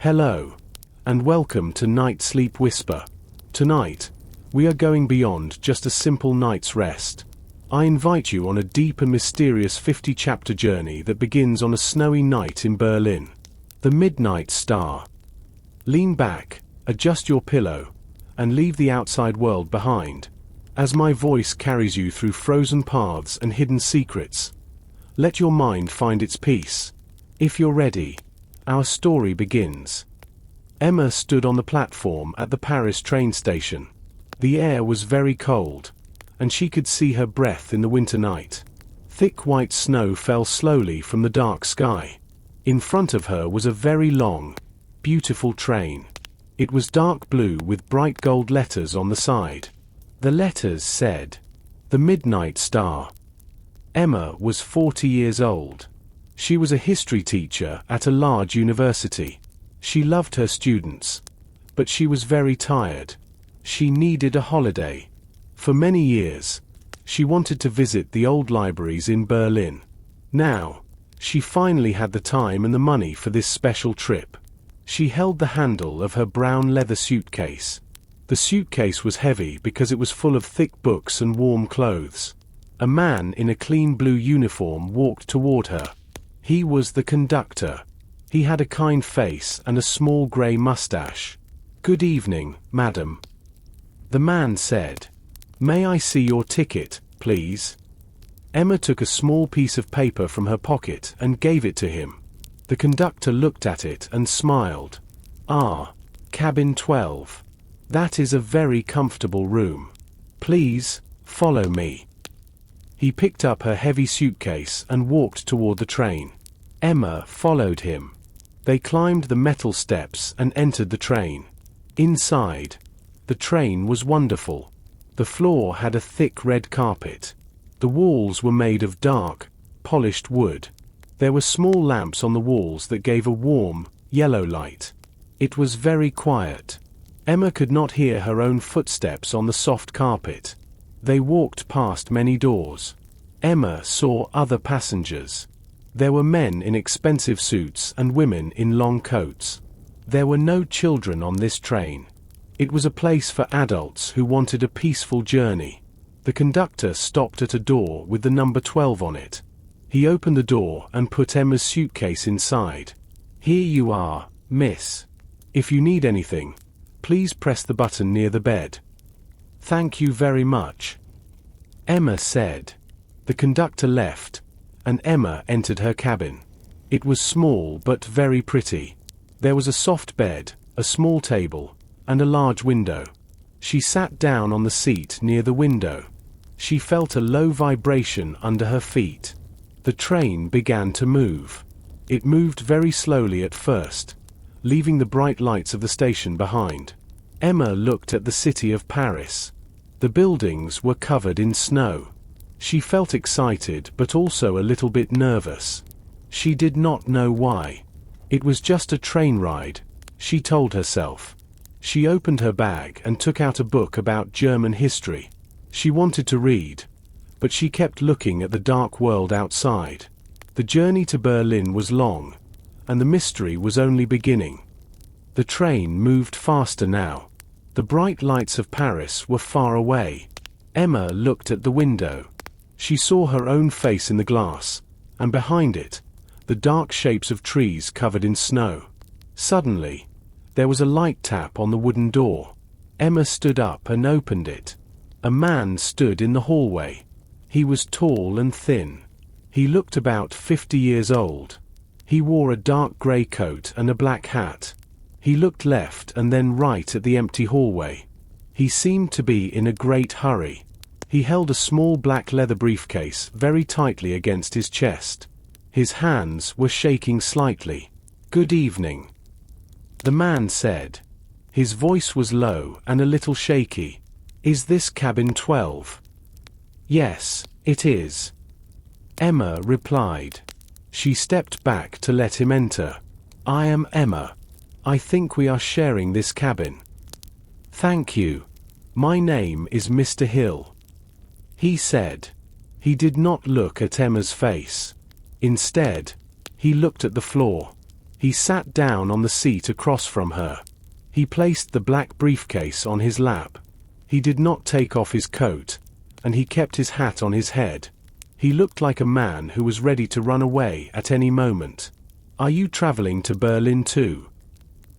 Hello, and welcome to NightSleepWhisper. Tonight, we are going beyond just a simple night's rest. I invite you on a deep and mysterious 50-chapter journey that begins on a snowy night in Berlin. The Midnight Star. Lean back, adjust your pillow, and leave the outside world behind, as my voice carries you through frozen paths and hidden secrets. Let your mind find its peace. If you're ready, our story begins. Emma stood on the platform at the Paris train station. The air was very cold, and she could see her breath in the winter night. Thick white snow fell slowly from the dark sky. In front of her was a very long, beautiful train. It was dark blue with bright gold letters on the side. The letters said, "The Midnight Star." Emma was 40 years old. She was a history teacher at a large university. She loved her students, but she was very tired. She needed a holiday. For many years, she wanted to visit the old libraries in Berlin. Now, she finally had the time and the money for this special trip. She held the handle of her brown leather suitcase. The suitcase was heavy because it was full of thick books and warm clothes. A man in a clean blue uniform walked toward her. He was the conductor. He had a kind face and a small grey mustache. "Good evening, madam," the man said. "May I see your ticket, please?" Emma took a small piece of paper from her pocket and gave it to him. The conductor looked at it and smiled. "Ah, cabin 12. That is a very comfortable room. Please, follow me." He picked up her heavy suitcase and walked toward the train. Emma followed him. They climbed the metal steps and entered the train. Inside, the train was wonderful. The floor had a thick red carpet. The walls were made of dark, polished wood. There were small lamps on the walls that gave a warm, yellow light. It was very quiet. Emma could not hear her own footsteps on the soft carpet. They walked past many doors. Emma saw other passengers. There were men in expensive suits and women in long coats. There were no children on this train. It was a place for adults who wanted a peaceful journey. The conductor stopped at a door with the number 12 on it. He opened the door and put Emma's suitcase inside. "Here you are, miss. If you need anything, please press the button near the bed." "Thank you very much," Emma said. The conductor left, and Emma entered her cabin. It was small but very pretty. There was a soft bed, a small table, and a large window. She sat down on the seat near the window. She felt a low vibration under her feet. The train began to move. It moved very slowly at first, leaving the bright lights of the station behind. Emma looked at the city of Paris. The buildings were covered in snow. She felt excited but also a little bit nervous. She did not know why. It was just a train ride, she told herself. She opened her bag and took out a book about German history. She wanted to read, but she kept looking at the dark world outside. The journey to Berlin was long, and the mystery was only beginning. The train moved faster now. The bright lights of Paris were far away. Emma looked at the window. She saw her own face in the glass, and behind it, the dark shapes of trees covered in snow. Suddenly, there was a light tap on the wooden door. Emma stood up and opened it. A man stood in the hallway. He was tall and thin. He looked about 50 years old. He wore a dark grey coat and a black hat. He looked left and then right at the empty hallway. He seemed to be in a great hurry. He held a small black leather briefcase very tightly against his chest. His hands were shaking slightly. "Good evening," the man said. His voice was low and a little shaky. "Is this cabin 12? "Yes, it is," Emma replied. She stepped back to let him enter. "I am Emma. I think we are sharing this cabin." "Thank you. My name is Mr. Hill," he said. He did not look at Emma's face. Instead, he looked at the floor. He sat down on the seat across from her. He placed the black briefcase on his lap. He did not take off his coat, and he kept his hat on his head. He looked like a man who was ready to run away at any moment. "Are you traveling to Berlin too?"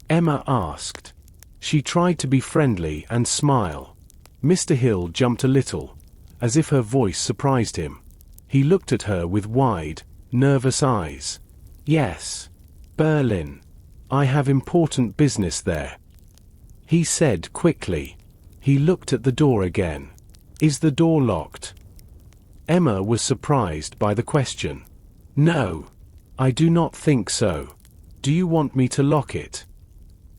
Emma asked. She tried to be friendly and smile. Mr. Hill jumped a little, as if her voice surprised him. He looked at her with wide, nervous eyes. "Yes. Berlin. I have important business there," he said quickly. He looked at the door again. "Is the door locked?" Emma was surprised by the question. "No. I do not think so. Do you want me to lock it?"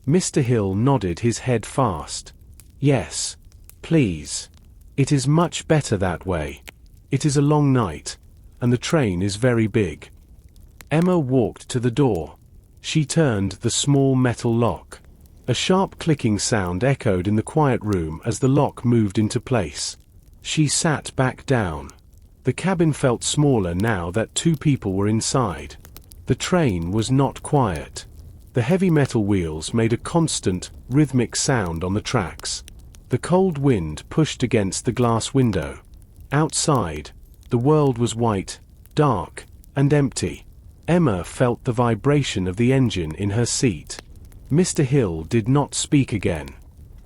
Mr. Hill nodded his head fast. "Yes. Please. It is much better that way. It is a long night, and the train is very big." Emma walked to the door. She turned the small metal lock. A sharp clicking sound echoed in the quiet room as the lock moved into place. She sat back down. The cabin felt smaller now that two people were inside. The train was not quiet. The heavy metal wheels made a constant, rhythmic sound on the tracks. The cold wind pushed against the glass window. Outside, the world was white, dark, and empty. Emma felt the vibration of the engine in her seat. Mr. Hill did not speak again.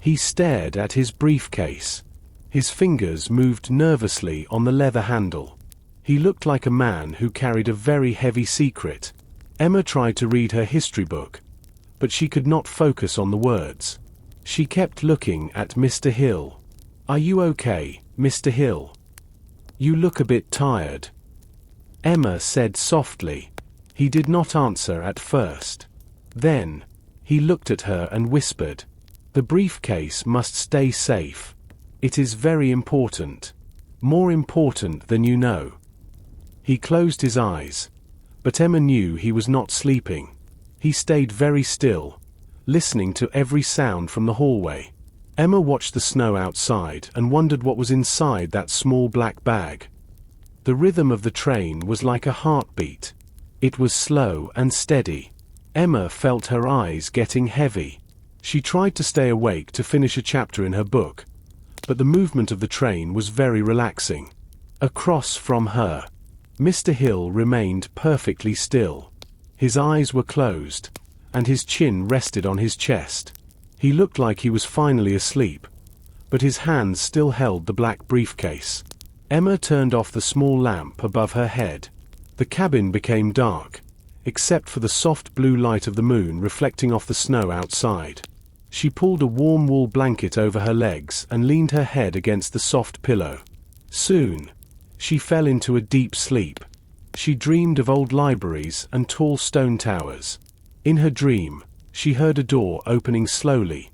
He stared at his briefcase. His fingers moved nervously on the leather handle. He looked like a man who carried a very heavy secret. Emma tried to read her history book, but she could not focus on the words. She kept looking at Mr. Hill. "Are you okay, Mr. Hill? You look a bit tired," Emma said softly. He did not answer at first. Then, he looked at her and whispered, "The briefcase must stay safe. It is very important. More important than you know." He closed his eyes, but Emma knew he was not sleeping. He stayed very still, listening to every sound from the hallway. Emma watched the snow outside and wondered what was inside that small black bag. The rhythm of the train was like a heartbeat. It was slow and steady. Emma felt her eyes getting heavy. She tried to stay awake to finish a chapter in her book, but the movement of the train was very relaxing. Across from her, Mr. Hill remained perfectly still. His eyes were closed, and his chin rested on his chest. He looked like he was finally asleep, but his hands still held the black briefcase. Emma turned off the small lamp above her head. The cabin became dark, except for the soft blue light of the moon reflecting off the snow outside. She pulled a warm wool blanket over her legs and leaned her head against the soft pillow. Soon, she fell into a deep sleep. She dreamed of old libraries and tall stone towers. In her dream, she heard a door opening slowly,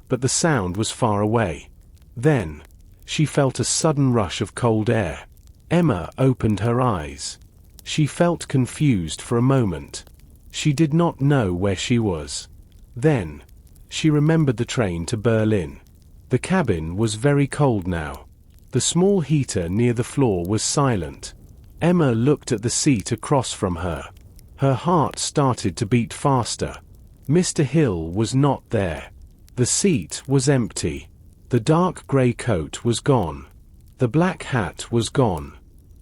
but the sound was far away. Then, she felt a sudden rush of cold air. Emma opened her eyes. She felt confused for a moment. She did not know where she was. Then, she remembered the train to Berlin. The cabin was very cold now. The small heater near the floor was silent. Emma looked at the seat across from her. Her heart started to beat faster. Mr. Hill was not there. The seat was empty. The dark grey coat was gone. The black hat was gone.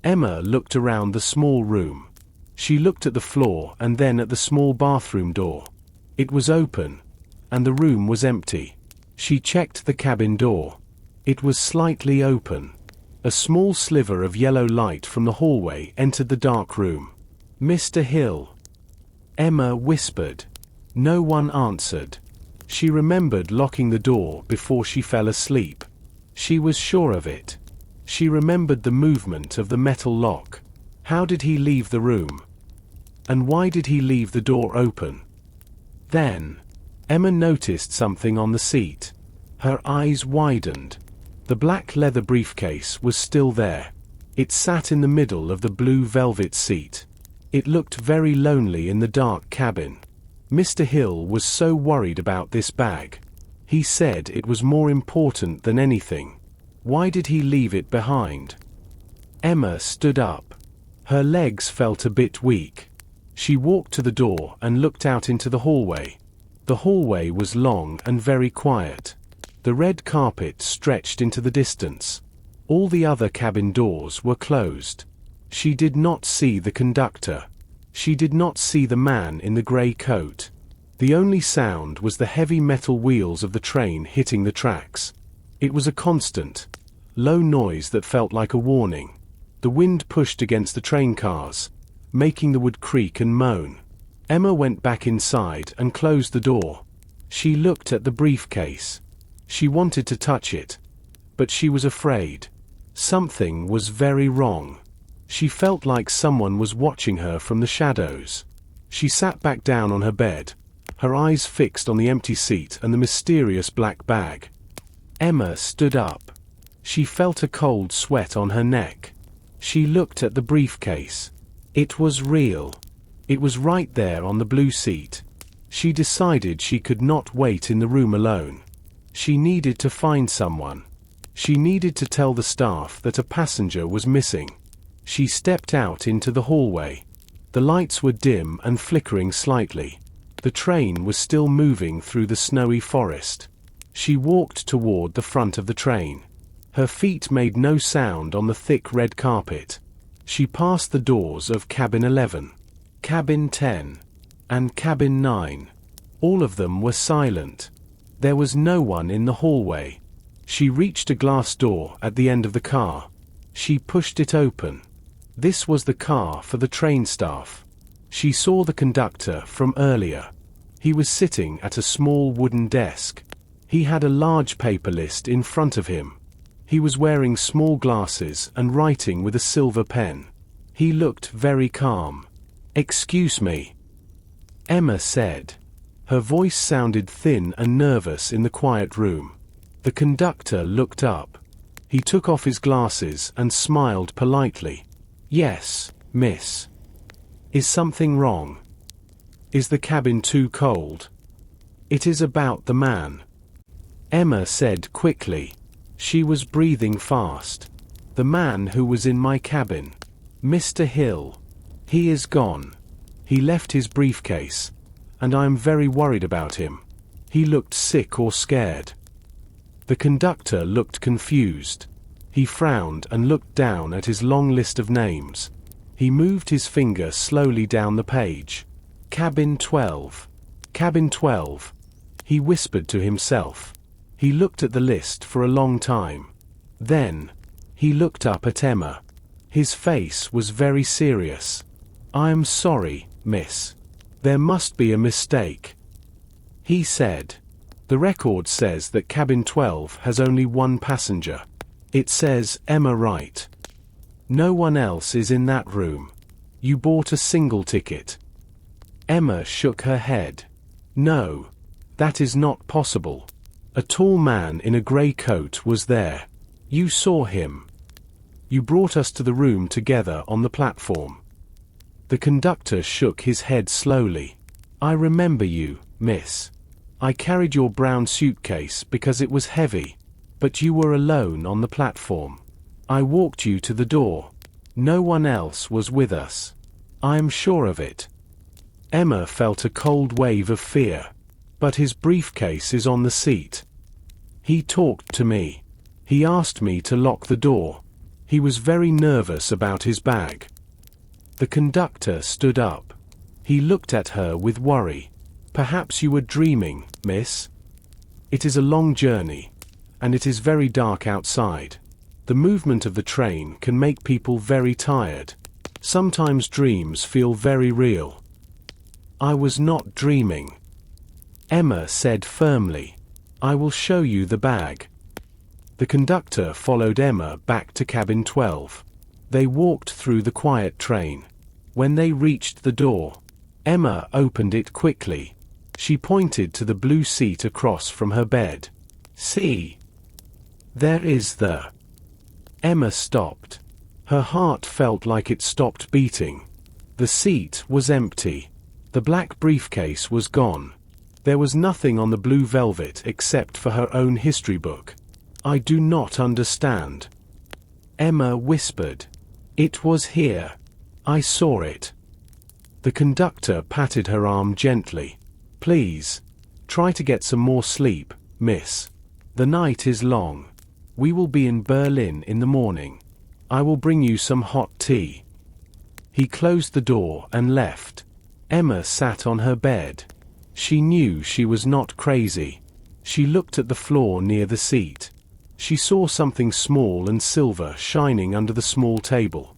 Emma looked around the small room. She looked at the floor and then at the small bathroom door. It was open, and the room was empty. She checked the cabin door. It was slightly open. A small sliver of yellow light from the hallway entered the dark room. "Mr. Hill," Emma whispered. No one answered. She remembered locking the door before she fell asleep. She was sure of it. She remembered the movement of the metal lock. How did he leave the room? And why did he leave the door open? Then, Emma noticed something on the seat. Her eyes widened. The black leather briefcase was still there. It sat in the middle of the blue velvet seat. It looked very lonely in the dark cabin. Mr. Hill was so worried about this bag. He said it was more important than anything. Why did he leave it behind? Emma stood up. Her legs felt a bit weak. She walked to the door and looked out into the hallway. The hallway was long and very quiet. The red carpet stretched into the distance. All the other cabin doors were closed. She did not see the conductor. She did not see the man in the grey coat. The only sound was the heavy metal wheels of the train hitting the tracks. It was a constant, low noise that felt like a warning. The wind pushed against the train cars, making the wood creak and moan. Emma went back inside and closed the door. She looked at the briefcase. She wanted to touch it, but she was afraid. Something was very wrong. She felt like someone was watching her from the shadows. She sat back down on her bed, her eyes fixed on the empty seat and the mysterious black bag. Emma stood up. She felt a cold sweat on her neck. She looked at the briefcase. It was real. It was right there on the blue seat. She decided she could not wait in the room alone. She needed to find someone. She needed to tell the staff that a passenger was missing. She stepped out into the hallway. The lights were dim and flickering slightly. The train was still moving through the snowy forest. She walked toward the front of the train. Her feet made no sound on the thick red carpet. She passed the doors of Cabin 11, Cabin 10, and Cabin 9. All of them were silent. There was no one in the hallway. She reached a glass door at the end of the car. She pushed it open. This was the car for the train staff. She saw the conductor from earlier. He was sitting at a small wooden desk. He had a large paper list in front of him. He was wearing small glasses and writing with a silver pen. He looked very calm. "Excuse me," Emma said. Her voice sounded thin and nervous in the quiet room. The conductor looked up. He took off his glasses and smiled politely. "Yes, miss. Is something wrong? Is the cabin too cold?" "It is about the man," Emma said quickly. She was breathing fast. "The man who was in my cabin. Mr. Hill. He is gone. He left his briefcase, and I am very worried about him. He looked sick or scared." The conductor looked confused. He frowned and looked down at his long list of names. He moved his finger slowly down the page. "Cabin 12. Cabin 12. He whispered to himself. He looked at the list for a long time. Then, he looked up at Emma. His face was very serious. "I am sorry, miss. There must be a mistake," he said. "The record says that Cabin 12 has only one passenger. It says Emma Wright. No one else is in that room. You bought a single ticket." Emma shook her head. "No, that is not possible. A tall man in a grey coat was there. You saw him. You brought us to the room together on the platform." The conductor shook his head slowly. "I remember you, miss. I carried your brown suitcase because it was heavy, but you were alone on the platform. I walked you to the door. No one else was with us. I am sure of it." Emma felt a cold wave of fear. "But his briefcase is on the seat. He talked to me. He asked me to lock the door. He was very nervous about his bag." The conductor stood up. He looked at her with worry. "Perhaps you were dreaming, miss. It is a long journey, and it is very dark outside. The movement of the train can make people very tired. Sometimes dreams feel very real." "I was not dreaming," Emma said firmly. "I will show you the bag." The conductor followed Emma back to Cabin 12. They walked through the quiet train. When they reached the door, Emma opened it quickly. She pointed to the blue seat across from her bed. "See? There is the..." Emma stopped. Her heart felt like it stopped beating. The seat was empty. The black briefcase was gone. There was nothing on the blue velvet except for her own history book. "I do not understand," Emma whispered. "It was here. I saw it." The conductor patted her arm gently. "Please, try to get some more sleep, miss. The night is long. We will be in Berlin in the morning. I will bring you some hot tea." He closed the door and left. Emma sat on her bed. She knew she was not crazy. She looked at the floor near the seat. She saw something small and silver shining under the small table.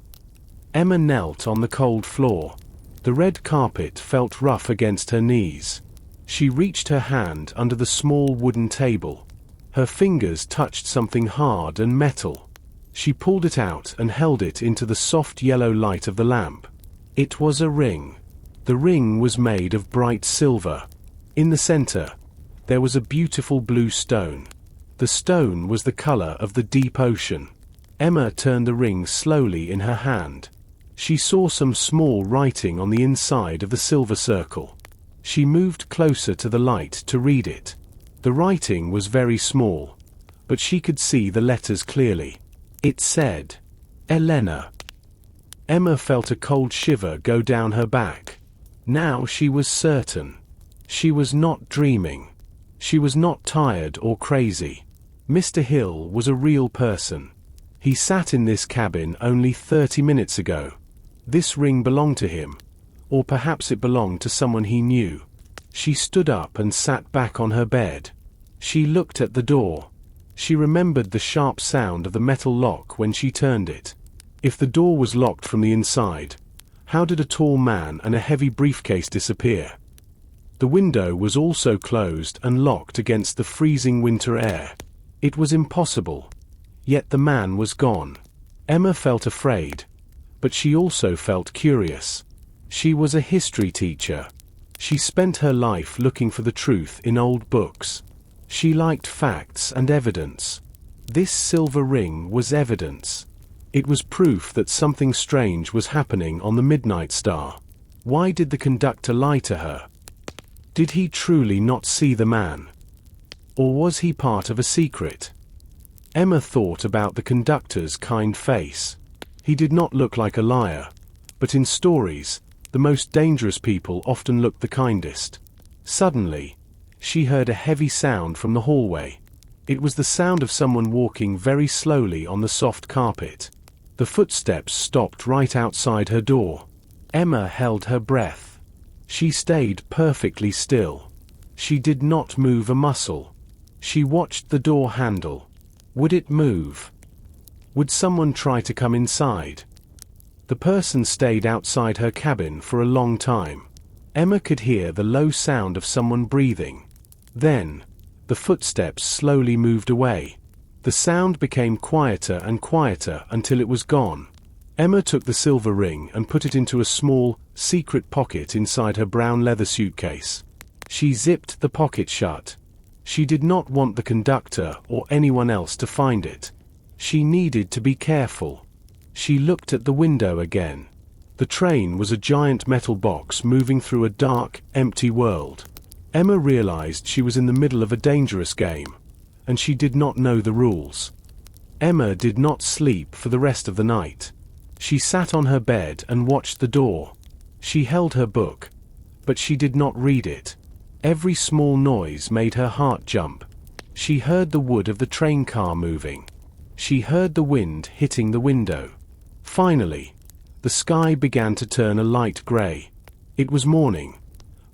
Emma knelt on the cold floor. The red carpet felt rough against her knees. She reached her hand under the small wooden table. Her fingers touched something hard and metal. She pulled it out and held it into the soft yellow light of the lamp. It was a ring. The ring was made of bright silver. In the center, there was a beautiful blue stone. The stone was the color of the deep ocean. Emma turned the ring slowly in her hand. She saw some small writing on the inside of the silver circle. She moved closer to the light to read it. The writing was very small, but she could see the letters clearly. It said, "Elena." Emma felt a cold shiver go down her back. Now she was certain. She was not dreaming. She was not tired or crazy. Mr. Hill was a real person. He sat in this cabin only 30 minutes ago. This ring belonged to him, or perhaps it belonged to someone he knew. She stood up and sat back on her bed. She looked at the door. She remembered the sharp sound of the metal lock when she turned it. If the door was locked from the inside, how did a tall man and a heavy briefcase disappear? The window was also closed and locked against the freezing winter air. It was impossible. Yet the man was gone. Emma felt afraid, but she also felt curious. She was a history teacher. She spent her life looking for the truth in old books. She liked facts and evidence. This silver ring was evidence. It was proof that something strange was happening on the Midnight Star. Why did the conductor lie to her? Did he truly not see the man? Or was he part of a secret? Emma thought about the conductor's kind face. He did not look like a liar, but in stories, the most dangerous people often look the kindest. Suddenly, she heard a heavy sound from the hallway. It was the sound of someone walking very slowly on the soft carpet. The footsteps stopped right outside her door. Emma held her breath. She stayed perfectly still. She did not move a muscle. She watched the door handle. Would it move? Would someone try to come inside? The person stayed outside her cabin for a long time. Emma could hear the low sound of someone breathing. Then, the footsteps slowly moved away. The sound became quieter and quieter until it was gone. Emma took the silver ring and put it into a small, secret pocket inside her brown leather suitcase. She zipped the pocket shut. She did not want the conductor or anyone else to find it. She needed to be careful. She looked at the window again. The train was a giant metal box moving through a dark, empty world. Emma realized she was in the middle of a dangerous game, and she did not know the rules. Emma did not sleep for the rest of the night. She sat on her bed and watched the door. She held her book, but she did not read it. Every small noise made her heart jump. She heard the wood of the train car moving. She heard the wind hitting the window. Finally, the sky began to turn a light gray. It was morning,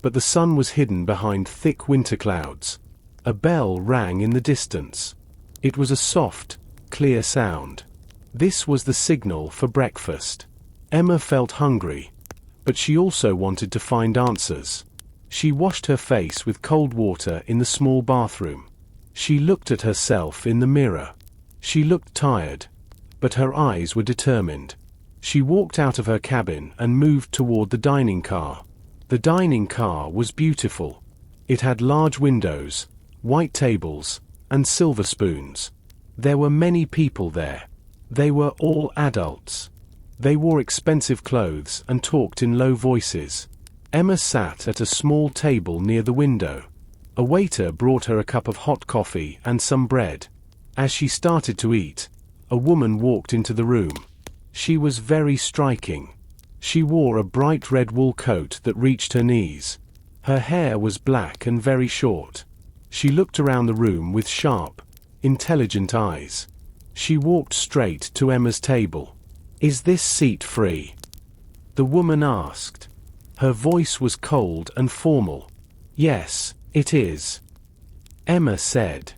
but the sun was hidden behind thick winter clouds. A bell rang in the distance. It was a soft, clear sound. This was the signal for breakfast. Emma felt hungry, but she also wanted to find answers. She washed her face with cold water in the small bathroom. She looked at herself in the mirror. She looked tired, but her eyes were determined. She walked out of her cabin and moved toward the dining car. The dining car was beautiful. It had large windows, white tables, and silver spoons. There were many people there. They were all adults. They wore expensive clothes and talked in low voices. Emma sat at a small table near the window. A waiter brought her a cup of hot coffee and some bread. As she started to eat, a woman walked into the room. She was very striking. She wore a bright red wool coat that reached her knees. Her hair was black and very short. She looked around the room with sharp, intelligent eyes. She walked straight to Emma's table. "Is this seat free?" the woman asked. Her voice was cold and formal. "Yes, it is," Emma said.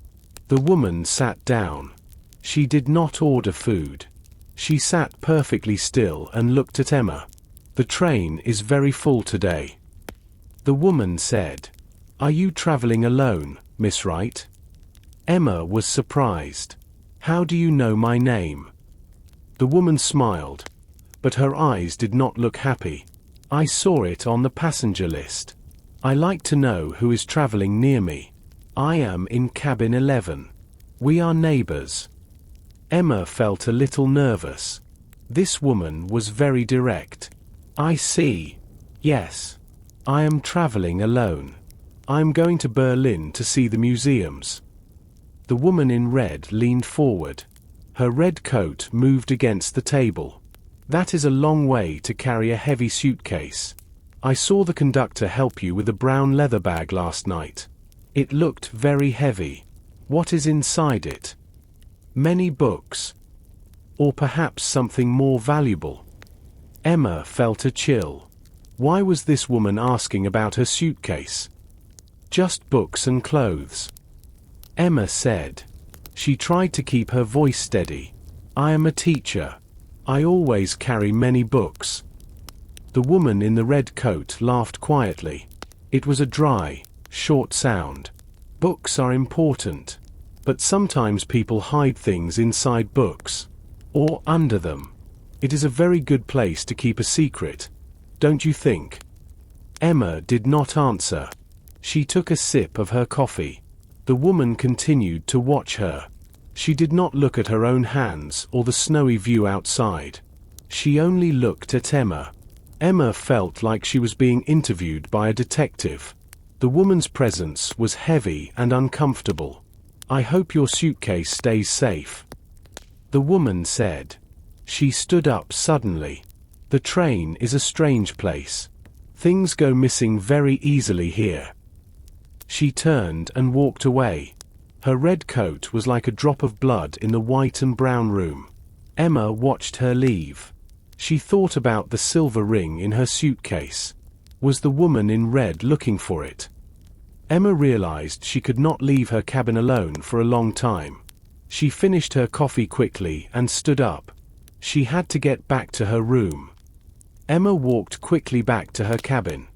The woman sat down. She did not order food. She sat perfectly still and looked at Emma. "The train is very full today," the woman said. "Are you traveling alone, Miss Wright?" Emma was surprised. "How do you know my name?" The woman smiled, but her eyes did not look happy. "I saw it on the passenger list. I like to know who is traveling near me. I am in cabin 11. We are neighbors." Emma felt a little nervous. This woman was very direct. "I see. Yes. I am traveling alone. I am going to Berlin to see the museums." The woman in red leaned forward. Her red coat moved against the table. "That is a long way to carry a heavy suitcase. I saw the conductor help you with a brown leather bag last night. It looked very heavy. What is inside it? Many books. Or perhaps something more valuable?" Emma felt a chill. Why was this woman asking about her suitcase? "Just books and clothes," Emma said. She tried to keep her voice steady. "I am a teacher. I always carry many books." The woman in the red coat laughed quietly. It was a dry, short sound. "Books are important. But sometimes people hide things inside books. Or under them. It is a very good place to keep a secret. Don't you think?" Emma did not answer. She took a sip of her coffee. The woman continued to watch her. She did not look at her own hands or the snowy view outside. She only looked at Emma. Emma felt like she was being interviewed by a detective. The woman's presence was heavy and uncomfortable. "I hope your suitcase stays safe," the woman said. She stood up suddenly. "The train is a strange place. Things go missing very easily here." She turned and walked away. Her red coat was like a drop of blood in the white and brown room. Emma watched her leave. She thought about the silver ring in her suitcase. Was the woman in red looking for it? Emma realized she could not leave her cabin alone for a long time. She finished her coffee quickly and stood up. She had to get back to her room. Emma walked quickly back to her cabin.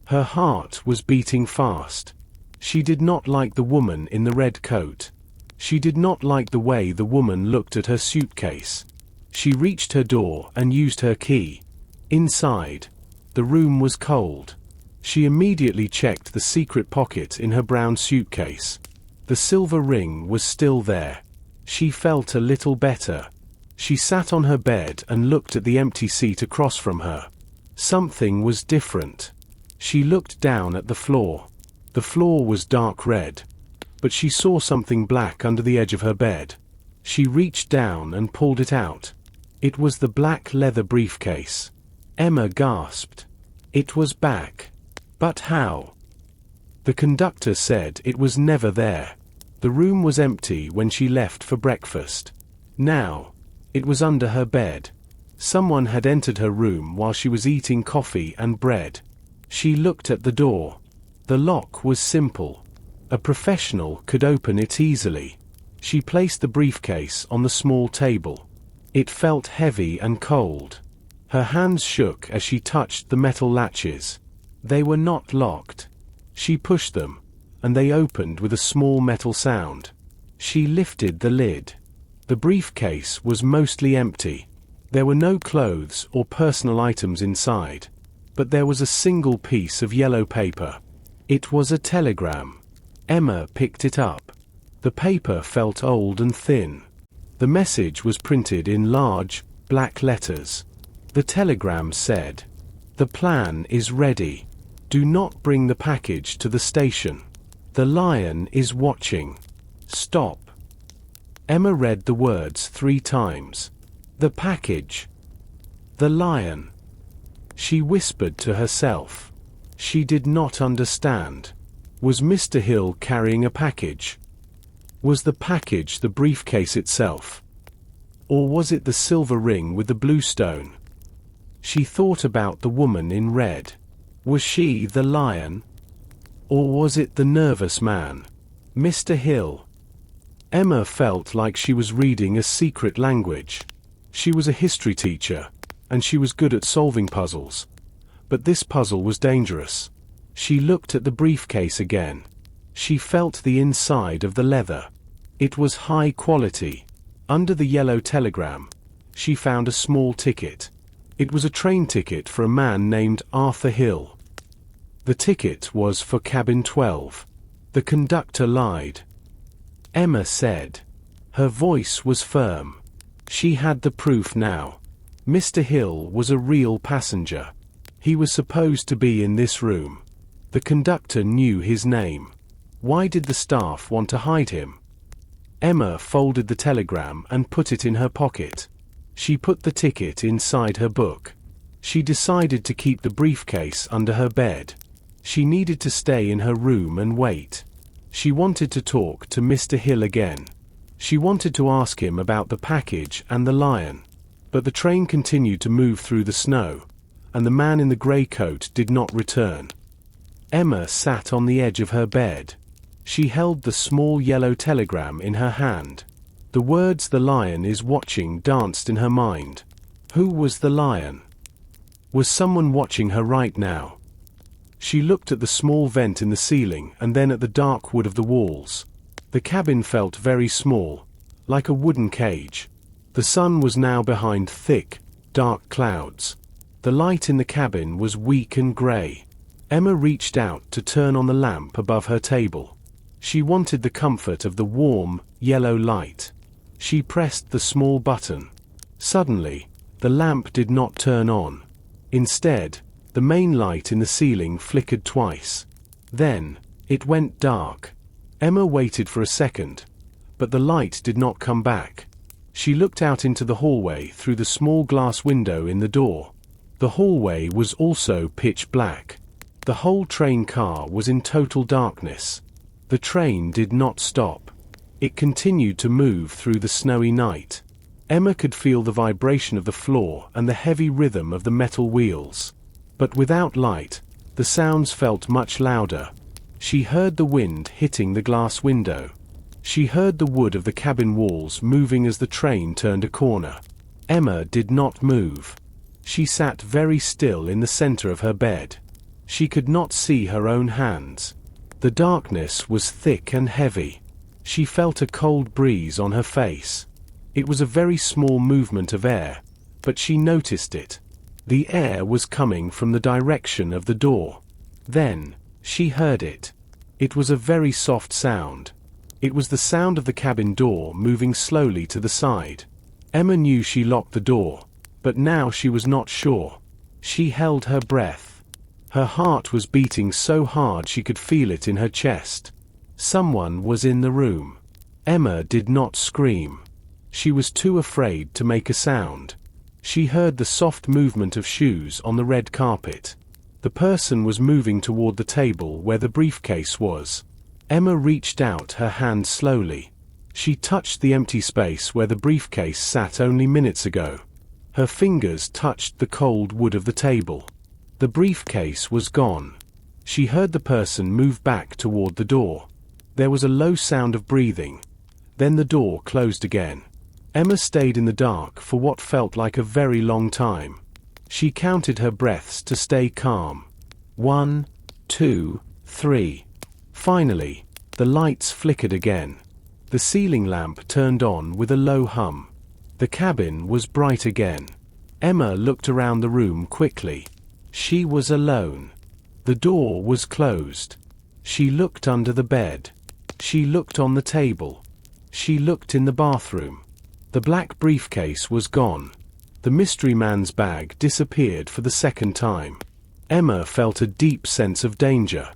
Her heart was beating fast. She did not like the woman in the red coat. She did not like the way the woman looked at her suitcase. She reached her door and used her key. Inside, the room was cold. She immediately checked the secret pocket in her brown suitcase. The silver ring was still there. She felt a little better. She sat on her bed and looked at the empty seat across from her. Something was different. She looked down at the floor. The floor was dark red, but she saw something black under the edge of her bed. She reached down and pulled it out. It was the black leather briefcase. Emma gasped. It was back. But how? The conductor said it was never there. The room was empty when she left for breakfast. Now, it was under her bed. Someone had entered her room while she was eating coffee and bread. She looked at the door. The lock was simple. A professional could open it easily. She placed the briefcase on the small table. It felt heavy and cold. Her hands shook as she touched the metal latches. They were not locked. She pushed them, and they opened with a small metal sound. She lifted the lid. The briefcase was mostly empty. There were no clothes or personal items inside, but there was a single piece of yellow paper. It was a telegram. Emma picked it up. The paper felt old and thin. The message was printed in large, black letters. The telegram said, "The plan is ready. Do not bring the package to the station. The lion is watching. Stop." Emma read the words 3 times. The package. The lion. She whispered to herself. She did not understand. Was Mr. Hill carrying a package? Was the package the briefcase itself? Or was it the silver ring with the blue stone? She thought about the woman in red. Was she the lion? Or was it the nervous man, Mr. Hill? Emma felt like she was reading a secret language. She was a history teacher, and she was good at solving puzzles. But this puzzle was dangerous. She looked at the briefcase again. She felt the inside of the leather. It was high quality. Under the yellow telegram, she found a small ticket. It was a train ticket for a man named Arthur Hill. The ticket was for cabin 12. The conductor lied. Emma said. Her voice was firm. She had the proof now. Mr. Hill was a real passenger. He was supposed to be in this room. The conductor knew his name. Why did the staff want to hide him? Emma folded the telegram and put it in her pocket. She put the ticket inside her book. She decided to keep the briefcase under her bed. She needed to stay in her room and wait. She wanted to talk to Mr. Hill again. She wanted to ask him about the package and the lion. But the train continued to move through the snow, and the man in the grey coat did not return. Emma sat on the edge of her bed. She held the small yellow telegram in her hand. The words "the lion is watching" danced in her mind. Who was the lion? Was someone watching her right now? She looked at the small vent in the ceiling and then at the dark wood of the walls. The cabin felt very small, like a wooden cage. The sun was now behind thick, dark clouds. The light in the cabin was weak and grey. Emma reached out to turn on the lamp above her table. She wanted the comfort of the warm, yellow light. She pressed the small button. Suddenly, the lamp did not turn on. Instead, the main light in the ceiling flickered twice. Then, it went dark. Emma waited for a second, but the light did not come back. She looked out into the hallway through the small glass window in the door. The hallway was also pitch black. The whole train car was in total darkness. The train did not stop. It continued to move through the snowy night. Emma could feel the vibration of the floor and the heavy rhythm of the metal wheels. But without light, the sounds felt much louder. She heard the wind hitting the glass window. She heard the wood of the cabin walls moving as the train turned a corner. Emma did not move. She sat very still in the center of her bed. She could not see her own hands. The darkness was thick and heavy. She felt a cold breeze on her face. It was a very small movement of air, but she noticed it. The air was coming from the direction of the door. Then, she heard it. It was a very soft sound. It was the sound of the cabin door moving slowly to the side. Emma knew she locked the door, but now she was not sure. She held her breath. Her heart was beating so hard she could feel it in her chest. Someone was in the room. Emma did not scream. She was too afraid to make a sound. She heard the soft movement of shoes on the red carpet. The person was moving toward the table where the briefcase was. Emma reached out her hand slowly. She touched the empty space where the briefcase sat only minutes ago. Her fingers touched the cold wood of the table. The briefcase was gone. She heard the person move back toward the door. There was a low sound of breathing. Then the door closed again. Emma stayed in the dark for what felt like a very long time. She counted her breaths to stay calm. 1, 2, 3. Finally, the lights flickered again. The ceiling lamp turned on with a low hum. The cabin was bright again. Emma looked around the room quickly. She was alone. The door was closed. She looked under the bed. She looked on the table. She looked in the bathroom. The black briefcase was gone. The mystery man's bag disappeared for the second time. Emma felt a deep sense of danger.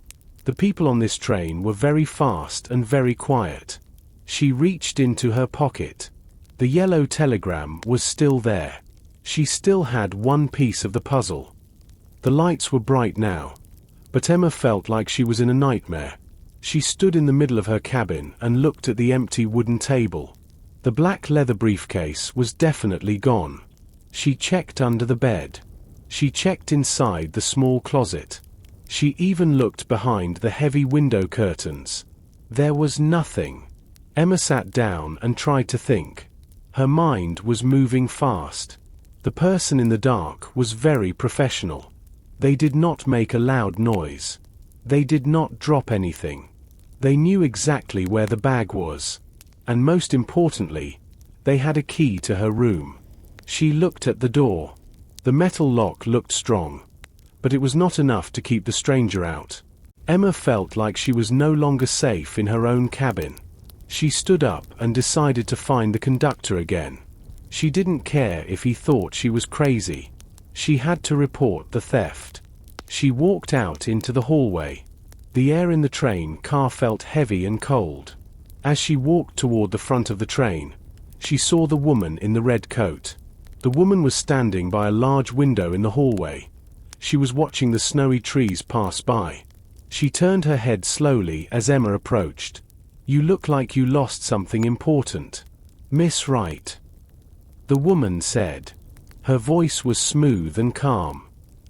The people on this train were very fast and very quiet. She reached into her pocket. The yellow telegram was still there. She still had one piece of the puzzle. The lights were bright now, but Emma felt like she was in a nightmare. She stood in the middle of her cabin and looked at the empty wooden table. The black leather briefcase was definitely gone. She checked under the bed. She checked inside the small closet. She even looked behind the heavy window curtains. There was nothing. Emma sat down and tried to think. Her mind was moving fast. The person in the dark was very professional. They did not make a loud noise. They did not drop anything. They knew exactly where the bag was. And most importantly, they had a key to her room. She looked at the door. The metal lock looked strong, but it was not enough to keep the stranger out. Emma felt like she was no longer safe in her own cabin. She stood up and decided to find the conductor again. She didn't care if he thought she was crazy. She had to report the theft. She walked out into the hallway. The air in the train car felt heavy and cold. As she walked toward the front of the train, she saw the woman in the red coat. The woman was standing by a large window in the hallway. She was watching the snowy trees pass by. She turned her head slowly as Emma approached. "You look like you lost something important, Miss Wright," the woman said. Her voice was smooth and calm.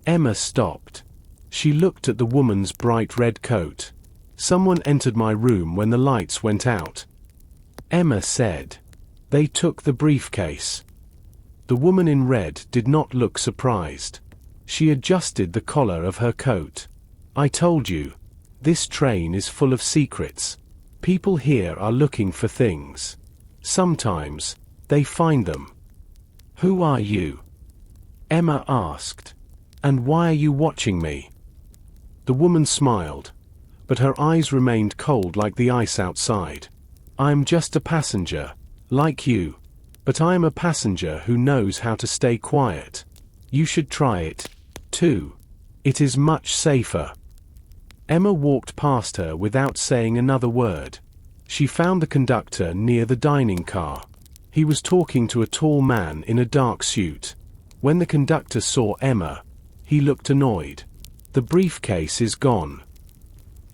Emma stopped. She looked at the woman's bright red coat. "Someone entered my room when the lights went out," Emma said. "They took the briefcase." The woman in red did not look surprised. She adjusted the collar of her coat. "I told you. This train is full of secrets. People here are looking for things. Sometimes, they find them." "Who are you?" Emma asked. "And why are you watching me?" The woman smiled, but her eyes remained cold like the ice outside. "I'm just a passenger, like you. But I am a passenger who knows how to stay quiet. You should try it, too. It is much safer." Emma walked past her without saying another word. She found the conductor near the dining car. He was talking to a tall man in a dark suit. When the conductor saw Emma, he looked annoyed. "The briefcase is gone,"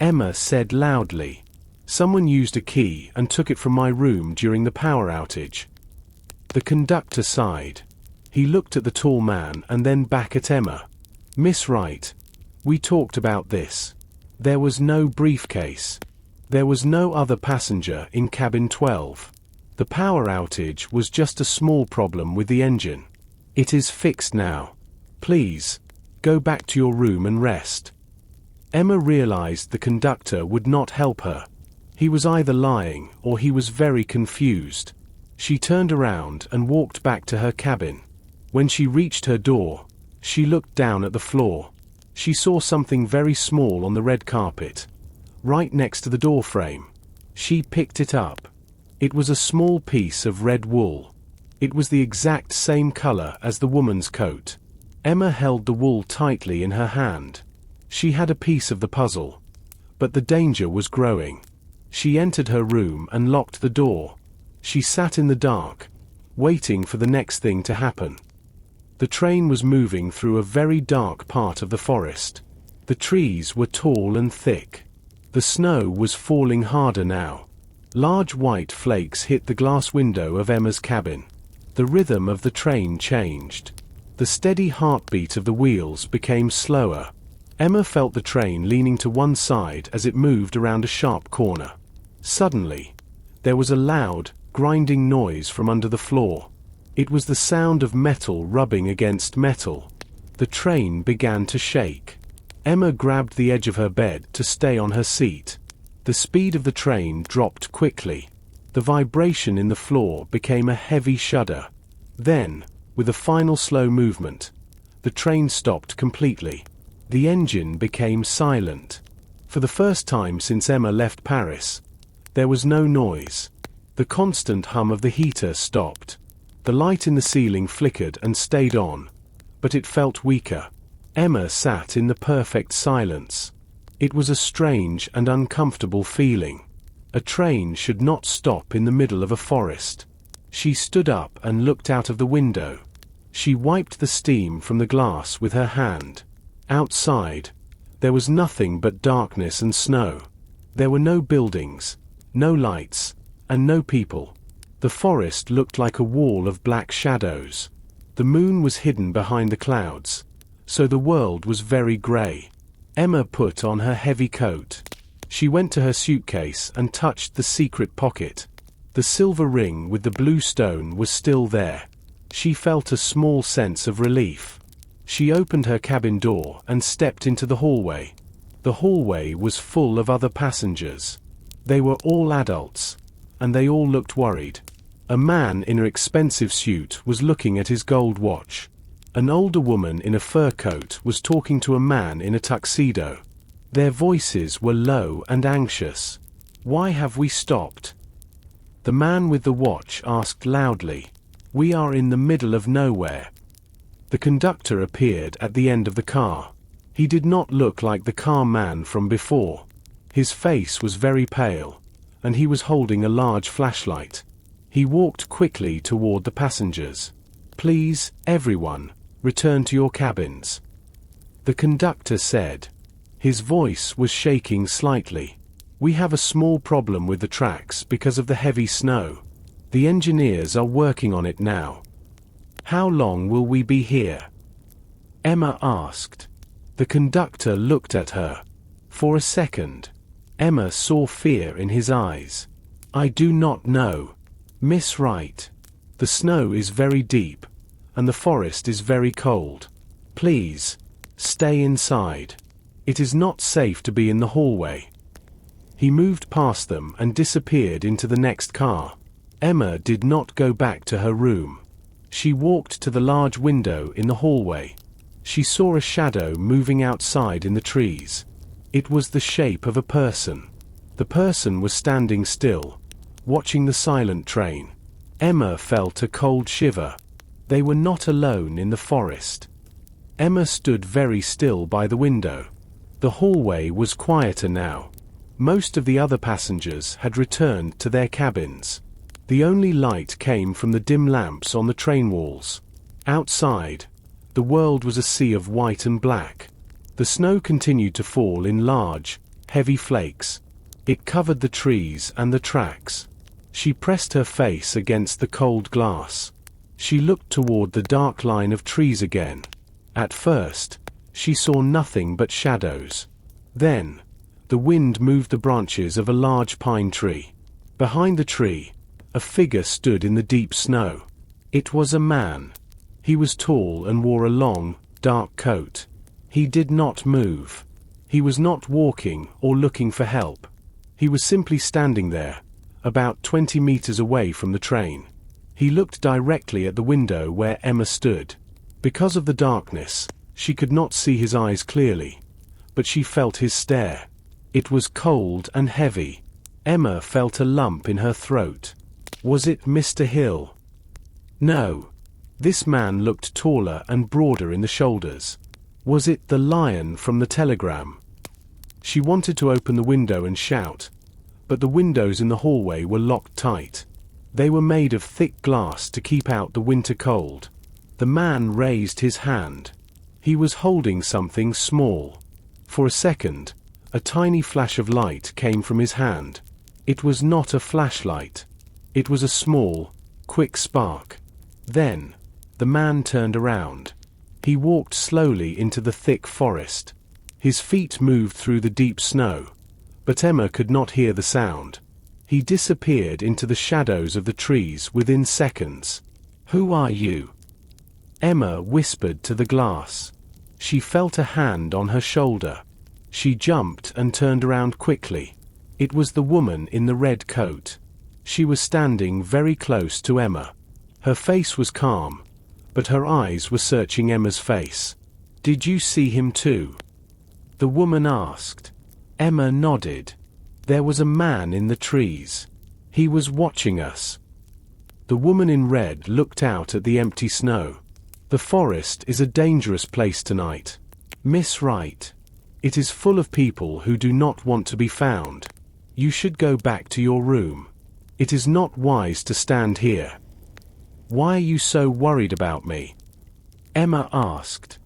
Emma said loudly. "Someone used a key and took it from my room during the power outage." The conductor sighed. He looked at the tall man and then back at Emma. "Miss Wright, we talked about this. There was no briefcase. There was no other passenger in cabin 12. The power outage was just a small problem with the engine. It is fixed now. Please, go back to your room and rest." Emma realized the conductor would not help her. He was either lying or he was very confused. She turned around and walked back to her cabin. When she reached her door, she looked down at the floor. She saw something very small on the red carpet, right next to the door frame. She picked it up. It was a small piece of red wool. It was the exact same color as the woman's coat. Emma held the wool tightly in her hand. She had a piece of the puzzle. But the danger was growing. She entered her room and locked the door. She sat in the dark, waiting for the next thing to happen. The train was moving through a very dark part of the forest. The trees were tall and thick. The snow was falling harder now. Large white flakes hit the glass window of Emma's cabin. The rhythm of the train changed. The steady heartbeat of the wheels became slower. Emma felt the train leaning to one side as it moved around a sharp corner. Suddenly, there was a loud, grinding noise from under the floor. It was the sound of metal rubbing against metal. The train began to shake. Emma grabbed the edge of her bed to stay on her seat. The speed of the train dropped quickly. The vibration in the floor became a heavy shudder. Then, with a final slow movement, the train stopped completely. The engine became silent. For the first time since Emma left Paris, there was no noise. The constant hum of the heater stopped. The light in the ceiling flickered and stayed on, but it felt weaker. Emma sat in the perfect silence. It was a strange and uncomfortable feeling. A train should not stop in the middle of a forest. She stood up and looked out of the window. She wiped the steam from the glass with her hand. Outside, there was nothing but darkness and snow. There were no buildings, no lights, and no people. The forest looked like a wall of black shadows. The moon was hidden behind the clouds, so the world was very grey. Emma put on her heavy coat. She went to her suitcase and touched the secret pocket. The silver ring with the blue stone was still there. She felt a small sense of relief. She opened her cabin door and stepped into the hallway. The hallway was full of other passengers. They were all adults, and they all looked worried. A man in an expensive suit was looking at his gold watch. An older woman in a fur coat was talking to a man in a tuxedo. Their voices were low and anxious. "Why have we stopped?" The man with the watch asked loudly. "We are in the middle of nowhere." The conductor appeared at the end of the car. He did not look like the car man from before. His face was very pale, and he was holding a large flashlight. He walked quickly toward the passengers. "Please, everyone, return to your cabins," the conductor said. His voice was shaking slightly. "We have a small problem with the tracks because of the heavy snow. The engineers are working on it now." "How long will we be here?" Emma asked. The conductor looked at her. For a second, Emma saw fear in his eyes. "I do not know, Miss Wright. The snow is very deep, and the forest is very cold. Please, stay inside. It is not safe to be in the hallway." He moved past them and disappeared into the next car. Emma did not go back to her room. She walked to the large window in the hallway. She saw a shadow moving outside in the trees. It was the shape of a person. The person was standing still, watching the silent train. Emma felt a cold shiver. They were not alone in the forest. Emma stood very still by the window. The hallway was quieter now. Most of the other passengers had returned to their cabins. The only light came from the dim lamps on the train walls. Outside, the world was a sea of white and black. The snow continued to fall in large, heavy flakes. It covered the trees and the tracks. She pressed her face against the cold glass. She looked toward the dark line of trees again. At first, she saw nothing but shadows. Then, the wind moved the branches of a large pine tree. Behind the tree, a figure stood in the deep snow. It was a man. He was tall and wore a long, dark coat. He did not move. He was not walking or looking for help. He was simply standing there, about 20 meters away from the train. He looked directly at the window where Emma stood. Because of the darkness, she could not see his eyes clearly, but she felt his stare. It was cold and heavy. Emma felt a lump in her throat. Was it Mr. Hill? No. This man looked taller and broader in the shoulders. Was it the lion from the telegram? She wanted to open the window and shout, but the windows in the hallway were locked tight. They were made of thick glass to keep out the winter cold. The man raised his hand. He was holding something small. For a second, a tiny flash of light came from his hand. It was not a flashlight. It was a small, quick spark. Then, the man turned around. He walked slowly into the thick forest. His feet moved through the deep snow, but Emma could not hear the sound. He disappeared into the shadows of the trees within seconds. "Who are you?" Emma whispered to the glass. She felt a hand on her shoulder. She jumped and turned around quickly. It was the woman in the red coat. She was standing very close to Emma. Her face was calm, but her eyes were searching Emma's face. "Did you see him too?" the woman asked. Emma nodded. "There was a man in the trees. He was watching us." The woman in red looked out at the empty snow. "The forest is a dangerous place tonight, Miss Wright. It is full of people who do not want to be found. You should go back to your room. It is not wise to stand here." "Why are you so worried about me?" Emma asked.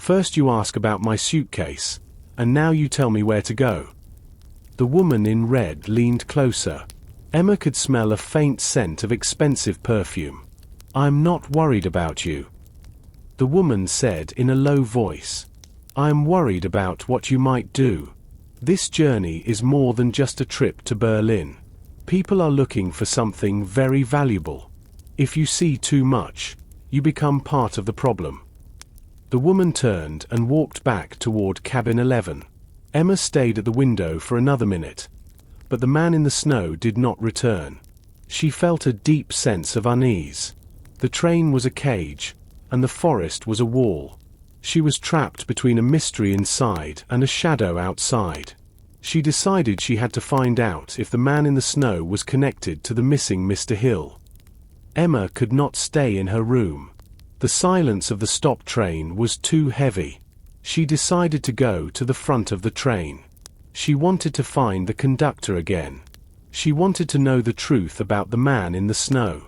First you ask about my suitcase, and now you tell me where to go." The woman in red leaned closer. Emma could smell a faint scent of expensive perfume. "I'm not worried about you," the woman said in a low voice. "I'm worried about what you might do. This journey is more than just a trip to Berlin. People are looking for something very valuable. If you see too much, you become part of the problem." The woman turned and walked back toward cabin 11. Emma stayed at the window for another minute, but the man in the snow did not return. She felt a deep sense of unease. The train was a cage, and the forest was a wall. She was trapped between a mystery inside and a shadow outside. She decided she had to find out if the man in the snow was connected to the missing Mr. Hill. Emma could not stay in her room. The silence of the stopped train was too heavy. She decided to go to the front of the train. She wanted to find the conductor again. She wanted to know the truth about the man in the snow.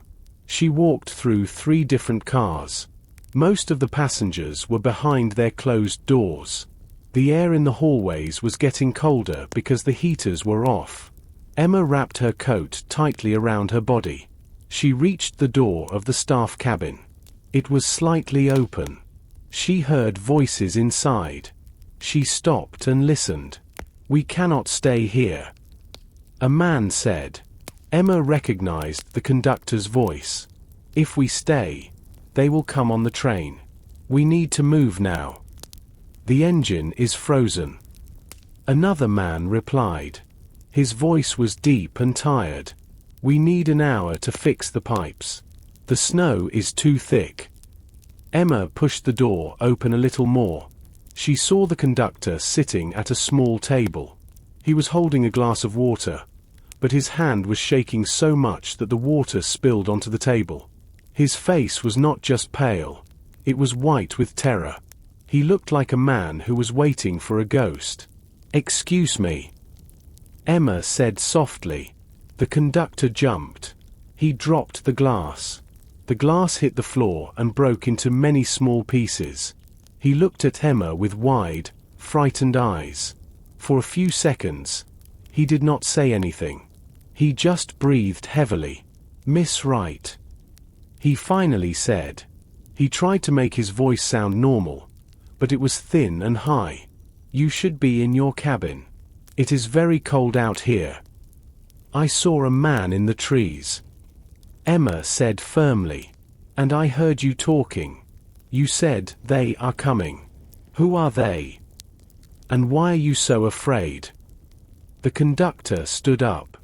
She walked through 3 different cars. Most of the passengers were behind their closed doors. The air in the hallways was getting colder because the heaters were off. Emma wrapped her coat tightly around her body. She reached the door of the staff cabin. It was slightly open. She heard voices inside. She stopped and listened. "We cannot stay here," a man said. Emma recognized the conductor's voice. "If we stay, they will come on the train. We need to move now. The engine is frozen." Another man replied. His voice was deep and tired. "We need an hour to fix the pipes. The snow is too thick." Emma pushed the door open a little more. She saw the conductor sitting at a small table. He was holding a glass of water, but his hand was shaking so much that the water spilled onto the table. His face was not just pale, it was white with terror. He looked like a man who was waiting for a ghost. "Excuse me," Emma said softly. The conductor jumped. He dropped the glass. The glass hit the floor and broke into many small pieces. He looked at Emma with wide, frightened eyes. For a few seconds, he did not say anything. He just breathed heavily. "Miss Wright," he finally said. He tried to make his voice sound normal, but it was thin and high. "You should be in your cabin. It is very cold out here. I saw a man in the trees," Emma said firmly. "And I heard you talking. You said they are coming. Who are they? And why are you so afraid?" The conductor stood up.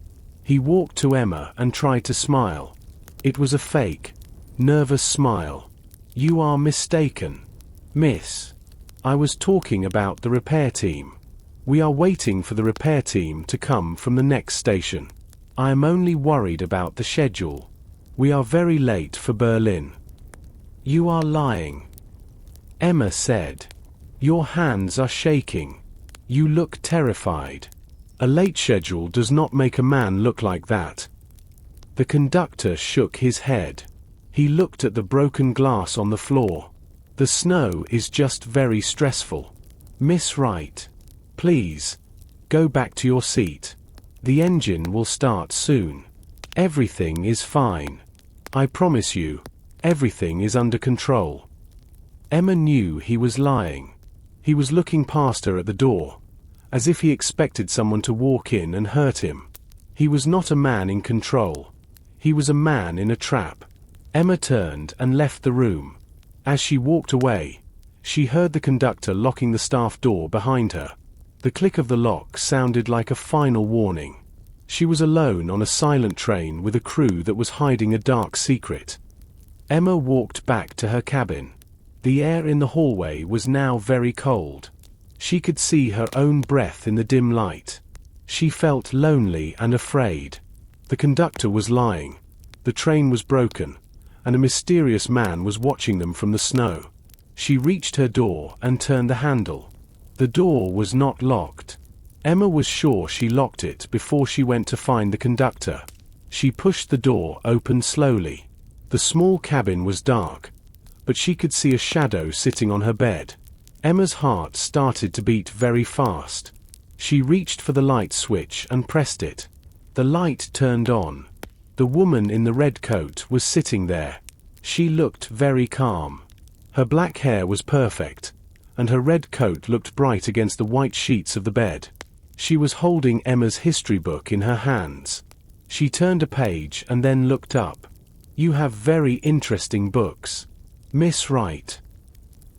He walked to Emma and tried to smile. It was a fake, nervous smile. "You are mistaken, miss. I was talking about the repair team. We are waiting for the repair team to come from the next station. I am only worried about the schedule. We are very late for Berlin." "You are lying," Emma said. "Your hands are shaking. You look terrified. A late schedule does not make a man look like that." The conductor shook his head. He looked at the broken glass on the floor. "The snow is just very stressful. Miss Wright, please, go back to your seat. The engine will start soon. Everything is fine. I promise you, everything is under control." Emma knew he was lying. He was looking past her at the door, as if he expected someone to walk in and hurt him. He was not a man in control. He was a man in a trap. Emma turned and left the room. As she walked away, she heard the conductor locking the staff door behind her. The click of the lock sounded like a final warning. She was alone on a silent train with a crew that was hiding a dark secret. Emma walked back to her cabin. The air in the hallway was now very cold. She could see her own breath in the dim light. She felt lonely and afraid. The conductor was lying. The train was broken, and a mysterious man was watching them from the snow. She reached her door and turned the handle. The door was not locked. Emma was sure she locked it before she went to find the conductor. She pushed the door open slowly. The small cabin was dark, but she could see a shadow sitting on her bed. Emma's heart started to beat very fast. She reached for the light switch and pressed it. The light turned on. The woman in the red coat was sitting there. She looked very calm. Her black hair was perfect, and her red coat looked bright against the white sheets of the bed. She was holding Emma's history book in her hands. She turned a page and then looked up. "You have very interesting books, Miss Wright,"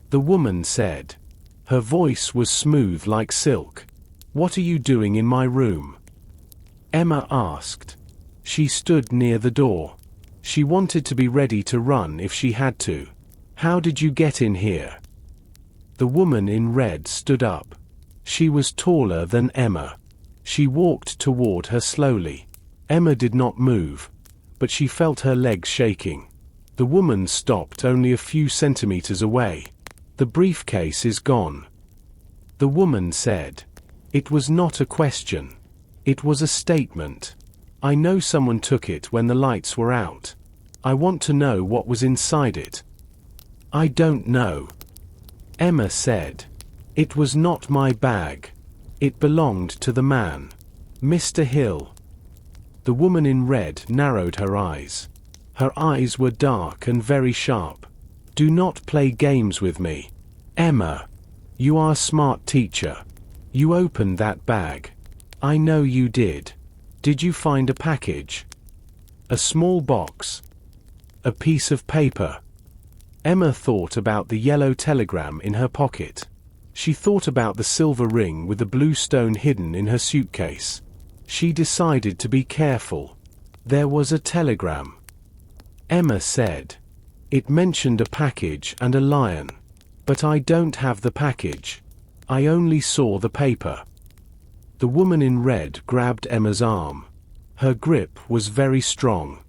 the woman said. Her voice was smooth like silk. "What are you doing in my room?" Emma asked. She stood near the door. She wanted to be ready to run if she had to. "How did you get in here?" The woman in red stood up. She was taller than Emma. She walked toward her slowly. Emma did not move, but she felt her legs shaking. The woman stopped only a few centimeters away. "The briefcase is gone," the woman said. It was not a question. It was a statement. "I know someone took it when the lights were out. I want to know what was inside it." "I don't know," Emma said. "It was not my bag. It belonged to the man, Mr. Hill." The woman in red narrowed her eyes. Her eyes were dark and very sharp. "Do not play games with me, Emma. You are a smart teacher. You opened that bag. I know you did. Did you find a package? A small box? A piece of paper?" Emma thought about the yellow telegram in her pocket. She thought about the silver ring with the blue stone hidden in her suitcase. She decided to be careful. There was a telegram. Emma said. "It mentioned a package and a lion. But I don't have the package. I only saw the paper." The woman in red grabbed Emma's arm. Her grip was very strong.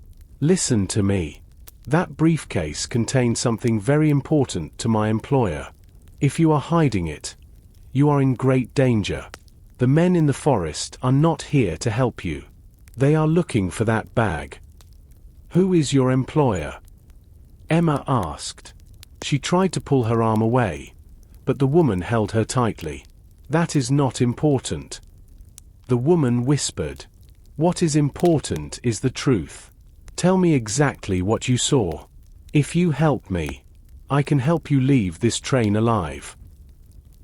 "Listen to me. That briefcase contained something very important to my employer. If you are hiding it, you are in great danger. The men in the forest are not here to help you. They are looking for that bag." "Who is your employer?" Emma asked. She tried to pull her arm away, but the woman held her tightly. "That is not important," the woman whispered. "What is important is the truth. Tell me exactly what you saw. If you help me, I can help you leave this train alive."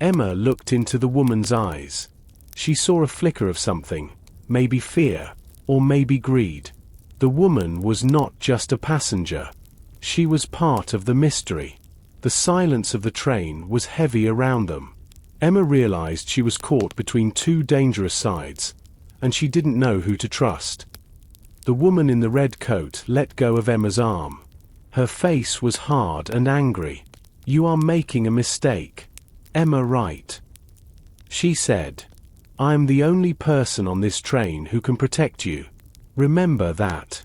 Emma looked into the woman's eyes. She saw a flicker of something, maybe fear, or maybe greed. The woman was not just a passenger. She was part of the mystery. The silence of the train was heavy around them. Emma realized she was caught between two dangerous sides, and she didn't know who to trust. The woman in the red coat let go of Emma's arm. Her face was hard and angry. "You are making a mistake, Emma Wright," she said. "I am the only person on this train who can protect you. Remember that."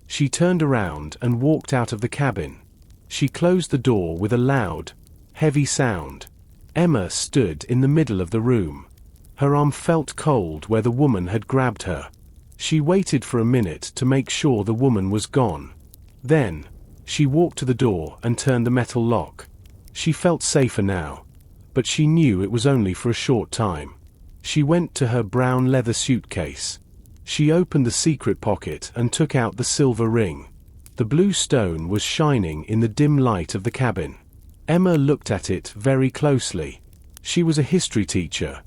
She turned around and walked out of the cabin. She closed the door with a loud, heavy sound. Emma stood in the middle of the room. Her arm felt cold where the woman had grabbed her. She waited for a minute to make sure the woman was gone. Then, she walked to the door and turned the metal lock. She felt safer now, but she knew it was only for a short time. She went to her brown leather suitcase. She opened the secret pocket and took out the silver ring. The blue stone was shining in the dim light of the cabin. Emma looked at it very closely. She was a history teacher,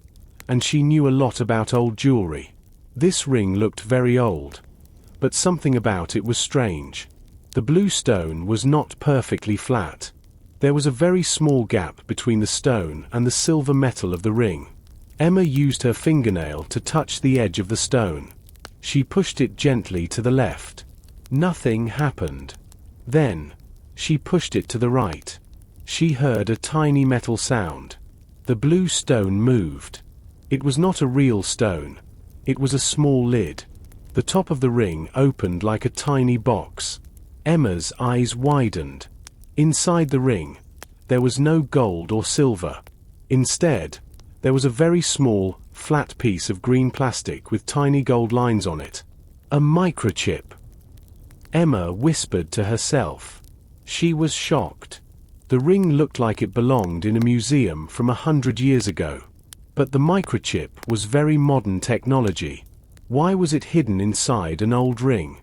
and she knew a lot about old jewelry. This ring looked very old, but something about it was strange. The blue stone was not perfectly flat. There was a very small gap between the stone and the silver metal of the ring. Emma used her fingernail to touch the edge of the stone. She pushed it gently to the left. Nothing happened. Then, she pushed it to the right. She heard a tiny metal sound. The blue stone moved. It was not a real stone. It was a small lid. The top of the ring opened like a tiny box. Emma's eyes widened. Inside the ring, there was no gold or silver. Instead, there was a very small, flat piece of green plastic with tiny gold lines on it. A microchip. Emma whispered to herself. She was shocked. The ring looked like it belonged in a museum from 100 years ago. But the microchip was very modern technology. Why was it hidden inside an old ring?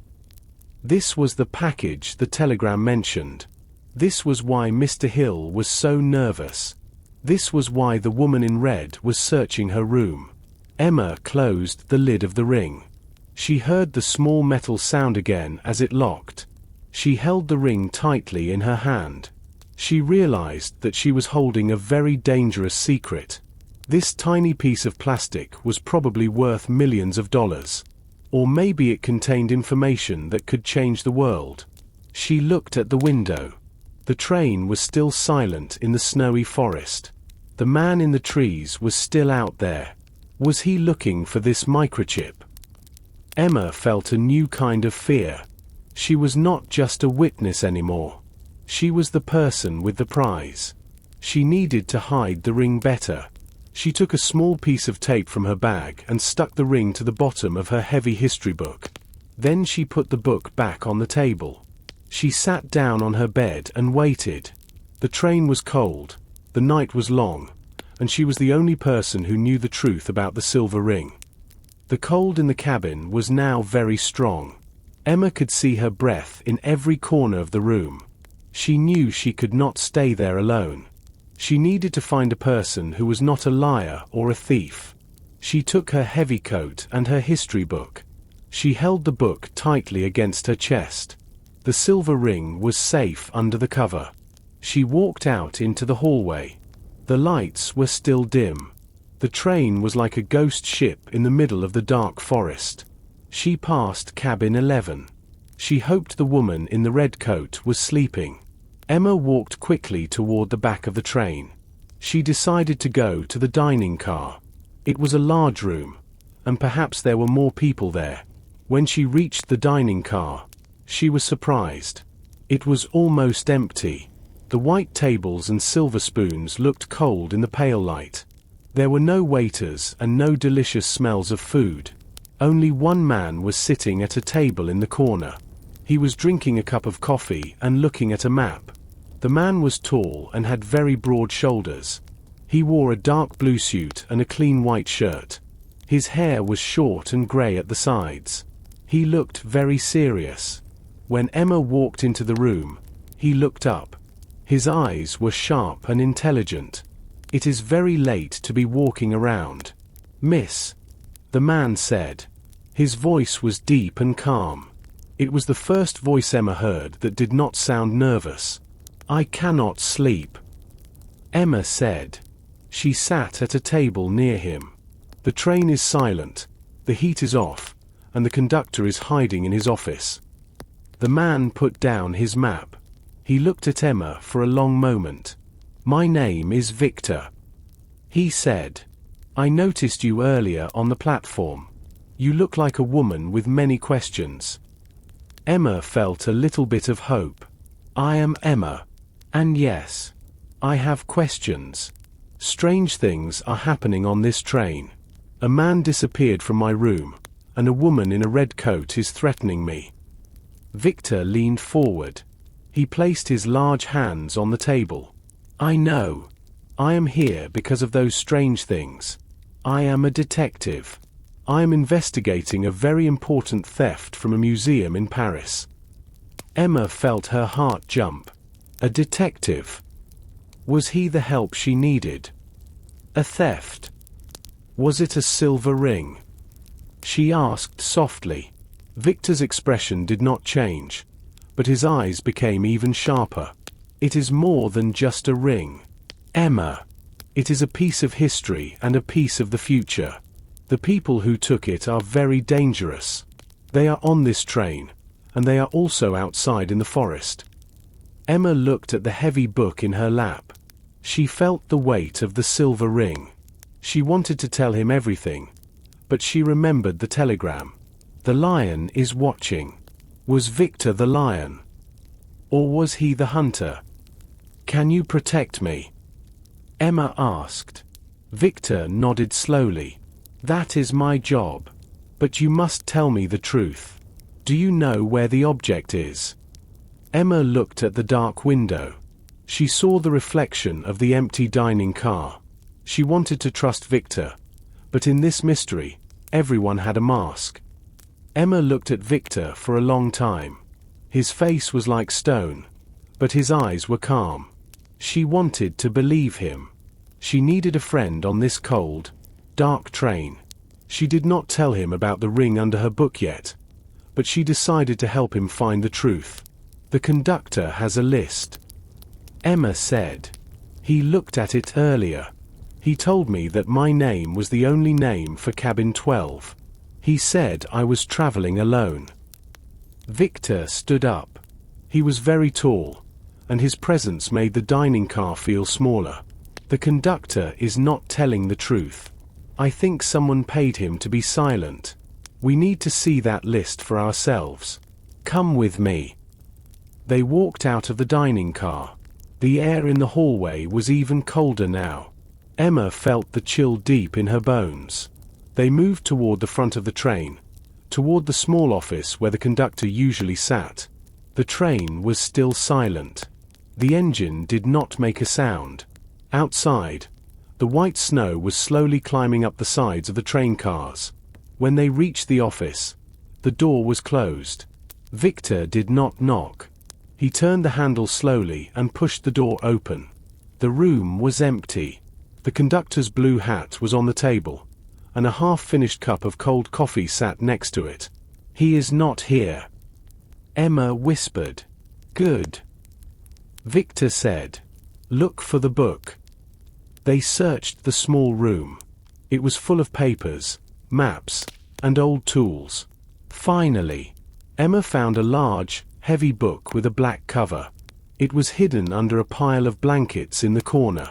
This was the package the telegram mentioned. This was why Mr. Hill was so nervous. This was why the woman in red was searching her room. Emma closed the lid of the ring. She heard the small metal sound again as it locked. She held the ring tightly in her hand. She realized that she was holding a very dangerous secret. This tiny piece of plastic was probably worth millions of dollars. Or maybe it contained information that could change the world. She looked at the window. The train was still silent in the snowy forest. The man in the trees was still out there. Was he looking for this microchip? Emma felt a new kind of fear. She was not just a witness anymore. She was the person with the prize. She needed to hide the ring better. She took a small piece of tape from her bag and stuck the ring to the bottom of her heavy history book. Then she put the book back on the table. She sat down on her bed and waited. The train was cold, the night was long, and she was the only person who knew the truth about the silver ring. The cold in the cabin was now very strong. Emma could see her breath in every corner of the room. She knew she could not stay there alone. She needed to find a person who was not a liar or a thief. She took her heavy coat and her history book. She held the book tightly against her chest. The silver ring was safe under the cover. She walked out into the hallway. The lights were still dim. The train was like a ghost ship in the middle of the dark forest. She passed cabin 11. She hoped the woman in the red coat was sleeping. Emma walked quickly toward the back of the train. She decided to go to the dining car. It was a large room, and perhaps there were more people there. When she reached the dining car, she was surprised. It was almost empty. The white tables and silver spoons looked cold in the pale light. There were no waiters and no delicious smells of food. Only one man was sitting at a table in the corner. He was drinking a cup of coffee and looking at a map. The man was tall and had very broad shoulders. He wore a dark blue suit and a clean white shirt. His hair was short and grey at the sides. He looked very serious. When Emma walked into the room, he looked up. His eyes were sharp and intelligent. "It is very late to be walking around, miss," the man said. His voice was deep and calm. It was the first voice Emma heard that did not sound nervous. "I cannot sleep," Emma said. She sat at a table near him. The train is silent, the heat is off, and the conductor is hiding in his office. The man put down his map. He looked at Emma for a long moment. "My name is Victor," he said. "I noticed you earlier on the platform. You look like a woman with many questions." Emma felt a little bit of hope. "I am Emma. And yes, I have questions. Strange things are happening on this train. A man disappeared from my room, and a woman in a red coat is threatening me." Victor leaned forward. He placed his large hands on the table. "I know. I am here because of those strange things. I am a detective. I am investigating a very important theft from a museum in Paris." Emma felt her heart jump. A detective. Was he the help she needed? A theft. Was it a silver ring? She asked softly. Victor's expression did not change, but his eyes became even sharper. "It is more than just a ring, Emma. It is a piece of history and a piece of the future. The people who took it are very dangerous. They are on this train, and they are also outside in the forest." Emma looked at the heavy book in her lap. She felt the weight of the silver ring. She wanted to tell him everything, but she remembered the telegram. "The lion is watching." Was Victor the lion? Or was he the hunter? "Can you protect me?" Emma asked. Victor nodded slowly. "That is my job. But you must tell me the truth. Do you know where the object is?" Emma looked at the dark window. She saw the reflection of the empty dining car. She wanted to trust Victor, but in this mystery, everyone had a mask. Emma looked at Victor for a long time. His face was like stone, but his eyes were calm. She wanted to believe him. She needed a friend on this cold, dark train. She did not tell him about the ring under her book yet, but she decided to help him find the truth. The conductor has a list, Emma said. He looked at it earlier. He told me that my name was the only name for cabin 12. He said I was traveling alone. Victor stood up. He was very tall, and his presence made the dining car feel smaller. The conductor is not telling the truth. I think someone paid him to be silent. We need to see that list for ourselves. Come with me. They walked out of the dining car. The air in the hallway was even colder now. Emma felt the chill deep in her bones. They moved toward the front of the train, toward the small office where the conductor usually sat. The train was still silent. The engine did not make a sound. Outside, the white snow was slowly climbing up the sides of the train cars. When they reached the office, the door was closed. Victor did not knock. He turned the handle slowly and pushed the door open. The room was empty. The conductor's blue hat was on the table, and a half-finished cup of cold coffee sat next to it. He is not here. Emma whispered. Good. Victor said, look for the book. They searched the small room. It was full of papers, maps, and old tools. Finally, Emma found a large, heavy book with a black cover. It was hidden under a pile of blankets in the corner.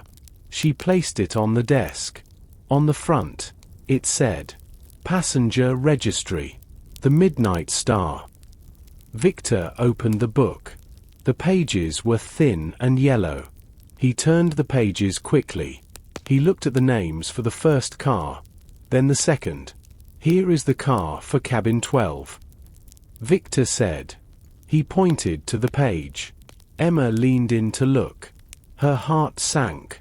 She placed it on the desk. On the front, it said, Passenger Registry, The Midnight Star. Victor opened the book. The pages were thin and yellow. He turned the pages quickly. He looked at the names for the first car, then the second. Here is the car for cabin 12. Victor said. He pointed to the page. Emma leaned in to look. Her heart sank.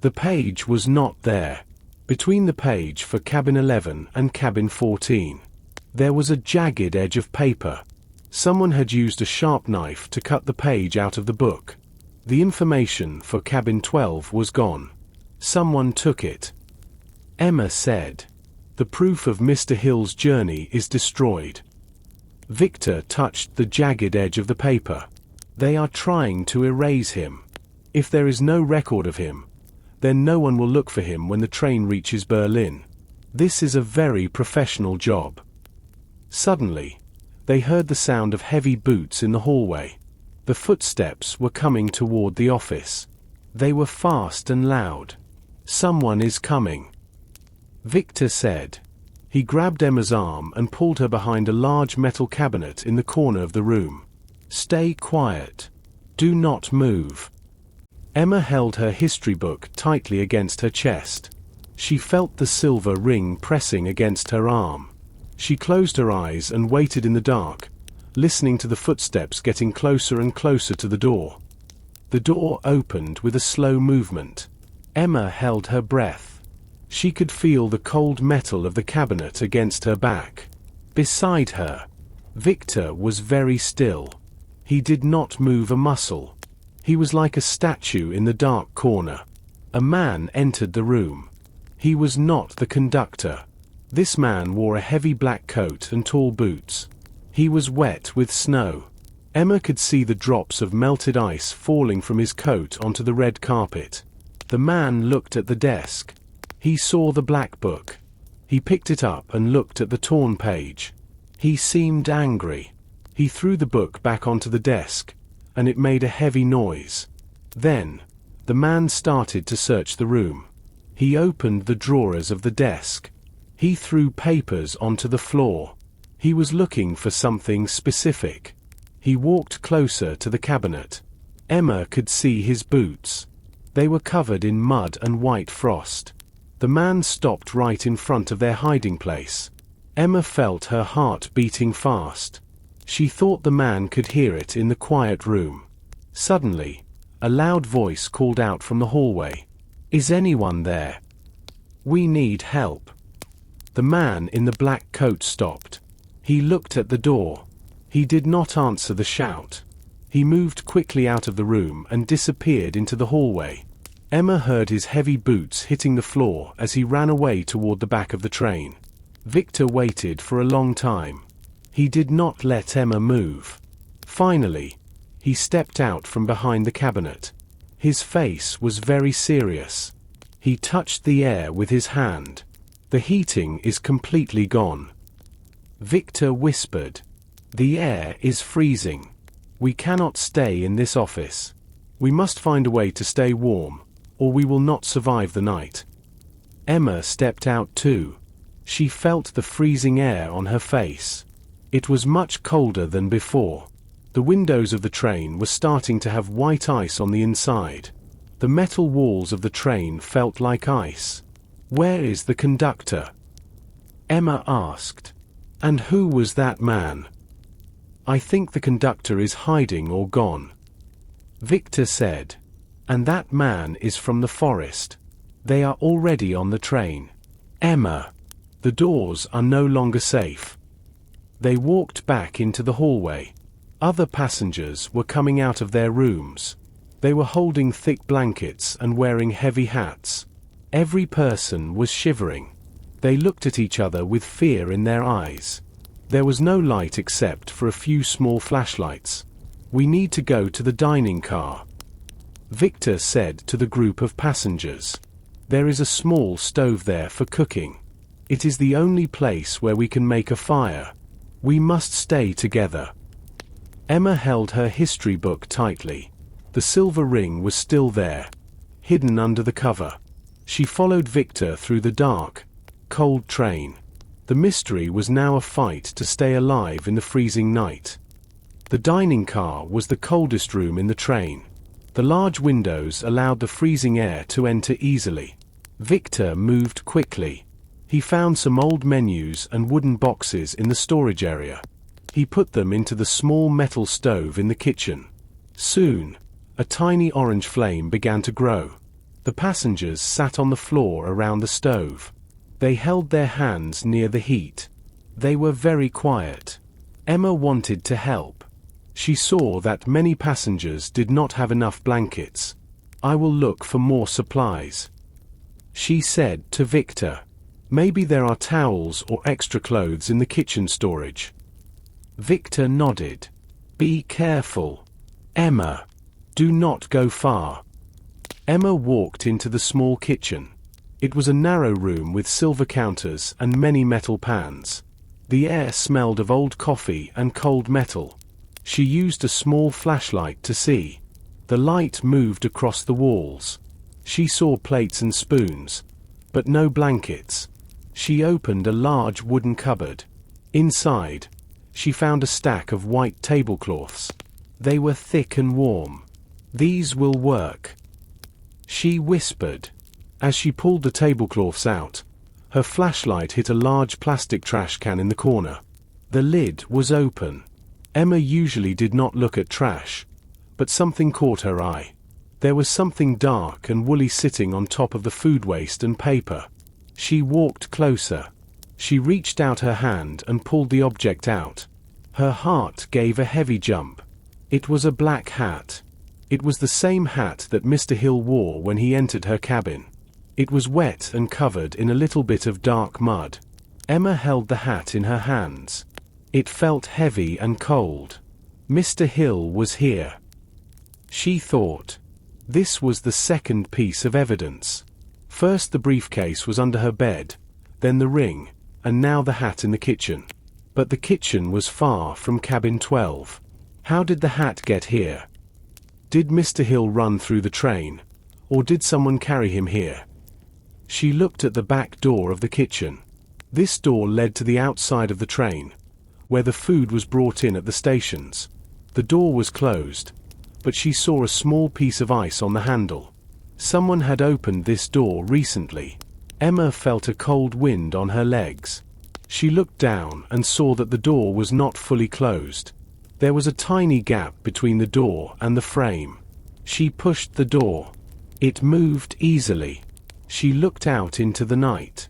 The page was not there. Between the page for cabin 11 and cabin 14, there was a jagged edge of paper. Someone had used a sharp knife to cut the page out of the book. The information for cabin 12 was gone. Someone took it. Emma said. The proof of Mr. Hill's journey is destroyed. Victor touched the jagged edge of the paper. They are trying to erase him. If there is no record of him, then no one will look for him when the train reaches Berlin. This is a very professional job. Suddenly, they heard the sound of heavy boots in the hallway. The footsteps were coming toward the office. They were fast and loud. Someone is coming, Victor said. He grabbed Emma's arm and pulled her behind a large metal cabinet in the corner of the room. Stay quiet. Do not move. Emma held her history book tightly against her chest. She felt the silver ring pressing against her arm. She closed her eyes and waited in the dark, listening to the footsteps getting closer and closer to the door. The door opened with a slow movement. Emma held her breath. She could feel the cold metal of the cabinet against her back. Beside her, Victor was very still. He did not move a muscle. He was like a statue in the dark corner. A man entered the room. He was not the conductor. This man wore a heavy black coat and tall boots. He was wet with snow. Emma could see the drops of melted ice falling from his coat onto the red carpet. The man looked at the desk. He saw the black book. He picked it up and looked at the torn page. He seemed angry. He threw the book back onto the desk, and it made a heavy noise. Then, the man started to search the room. He opened the drawers of the desk. He threw papers onto the floor. He was looking for something specific. He walked closer to the cabinet. Emma could see his boots. They were covered in mud and white frost. The man stopped right in front of their hiding place. Emma felt her heart beating fast. She thought the man could hear it in the quiet room. Suddenly, A loud voice called out from the hallway. "Is anyone there? We need help." The man in the black coat stopped. He looked at the door. He did not answer the shout. He moved quickly out of the room and disappeared into the hallway. Emma heard his heavy boots hitting the floor as he ran away toward the back of the train. Victor waited for a long time. He did not let Emma move. Finally, he stepped out from behind the cabinet. His face was very serious. He touched the air with his hand. "The heating is completely gone." Victor whispered, "The air is freezing. We cannot stay in this office. We must find a way to stay warm, or we will not survive the night." Emma stepped out too. She felt the freezing air on her face. It was much colder than before. The windows of the train were starting to have white ice on the inside. The metal walls of the train felt like ice. "Where is the conductor?" Emma asked. "And who was that man?" "I think the conductor is hiding or gone," Victor said. "And that man is from the forest. They are already on the train." "Emma, the doors are no longer safe." They walked back into the hallway. Other passengers were coming out of their rooms. They were holding thick blankets and wearing heavy hats. Every person was shivering. They looked at each other with fear in their eyes. There was no light except for a few small flashlights. "We need to go to the dining car," Victor said to the group of passengers. "There is a small stove there for cooking. It is the only place where we can make a fire. We must stay together." Emma held her history book tightly. The silver ring was still there, hidden under the cover. She followed Victor through the dark, cold train. The mystery was now a fight to stay alive in the freezing night. The dining car was the coldest room in the train. The large windows allowed the freezing air to enter easily. Victor moved quickly. He found some old menus and wooden boxes in the storage area. He put them into the small metal stove in the kitchen. Soon, a tiny orange flame began to grow. The passengers sat on the floor around the stove. They held their hands near the heat. They were very quiet. Emma wanted to help. She saw that many passengers did not have enough blankets. "I will look for more supplies," she said to Victor. "Maybe there are towels or extra clothes in the kitchen storage." Victor nodded. "Be careful, Emma. Do not go far." Emma walked into the small kitchen. It was a narrow room with silver counters and many metal pans. The air smelled of old coffee and cold metal. She used a small flashlight to see. The light moved across the walls. She saw plates and spoons, but no blankets. She opened a large wooden cupboard. Inside, she found a stack of white tablecloths. They were thick and warm. "These will work," she whispered. As she pulled the tablecloths out, her flashlight hit a large plastic trash can in the corner. The lid was open. Emma usually did not look at trash, but something caught her eye. There was something dark and woolly sitting on top of the food waste and paper. She walked closer. She reached out her hand and pulled the object out. Her heart gave a heavy jump. It was a black hat. It was the same hat that Mr. Hill wore when he entered her cabin. It was wet and covered in a little bit of dark mud. Emma held the hat in her hands. It felt heavy and cold. Mr. Hill was here, she thought. This was the second piece of evidence. First the briefcase was under her bed, then the ring, and now the hat in the kitchen. But the kitchen was far from cabin 12. How did the hat get here? Did Mr. Hill run through the train, or did someone carry him here? She looked at the back door of the kitchen. This door led to the outside of the train, where the food was brought in at the stations. The door was closed, but she saw a small piece of ice on the handle. Someone had opened this door recently. Emma felt a cold wind on her legs. She looked down and saw that the door was not fully closed. There was a tiny gap between the door and the frame. She pushed the door. It moved easily. She looked out into the night.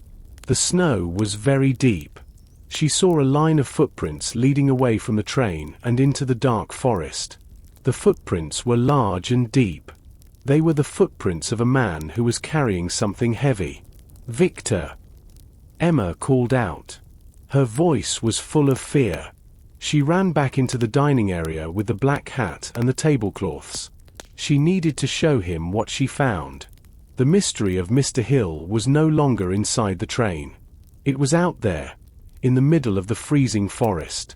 The snow was very deep. She saw a line of footprints leading away from the train and into the dark forest. The footprints were large and deep. They were the footprints of a man who was carrying something heavy. "Victor!" Emma called out. Her voice was full of fear. She ran back into the dining area with the black hat and the tablecloths. She needed to show him what she found. The mystery of Mr. Hill was no longer inside the train. It was out there, in the middle of the freezing forest.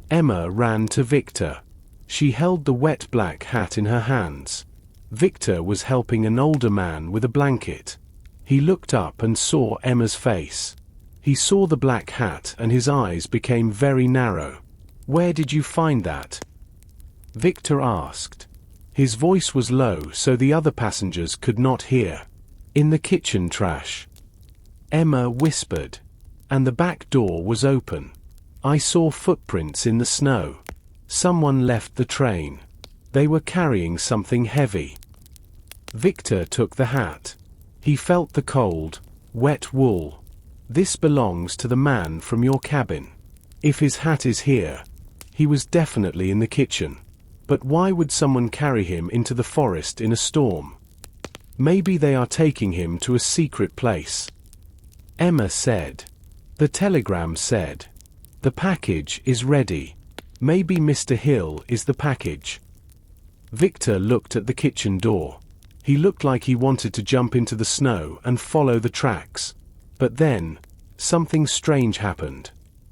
Emma ran to Victor. She held the wet black hat in her hands. Victor was helping an older man with a blanket. He looked up and saw Emma's face. He saw the black hat and his eyes became very narrow. "Where did you find that?" Victor asked. His voice was low so the other passengers could not hear. "In the kitchen trash," Emma whispered. "And the back door was open. I saw footprints in the snow. Someone left the train. They were carrying something heavy." Victor took the hat. He felt the cold, wet wool. "This belongs to the man from your cabin. If his hat is here, he was definitely in the kitchen. But why would someone carry him into the forest in a storm? Maybe they are taking him to a secret place." Emma said. "The telegram said, 'The package is ready.' Maybe Mr. Hill is the package." Victor looked at the kitchen door. He looked like he wanted to jump into the snow and follow the tracks. But then, something strange happened.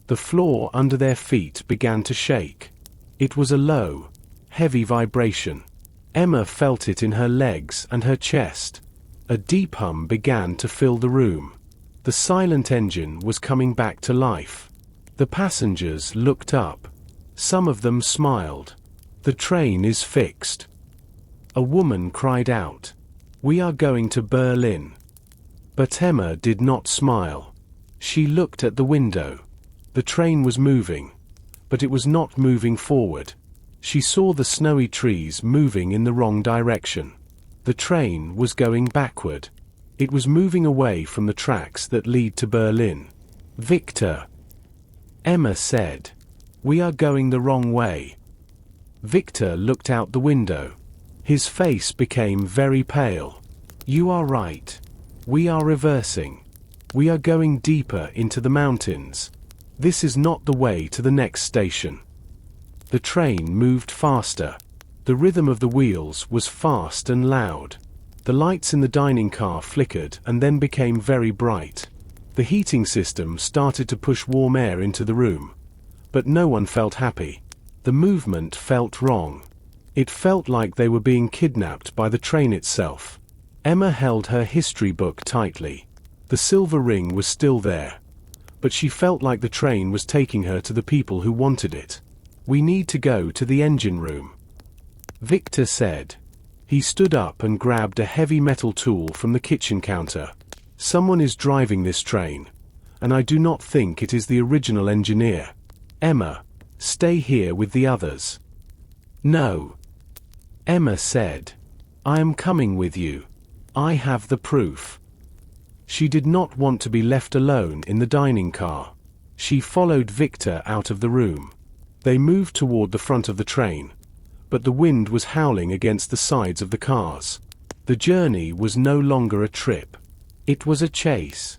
The floor under their feet began to shake. It was a low, heavy vibration. Emma felt it in her legs and her chest. A deep hum began to fill the room. The silent engine was coming back to life. The passengers looked up. Some of them smiled. "The train is fixed." A woman cried out, "We are going to Berlin." But Emma did not smile. She looked at the window. The train was moving, but it was not moving forward. She saw the snowy trees moving in the wrong direction. The train was going backward. It was moving away from the tracks that lead to Berlin. "Victor," Emma said, "we are going the wrong way." Victor looked out the window. His face became very pale. "You are right. We are reversing. We are going deeper into the mountains. This is not the way to the next station." The train moved faster. The rhythm of the wheels was fast and loud. The lights in the dining car flickered and then became very bright. The heating system started to push warm air into the room. But no one felt happy. The movement felt wrong. It felt like they were being kidnapped by the train itself. Emma held her history book tightly. The silver ring was still there. But she felt like the train was taking her to the people who wanted it. "We need to go to the engine room," Victor said. He stood up and grabbed a heavy metal tool from the kitchen counter. "Someone is driving this train, and I do not think it is the original engineer. Emma, stay here with the others." "No," Emma said. "I am coming with you. I have the proof." She did not want to be left alone in the dining car. She followed Victor out of the room. They moved toward the front of the train, but the wind was howling against the sides of the cars. The journey was no longer a trip. It was a chase.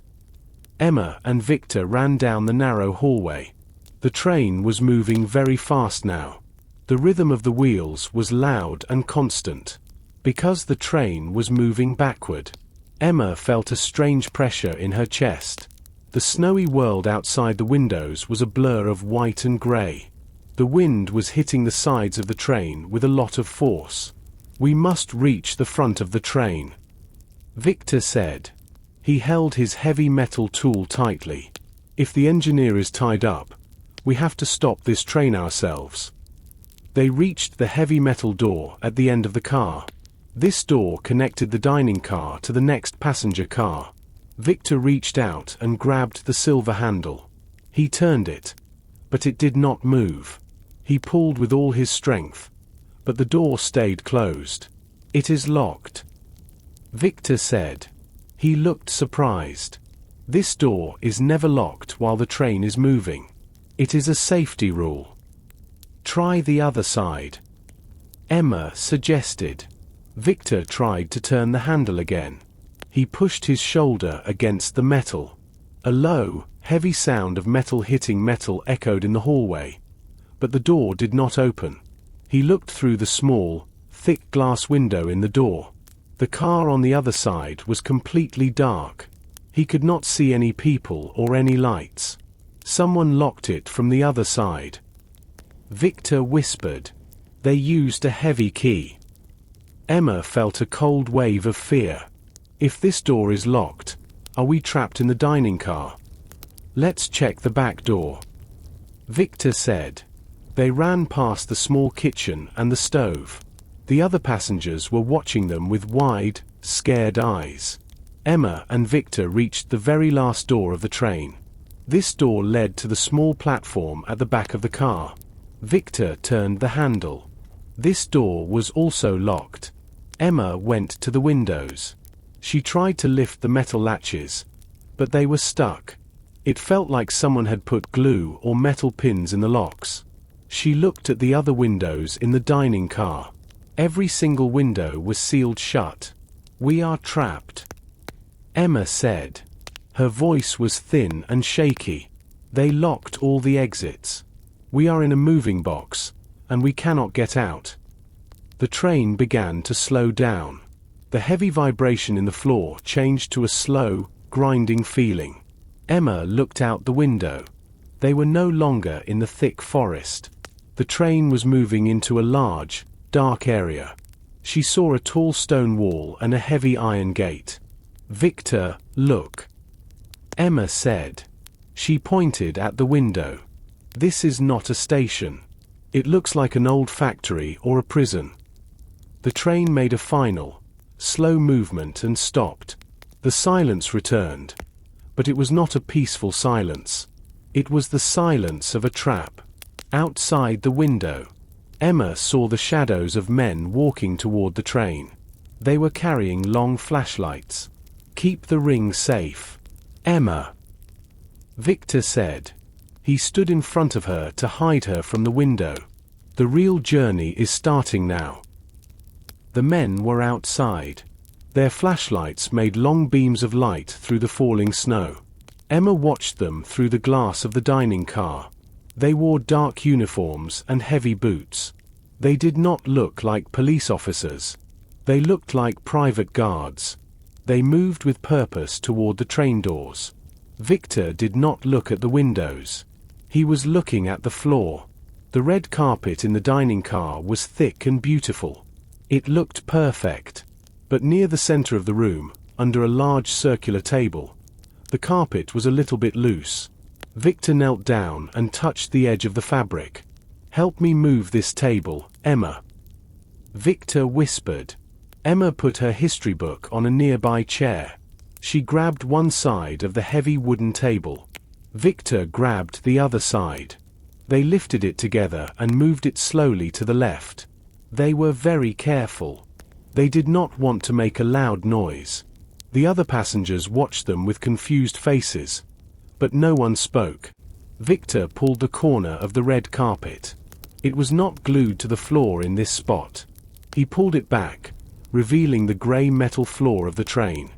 Emma and Victor ran down the narrow hallway. The train was moving very fast now. The rhythm of the wheels was loud and constant. Because the train was moving backward, Emma felt a strange pressure in her chest. The snowy world outside the windows was a blur of white and gray. The wind was hitting the sides of the train with a lot of force. "We must reach the front of the train," Victor said. He held his heavy metal tool tightly. "If the engineer is tied up, we have to stop this train ourselves." They reached the heavy metal door at the end of the car. This door connected the dining car to the next passenger car. Victor reached out and grabbed the silver handle. He turned it, but it did not move. He pulled with all his strength, but the door stayed closed. It is locked, Victor said. He looked surprised. This door is never locked while the train is moving. It is a safety rule. Try the other side, Emma suggested. Victor tried to turn the handle again. He pushed his shoulder against the metal. A low, heavy sound of metal hitting metal echoed in the hallway, but the door did not open. He looked through the small, thick glass window in the door. The car on the other side was completely dark. He could not see any people or any lights. Someone locked it from the other side, Victor whispered. They used a heavy key. Emma felt a cold wave of fear. If this door is locked, are we trapped in the dining car? Let's check the back door, Victor said. They ran past the small kitchen and the stove. The other passengers were watching them with wide, scared eyes. Emma and Victor reached the very last door of the train. This door led to the small platform at the back of the car. Victor turned the handle. This door was also locked. Emma went to the windows. She tried to lift the metal latches, but they were stuck. It felt like someone had put glue or metal pins in the locks. She looked at the other windows in the dining car. Every single window was sealed shut. We are trapped, Emma said. Her voice was thin and shaky. They locked all the exits. We are in a moving box, and we cannot get out. The train began to slow down. The heavy vibration in the floor changed to a slow, grinding feeling. Emma looked out the window. They were no longer in the thick forest. The train was moving into a large, dark area. She saw a tall stone wall and a heavy iron gate. Victor, look, Emma said. She pointed at the window. This is not a station. It looks like an old factory or a prison. The train made a final, slow movement and stopped. The silence returned. But it was not a peaceful silence. It was the silence of a trap. Outside the window, Emma saw the shadows of men walking toward the train. They were carrying long flashlights. Keep the ring safe, Emma, Victor said. He stood in front of her to hide her from the window. The real journey is starting now. The men were outside. Their flashlights made long beams of light through the falling snow. Emma watched them through the glass of the dining car. They wore dark uniforms and heavy boots. They did not look like police officers. They looked like private guards. They moved with purpose toward the train doors. Victor did not look at the windows. He was looking at the floor. The red carpet in the dining car was thick and beautiful. It looked perfect. But near the center of the room, under a large circular table, the carpet was a little bit loose. Victor knelt down and touched the edge of the fabric. Help me move this table, Emma, Victor whispered. Emma put her history book on a nearby chair. She grabbed one side of the heavy wooden table. Victor grabbed the other side. They lifted it together and moved it slowly to the left. They were very careful. They did not want to make a loud noise. The other passengers watched them with confused faces. But no one spoke. Victor pulled the corner of the red carpet. It was not glued to the floor in this spot. He pulled it back, revealing the gray metal floor of the train.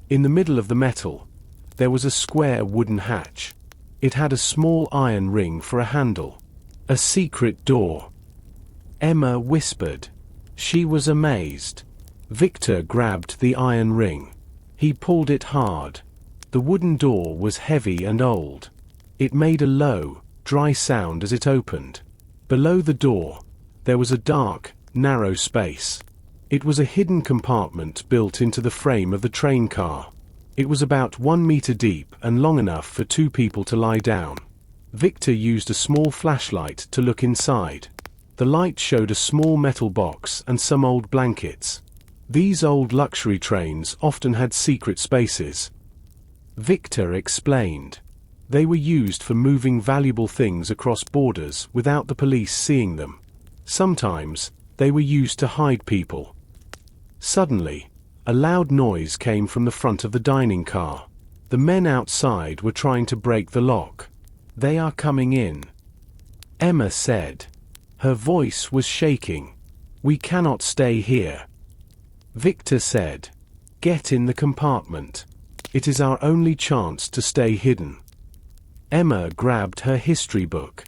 In the middle of the metal, there was a square wooden hatch. It had a small iron ring for a handle. A secret door, Emma whispered. She was amazed. Victor grabbed the iron ring. He pulled it hard. The wooden door was heavy and old. It made a low, dry sound as it opened. Below the door, there was a dark, narrow space. It was a hidden compartment built into the frame of the train car. It was about 1 meter deep and long enough for 2 people to lie down. Victor used a small flashlight to look inside. The light showed a small metal box and some old blankets. These old luxury trains often had secret spaces, Victor explained. They were used for moving valuable things across borders without the police seeing them. Sometimes, they were used to hide people. Suddenly, a loud noise came from the front of the dining car. The men outside were trying to break the lock. "They are coming in," Emma said. Her voice was shaking. "We cannot stay here." Victor said, "Get in the compartment. It is our only chance to stay hidden." Emma grabbed her history book.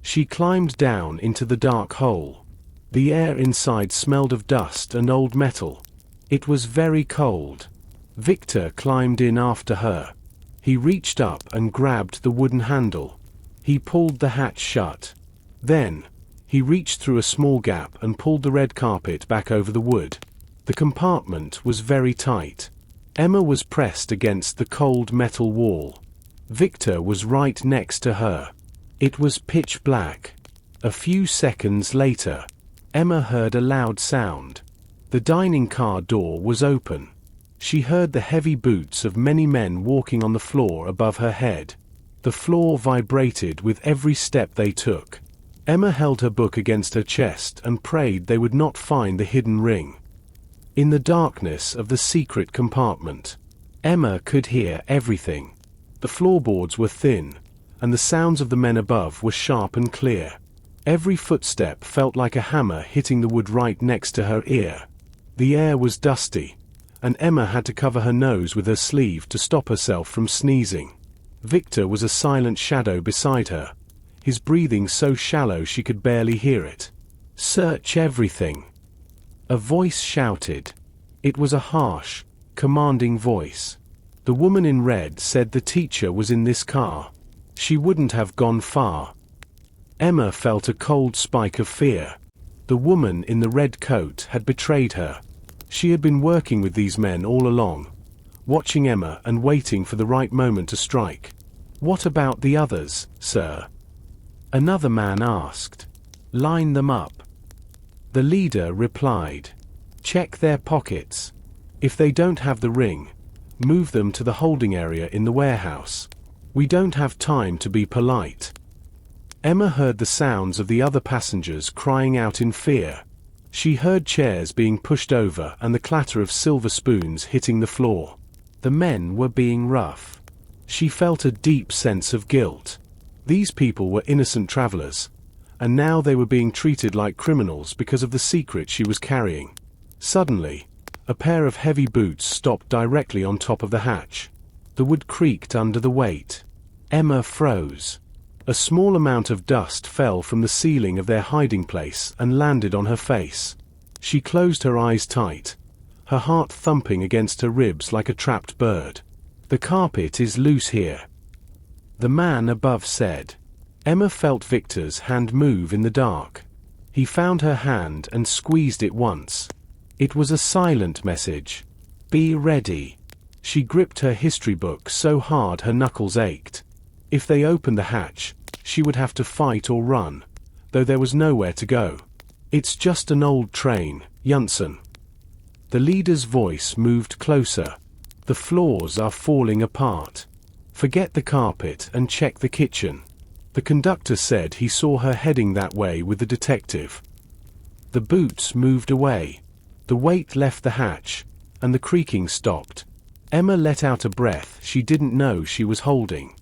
She climbed down into the dark hole. The air inside smelled of dust and old metal. It was very cold. Victor climbed in after her. He reached up and grabbed the wooden handle. He pulled the hatch shut. Then, he reached through a small gap and pulled the red carpet back over the wood. The compartment was very tight. Emma was pressed against the cold metal wall. Victor was right next to her. It was pitch black. A few seconds later, Emma heard a loud sound. The dining car door was open. She heard the heavy boots of many men walking on the floor above her head. The floor vibrated with every step they took. Emma held her book against her chest and prayed they would not find the hidden ring. In the darkness of the secret compartment, Emma could hear everything. The floorboards were thin, and the sounds of the men above were sharp and clear. Every footstep felt like a hammer hitting the wood right next to her ear. The air was dusty, and Emma had to cover her nose with her sleeve to stop herself from sneezing. Victor was a silent shadow beside her, his breathing so shallow she could barely hear it. "Search everything," a voice shouted. It was a harsh, commanding voice. The woman in red said the teacher was in this car. She wouldn't have gone far. Emma felt a cold spike of fear. The woman in the red coat had betrayed her. She had been working with these men all along, watching Emma and waiting for the right moment to strike. "What about the others, sir?" another man asked. "Line them up." The leader replied, "Check their pockets. If they don't have the ring, move them to the holding area in the warehouse. We don't have time to be polite." Emma heard the sounds of the other passengers crying out in fear. She heard chairs being pushed over and the clatter of silver spoons hitting the floor. The men were being rough. She felt a deep sense of guilt. These people were innocent travelers, and now they were being treated like criminals because of the secret she was carrying. Suddenly, a pair of heavy boots stopped directly on top of the hatch. The wood creaked under the weight. Emma froze. A small amount of dust fell from the ceiling of their hiding place and landed on her face. She closed her eyes tight, her heart thumping against her ribs like a trapped bird. "The carpet is loose here," the man above said. Emma felt Victor's hand move in the dark. He found her hand and squeezed it once. It was a silent message. "Be ready." She gripped her history book so hard her knuckles ached. If they opened the hatch, she would have to fight or run, though there was nowhere to go. "It's just an old train, Junssen." The leader's voice moved closer. "The floors are falling apart. Forget the carpet and check the kitchen." The conductor said he saw her heading that way with the detective. The boots moved away. The weight left the hatch, and the creaking stopped. Emma let out a breath she didn't know she was holding.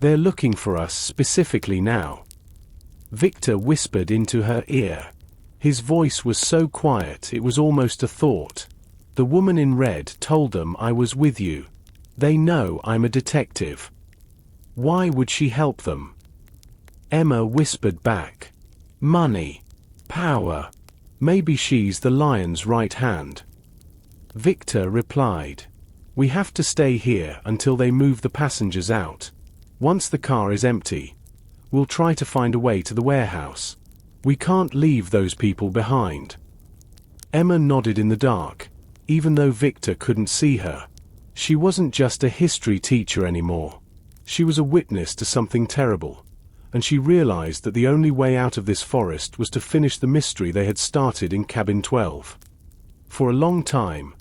"They're looking for us specifically now," Victor whispered into her ear. His voice was so quiet it was almost a thought. "The woman in red told them I was with you. They know I'm a detective. Why would she help them?" Emma whispered back. "Money. Power. Maybe she's the lion's right hand." Victor replied, "We have to stay here until they move the passengers out. Once the car is empty, we'll try to find a way to the warehouse. We can't leave those people behind." Emma nodded in the dark, even though Victor couldn't see her. She wasn't just a history teacher anymore. She was a witness to something terrible, and she realized that the only way out of this forest was to finish the mystery they had started in cabin 12. For a long time,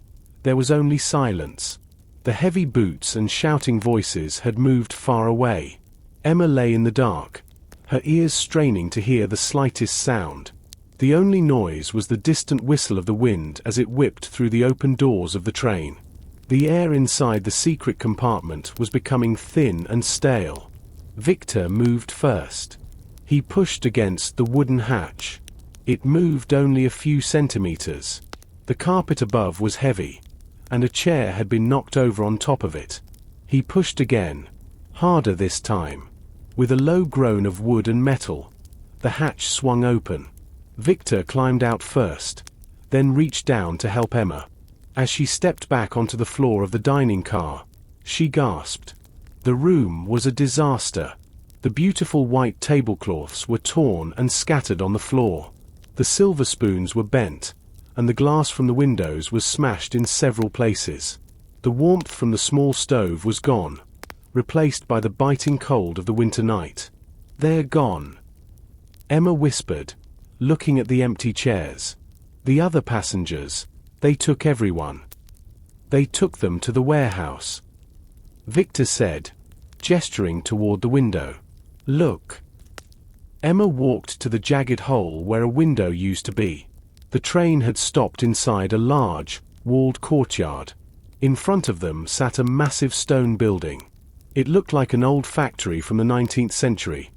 there was only silence. The heavy boots and shouting voices had moved far away. Emma lay in the dark, her ears straining to hear the slightest sound. The only noise was the distant whistle of the wind as it whipped through the open doors of the train. The air inside the secret compartment was becoming thin and stale. Victor moved first. He pushed against the wooden hatch. It moved only a few centimeters. The carpet above was heavy, and a chair had been knocked over on top of it. He pushed again, harder this time. With a low groan of wood and metal, the hatch swung open. Victor climbed out first, then reached down to help Emma. As she stepped back onto the floor of the dining car, she gasped. The room was a disaster. The beautiful white tablecloths were torn and scattered on the floor. The silver spoons were bent, and the glass from the windows was smashed in several places. The warmth from the small stove was gone, replaced by the biting cold of the winter night. "They're gone," Emma whispered, looking at the empty chairs. "The other passengers, they took everyone. They took them to the warehouse," Victor said, gesturing toward the window. "Look." Emma walked to the jagged hole where a window used to be. The train had stopped inside a large, walled courtyard. In front of them sat a massive stone building. It looked like an old factory from the 19th century,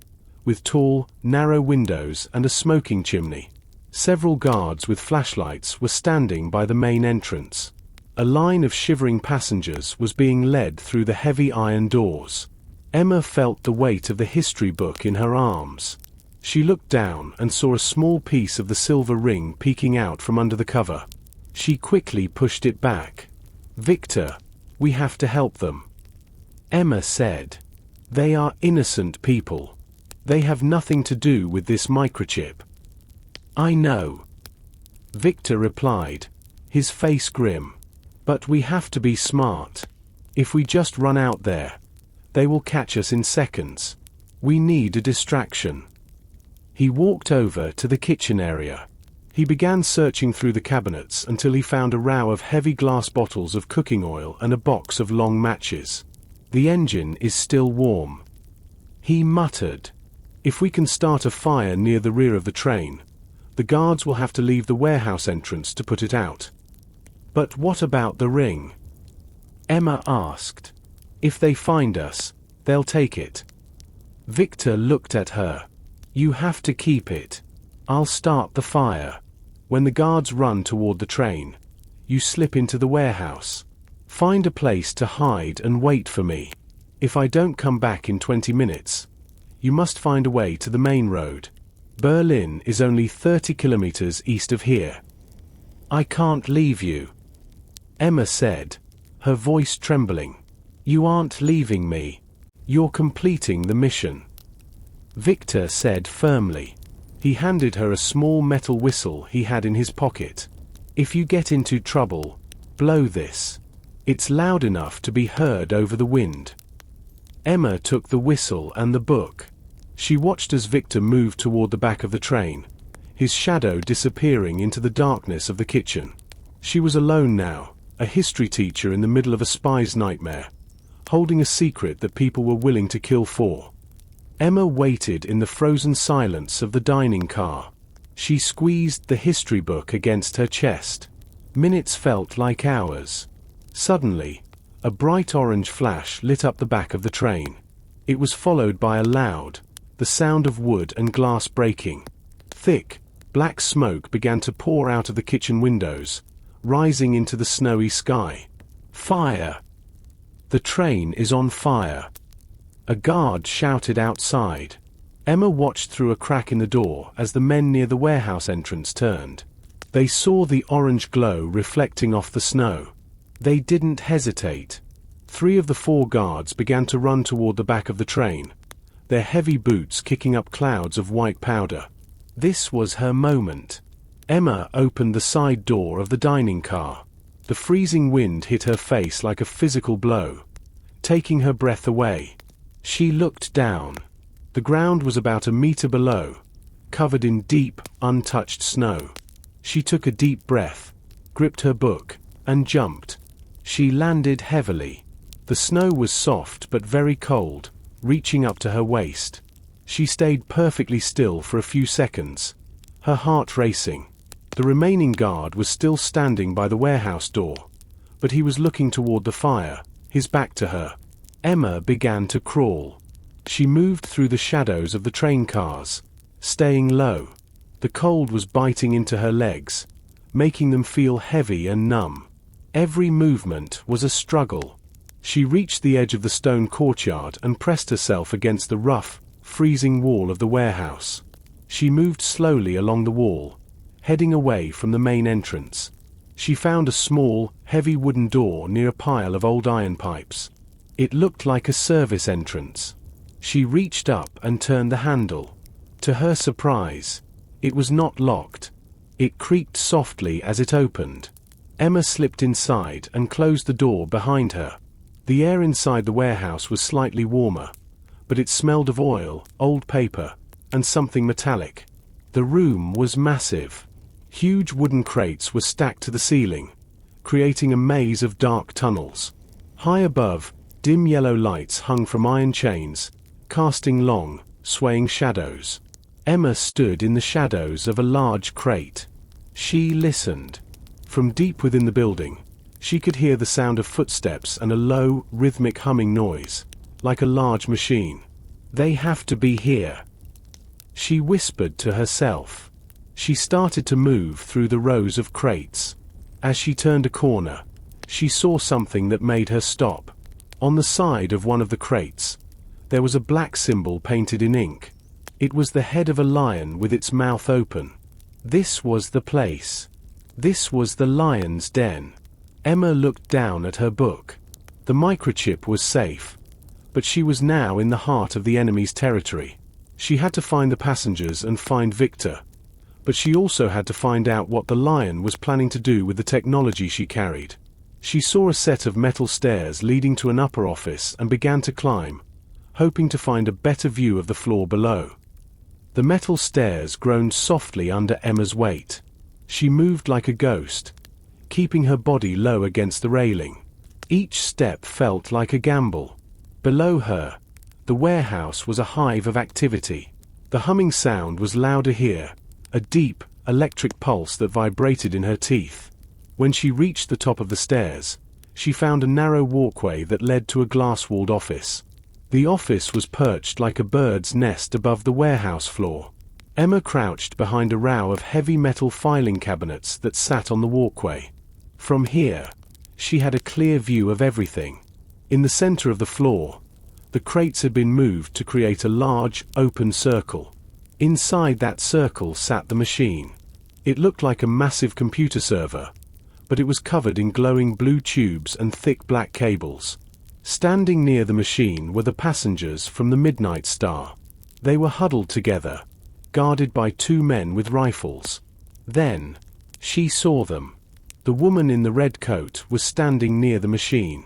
with tall, narrow windows and a smoking chimney. Several guards with flashlights were standing by the main entrance. A line of shivering passengers was being led through the heavy iron doors. Emma felt the weight of the history book in her arms. She looked down and saw a small piece of the silver ring peeking out from under the cover. She quickly pushed it back. "Victor, we have to help them," Emma said. "They are innocent people. They have nothing to do with this microchip." "I know," Victor replied, his face grim. "But we have to be smart. If we just run out there, they will catch us in seconds. We need a distraction." He walked over to the kitchen area. He began searching through the cabinets until he found a row of heavy glass bottles of cooking oil and a box of long matches. "The engine is still warm," he muttered. "If we can start a fire near the rear of the train, the guards will have to leave the warehouse entrance to put it out." "But what about the ring?" Emma asked. "If they find us, they'll take it." Victor looked at her. "You have to keep it. I'll start the fire. When the guards run toward the train, you slip into the warehouse. Find a place to hide and wait for me. If I don't come back in 20 minutes, you must find a way to the main road. Berlin is only 30 kilometers east of here." "I can't leave you," Emma said, her voice trembling. "You aren't leaving me. You're completing the mission," Victor said firmly. He handed her a small metal whistle he had in his pocket. "If you get into trouble, blow this. It's loud enough to be heard over the wind." Emma took the whistle and the book. She watched as Victor moved toward the back of the train, his shadow disappearing into the darkness of the kitchen. She was alone now, a history teacher in the middle of a spy's nightmare, holding a secret that people were willing to kill for. Emma waited in the frozen silence of the dining car. She squeezed the history book against her chest. Minutes felt like hours. Suddenly, a bright orange flash lit up the back of the train. It was followed by a loud, the sound of wood and glass breaking. Thick, black smoke began to pour out of the kitchen windows, rising into the snowy sky. "Fire! The train is on fire!" a guard shouted outside. Emma watched through a crack in the door as the men near the warehouse entrance turned. They saw the orange glow reflecting off the snow. They didn't hesitate. 3 of the 4 guards began to run toward the back of the train, their heavy boots kicking up clouds of white powder. This was her moment. Emma opened the side door of the dining car. The freezing wind hit her face like a physical blow, taking her breath away. She looked down. The ground was about a meter below, covered in deep, untouched snow. She took a deep breath, gripped her book, and jumped. She landed heavily. The snow was soft but very cold, reaching up to her waist. She stayed perfectly still for a few seconds, her heart racing. The remaining guard was still standing by the warehouse door, but he was looking toward the fire, his back to her. Emma began to crawl. She moved through the shadows of the train cars, staying low. The cold was biting into her legs, making them feel heavy and numb. Every movement was a struggle. She reached the edge of the stone courtyard and pressed herself against the rough, freezing wall of the warehouse. She moved slowly along the wall, heading away from the main entrance. She found a small, heavy wooden door near a pile of old iron pipes. It looked like a service entrance. She reached up and turned the handle. To her surprise, it was not locked. It creaked softly as it opened. Emma slipped inside and closed the door behind her. The air inside the warehouse was slightly warmer, but it smelled of oil, old paper, and something metallic. The room was massive. Huge wooden crates were stacked to the ceiling, creating a maze of dark tunnels. High above, dim yellow lights hung from iron chains, casting long, swaying shadows. Emma stood in the shadows of a large crate. She listened. From deep within the building, she could hear the sound of footsteps and a low, rhythmic humming noise, like a large machine. "They have to be here," she whispered to herself. She started to move through the rows of crates. As she turned a corner, she saw something that made her stop. On the side of one of the crates, there was a black symbol painted in ink. It was the head of a lion with its mouth open. This was the place. This was the lion's den. Emma looked down at her book. The microchip was safe, but she was now in the heart of the enemy's territory. She had to find the passengers and find Victor, but she also had to find out what the lion was planning to do with the technology she carried. She saw a set of metal stairs leading to an upper office and began to climb, hoping to find a better view of the floor below. The metal stairs groaned softly under Emma's weight. She moved like a ghost, keeping her body low against the railing. Each step felt like a gamble. Below her, the warehouse was a hive of activity. The humming sound was louder here, a deep, electric pulse that vibrated in her teeth. When she reached the top of the stairs, she found a narrow walkway that led to a glass-walled office. The office was perched like a bird's nest above the warehouse floor. Emma crouched behind a row of heavy metal filing cabinets that sat on the walkway. From here, she had a clear view of everything. In the center of the floor, the crates had been moved to create a large, open circle. Inside that circle sat the machine. It looked like a massive computer server, but it was covered in glowing blue tubes and thick black cables. Standing near the machine were the passengers from the Midnight Star. They were huddled together, guarded by two men with rifles. Then, she saw them. The woman in the red coat was standing near the machine.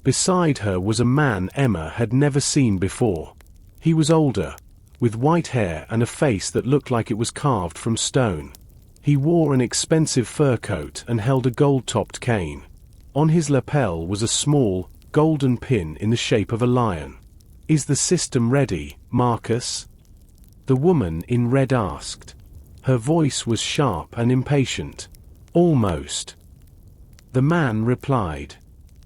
Beside her was a man Emma had never seen before. He was older, with white hair and a face that looked like it was carved from stone. He wore an expensive fur coat and held a gold-topped cane. On his lapel was a small, golden pin in the shape of a lion. "Is the system ready, Marcus?" the woman in red asked. Her voice was sharp and impatient. "Almost," the man replied.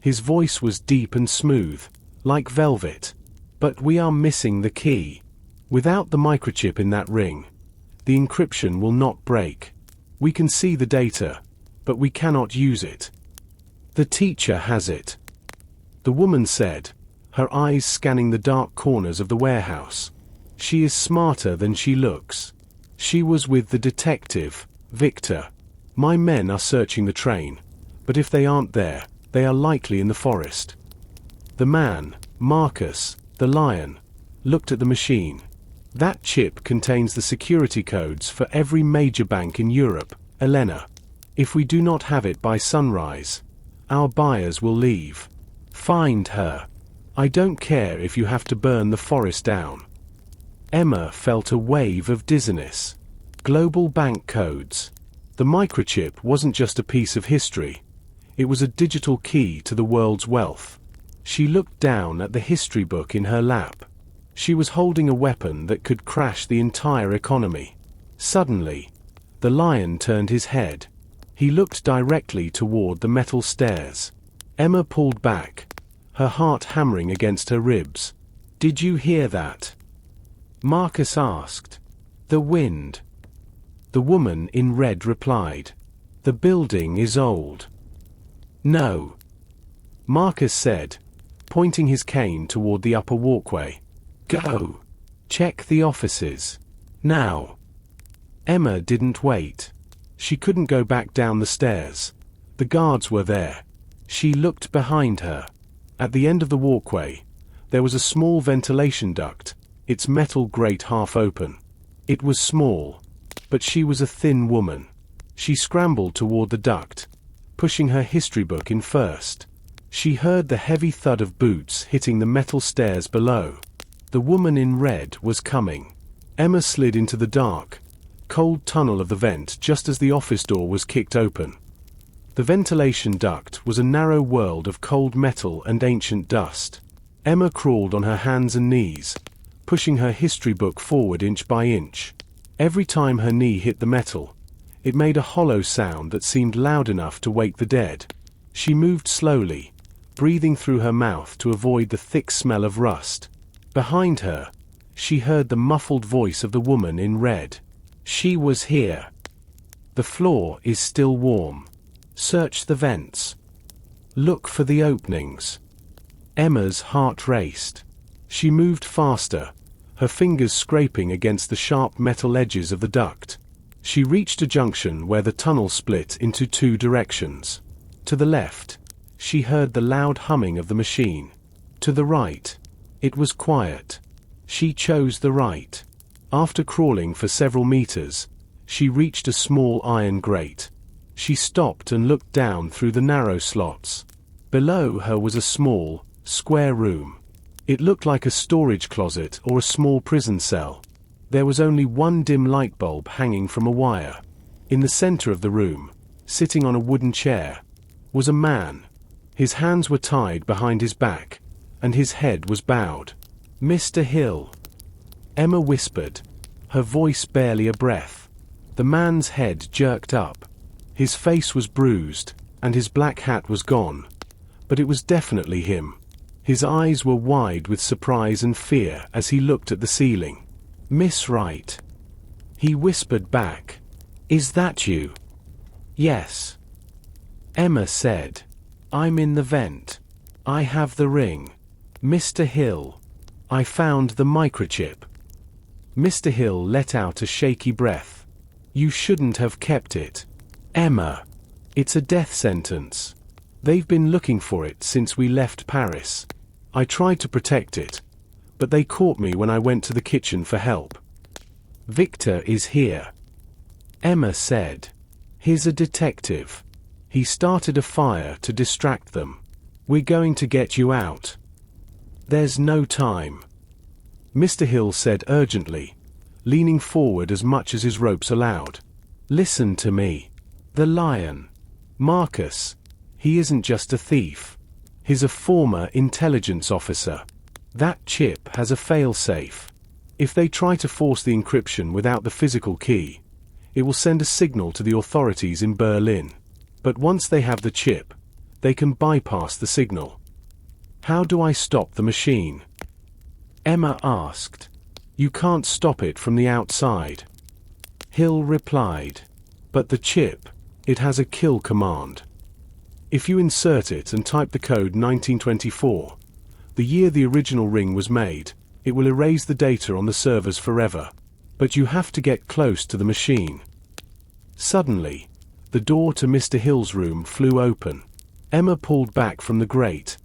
His voice was deep and smooth, like velvet. "But we are missing the key. Without the microchip in that ring, the encryption will not break. We can see the data, but we cannot use it. The teacher has it," the woman said, her eyes scanning the dark corners of the warehouse. "She is smarter than she looks. She was with the detective, Victor. My men are searching the train, but if they aren't there, they are likely in the forest." The man, Marcus, the lion, looked at the machine. "That chip contains the security codes for every major bank in Europe, Elena. If we do not have it by sunrise, our buyers will leave. Find her. I don't care if you have to burn the forest down." Emma felt a wave of dizziness. Global bank codes. The microchip wasn't just a piece of history. It was a digital key to the world's wealth. She looked down at the history book in her lap. She was holding a weapon that could crash the entire economy. Suddenly, The lion turned his head. He looked directly toward the metal stairs. Emma pulled back, her heart hammering against her ribs. "Did you hear that?" Marcus asked. "The wind." The woman in red replied. "The building is old." "No," Marcus said, pointing his cane toward the upper walkway. "Go. Check the offices. Now." Emma didn't wait. She couldn't go back down the stairs. The guards were there. She looked behind her. At the end of the walkway, there was a small ventilation duct, its metal grate half open. It was small, but she was a thin woman. She scrambled toward the duct, pushing her history book in first. She heard the heavy thud of boots hitting the metal stairs below. The woman in red was coming. Emma slid into the dark, cold tunnel of the vent just as the office door was kicked open. The ventilation duct was a narrow world of cold metal and ancient dust. Emma crawled on her hands and knees, pushing her history book forward inch by inch. Every time her knee hit the metal, it made a hollow sound that seemed loud enough to wake the dead. She moved slowly, breathing through her mouth to avoid the thick smell of rust. Behind her, she heard the muffled voice of the woman in red. "She was here. The floor is still warm. Search the vents. Look for the openings." Emma's heart raced. She moved faster, her fingers scraping against the sharp metal edges of the duct. She reached a junction where the tunnel split into two directions. To the left, she heard the loud humming of the machine. To the right, it was quiet. She chose the right. After crawling for several meters, she reached a small iron grate. She stopped and looked down through the narrow slots. Below her was a small, square room. It looked like a storage closet or a small prison cell. There was only one dim light bulb hanging from a wire. In the center of the room, sitting on a wooden chair, was a man. His hands were tied behind his back, and his head was bowed. "Mr. Hill," Emma whispered, her voice barely a breath. The man's head jerked up. His face was bruised, and his black hat was gone. But it was definitely him. His eyes were wide with surprise and fear as he looked at the ceiling. "Miss Wright," he whispered back. "Is that you?" "Yes," Emma said. "I'm in the vent. I have the ring. Mr. Hill, I found the microchip." Mr. Hill let out a shaky breath. "You shouldn't have kept it, Emma. It's a death sentence. They've been looking for it since we left Paris. I tried to protect it, but they caught me when I went to the kitchen for help." "Victor is here," Emma said. "He's a detective. He started a fire to distract them. We're going to get you out." "There's no time," Mr. Hill said urgently, leaning forward as much as his ropes allowed. "Listen to me. The lion, Marcus, he isn't just a thief. He's a former intelligence officer. That chip has a failsafe. If they try to force the encryption without the physical key, it will send a signal to the authorities in Berlin. But once they have the chip, they can bypass the signal. How do I stop the machine?" Emma asked. "You can't stop it from the outside," Hill replied. "But the chip, it has a kill command. If you insert it and type the code 1924, the year the original ring was made, it will erase the data on the servers forever. But you have to get close to the machine." Suddenly, the door to Mr. Hill's room flew open. Emma pulled back from the grate,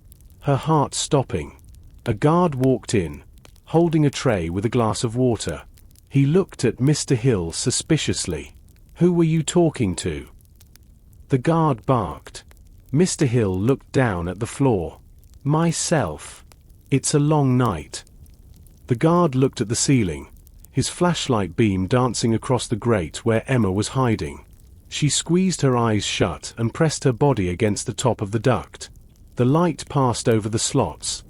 her heart stopping. A guard walked in, holding a tray with a glass of water. He looked at Mr. Hill suspiciously. "Who were you talking to?" The guard barked. Mr. Hill looked down at the floor. "Myself. It's a long night." The guard looked at the ceiling, his flashlight beam dancing across the grate where Emma was hiding. She squeezed her eyes shut and pressed her body against the top of the duct. The light passed over the slots,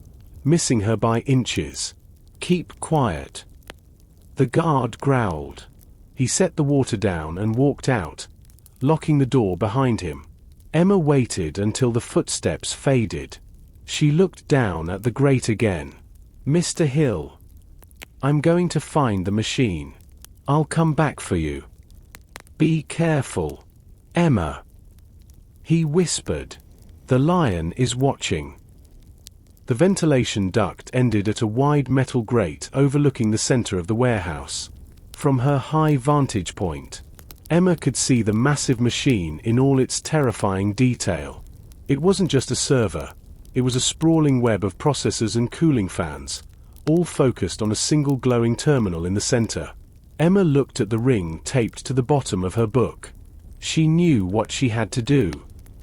missing her by inches. "Keep quiet," the guard growled. He set the water down and walked out, locking the door behind him. Emma waited until the footsteps faded. She looked down at the grate again. "Mr. Hill. I'm going to find the machine. I'll come back for you. Be careful, Emma," he whispered. "The lion is watching." The ventilation duct ended at a wide metal grate overlooking the center of the warehouse. From her high vantage point, Emma could see the massive machine in all its terrifying detail. It wasn't just a server, it was a sprawling web of processors and cooling fans, all focused on a single glowing terminal in the center. Emma looked at the ring taped to the bottom of her book. She knew what she had to do.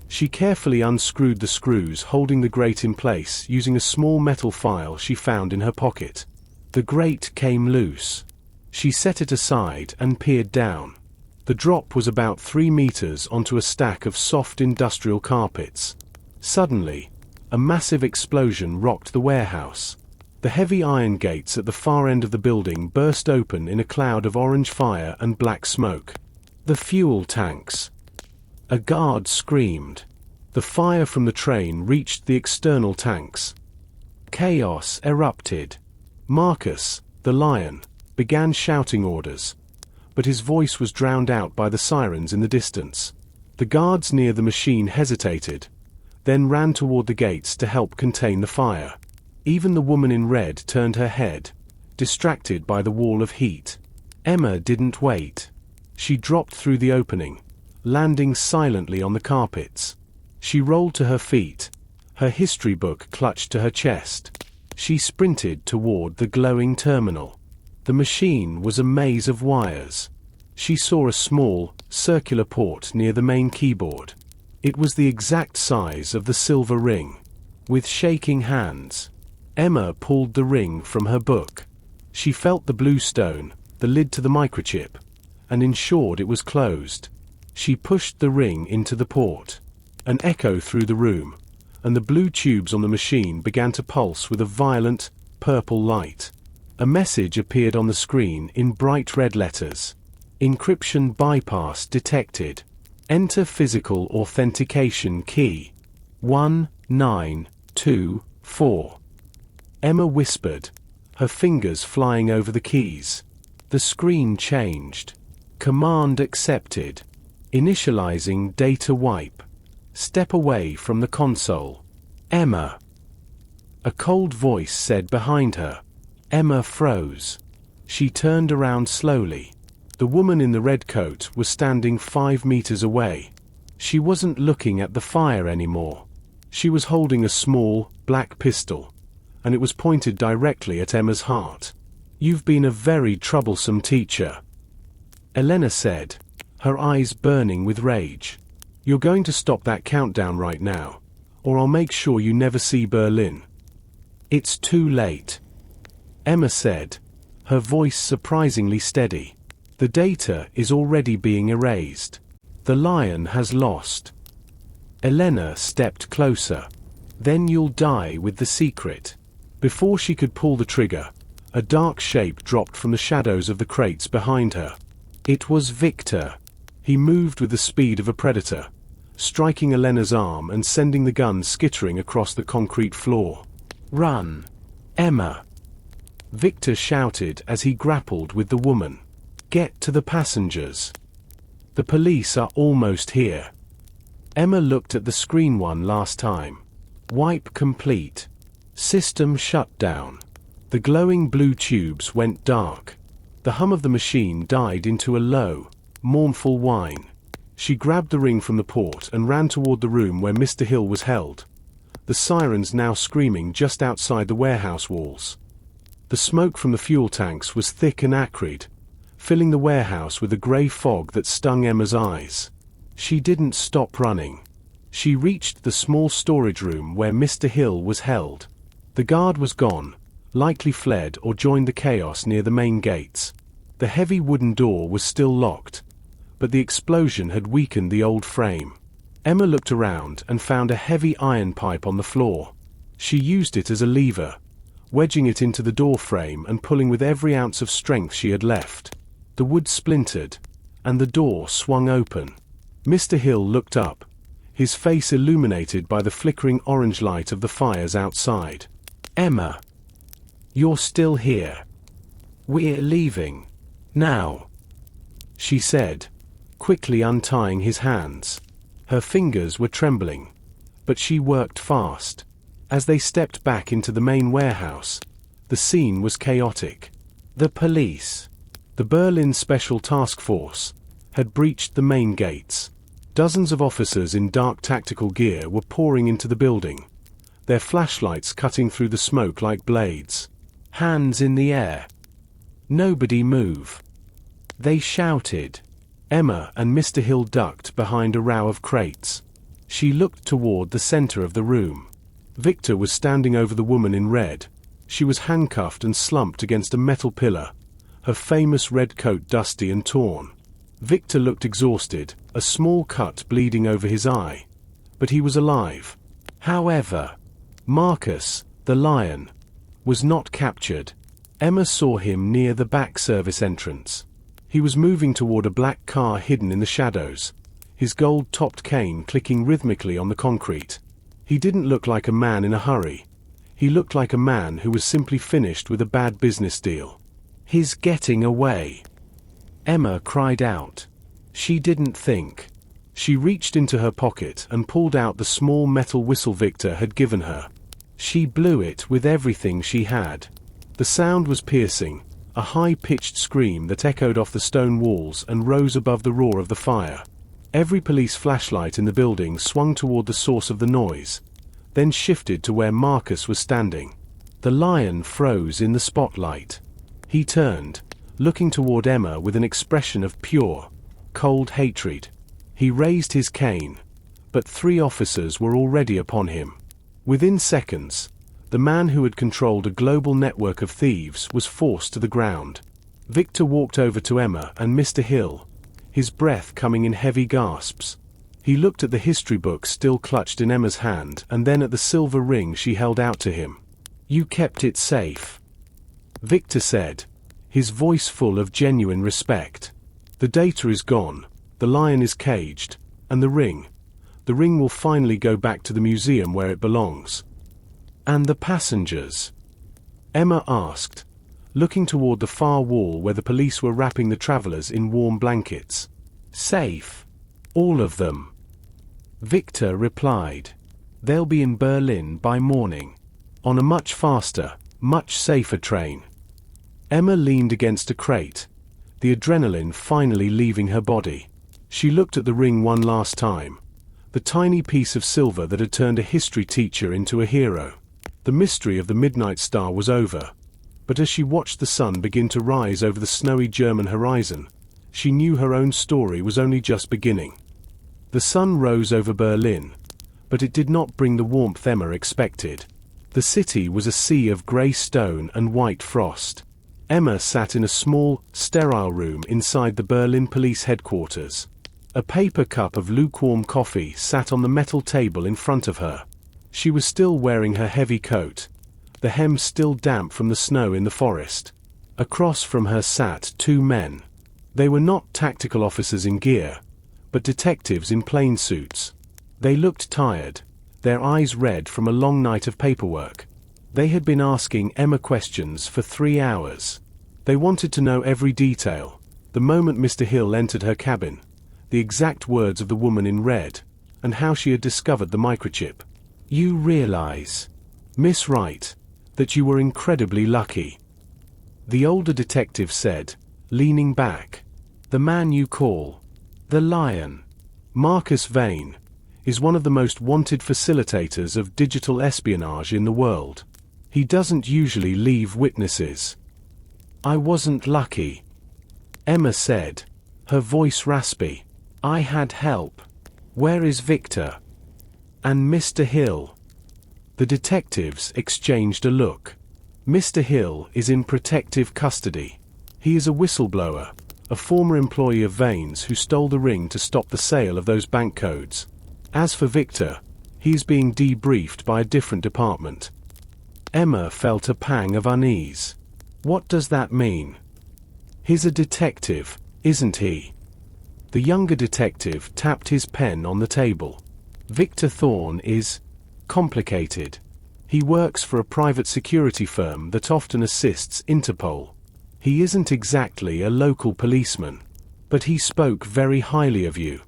She carefully unscrewed the screws holding the grate in place using a small metal file she found in her pocket. The grate came loose. She set it aside and peered down. The drop was about 3 meters onto a stack of soft industrial carpets. Suddenly, a massive explosion rocked the warehouse. The heavy iron gates at the far end of the building burst open in a cloud of orange fire and black smoke. The fuel tanks. A guard screamed. The fire from the train reached the external tanks. Chaos erupted. Marcus, the lion, began shouting orders, but his voice was drowned out by the sirens in the distance. The guards near the machine hesitated, then ran toward the gates to help contain the fire. Even the woman in red turned her head, distracted by the wall of heat. Emma didn't wait. She dropped through the opening, landing silently on the carpets. She rolled to her feet, her history book clutched to her chest. She sprinted toward the glowing terminal. The machine was a maze of wires. She saw a small, circular port near the main keyboard. It was the exact size of the silver ring. With shaking hands, Emma pulled the ring from her book. She felt the blue stone, the lid to the microchip, and ensured it was closed. She pushed the ring into the port. An echo through the room, and the blue tubes on the machine began to pulse with a violent, purple light. A message appeared on the screen in bright red letters. Encryption bypass detected. Enter physical authentication key. 1924. Emma whispered, her fingers flying over the keys. The screen changed. Command accepted. Initializing data wipe. Step away from the console. Emma. A cold voice said behind her. Emma froze. She turned around slowly. The woman in the red coat was standing 5 meters away. She wasn't looking at the fire anymore. She was holding a small, black pistol, and it was pointed directly at Emma's heart. "You've been a very troublesome teacher," Elena said, her eyes burning with rage. "You're going to stop that countdown right now, or I'll make sure you never see Berlin." "It's too late," Emma said, her voice surprisingly steady. "The data is already being erased. The lion has lost." Elena stepped closer. "Then you'll die with the secret." Before she could pull the trigger, a dark shape dropped from the shadows of the crates behind her. It was Victor. He moved with the speed of a predator, striking Elena's arm and sending the gun skittering across the concrete floor. "Run, Emma!" Victor shouted as he grappled with the woman. "Get to the passengers. The police are almost here." Emma looked at the screen one last time. Wipe complete. System shut down. The glowing blue tubes went dark. The hum of the machine died into a low, mournful whine. She grabbed the ring from the port and ran toward the room where Mr. Hill was held, the sirens now screaming just outside the warehouse walls. The smoke from the fuel tanks was thick and acrid, filling the warehouse with a grey fog that stung Emma's eyes. She didn't stop running. She reached the small storage room where Mr. Hill was held. The guard was gone, likely fled or joined the chaos near the main gates. The heavy wooden door was still locked, but the explosion had weakened the old frame. Emma looked around and found a heavy iron pipe on the floor. She used it as a lever, wedging it into the door frame and pulling with every ounce of strength she had left. The wood splintered, and the door swung open. Mr. Hill looked up, his face illuminated by the flickering orange light of the fires outside. "Emma, you're still here. We're leaving now," she said, quickly untying his hands. Her fingers were trembling, but she worked fast. As they stepped back into the main warehouse, the scene was chaotic. The police, the Berlin Special Task Force, had breached the main gates. Dozens of officers in dark tactical gear were pouring into the building, their flashlights cutting through the smoke like blades. "Hands in the air. Nobody move," they shouted. Emma and Mr. Hill ducked behind a row of crates. She looked toward the center of the room. Victor was standing over the woman in red. She was handcuffed and slumped against a metal pillar, her famous red coat dusty and torn. Victor looked exhausted, a small cut bleeding over his eye. But he was alive. However, Marcus, the lion, was not captured. Emma saw him near the back service entrance. He was moving toward a black car hidden in the shadows, his gold-topped cane clicking rhythmically on the concrete. He didn't look like a man in a hurry. He looked like a man who was simply finished with a bad business deal. "He's getting away," Emma cried out. She didn't think. She reached into her pocket and pulled out the small metal whistle Victor had given her. She blew it with everything she had. The sound was piercing, a high-pitched scream that echoed off the stone walls and rose above the roar of the fire. Every police flashlight in the building swung toward the source of the noise, then shifted to where Marcus was standing. The lion froze in the spotlight. He turned, looking toward Emma with an expression of pure, cold hatred. He raised his cane, but 3 officers were already upon him. Within seconds, the man who had controlled a global network of thieves was forced to the ground. Victor walked over to Emma and Mr. Hill, his breath coming in heavy gasps. He looked at the history book still clutched in Emma's hand and then at the silver ring she held out to him. "You kept it safe," Victor said, his voice full of genuine respect. "The data is gone, the lion is caged, and the ring will finally go back to the museum where it belongs." "And the passengers?" Emma asked, looking toward the far wall where the police were wrapping the travelers in warm blankets. "Safe. All of them," Victor replied. "They'll be in Berlin by morning, on a much faster, much safer train." Emma leaned against a crate, the adrenaline finally leaving her body. She looked at the ring one last time, the tiny piece of silver that had turned a history teacher into a hero. The mystery of the Midnight Star was over, but as she watched the sun begin to rise over the snowy German horizon, she knew her own story was only just beginning. The sun rose over Berlin, but it did not bring the warmth Emma expected. The city was a sea of grey stone and white frost. Emma sat in a small, sterile room inside the Berlin police headquarters. A paper cup of lukewarm coffee sat on the metal table in front of her. She was still wearing her heavy coat, the hem still damp from the snow in the forest. Across from her sat 2 men. They were not tactical officers in gear, but detectives in plain suits. They looked tired, their eyes red from a long night of paperwork. They had been asking Emma questions for 3 hours. They wanted to know every detail, the moment Mr. Hill entered her cabin, the exact words of the woman in red, and how she had discovered the microchip. "You realize, Miss Wright, that you were incredibly lucky," the older detective said, leaning back. "The man you call the Lion, Marcus Vane, is one of the most wanted facilitators of digital espionage in the world. He doesn't usually leave witnesses." "I wasn't lucky," Emma said, her voice raspy. "I had help. Where is Victor? And Mr. Hill?" The detectives exchanged a look. "Mr. Hill is in protective custody. He is a whistleblower, a former employee of Vane's who stole the ring to stop the sale of those bank codes. As for Victor, he is being debriefed by a different department." Emma felt a pang of unease. "What does that mean?" He's a detective, isn't he? The younger detective tapped his pen on the table. Victor Thorne is complicated. He works for a private security firm that often assists Interpol. He isn't exactly a local policeman, but he spoke very highly of you.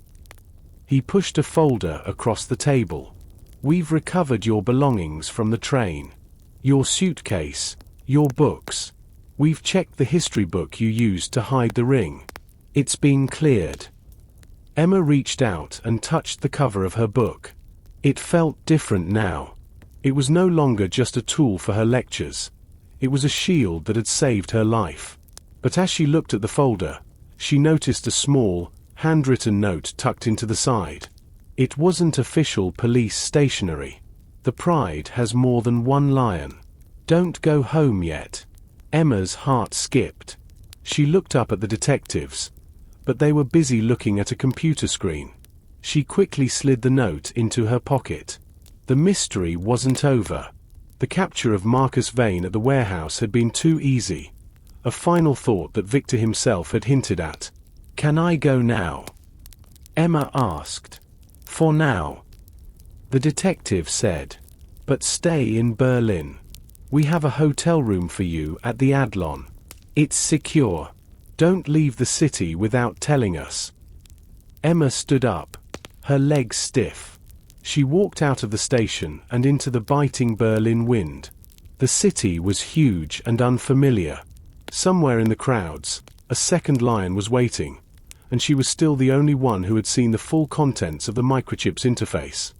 He pushed a folder across the table. We've recovered your belongings from the train. Your suitcase, your books. We've checked the history book you used to hide the ring. It's been cleared. Emma reached out and touched the cover of her book. It felt different now. It was no longer just a tool for her lectures. It was a shield that had saved her life. But as she looked at the folder, she noticed a small, handwritten note tucked into the side. It wasn't official police stationery. The Pride has more than one lion. Don't go home yet. Emma's heart skipped. She looked up at the detectives, but they were busy looking at a computer screen. She quickly slid the note into her pocket. The mystery wasn't over. The capture of Marcus Vane at the warehouse had been too easy. A final thought that Victor himself had hinted at. Can I go now? Emma asked. For now. The detective said. But stay in Berlin. We have a hotel room for you at the Adlon. It's secure. Don't leave the city without telling us. Emma stood up, her legs stiff. She walked out of the station and into the biting Berlin wind. The city was huge and unfamiliar. Somewhere in the crowds, a second lion was waiting, and she was still the only one who had seen the full contents of the microchip's interface.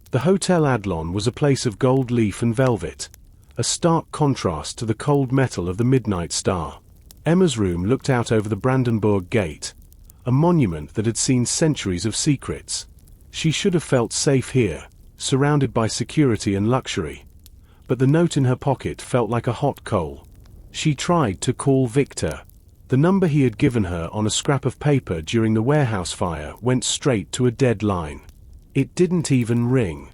The Hotel Adlon was a place of gold leaf and velvet, a stark contrast to the cold metal of the Midnight Star. Emma's room looked out over the Brandenburg Gate, a monument that had seen centuries of secrets. She should have felt safe here, surrounded by security and luxury. But the note in her pocket felt like a hot coal. She tried to call Victor. The number he had given her on a scrap of paper during the warehouse fire went straight to a dead line. It didn't even ring.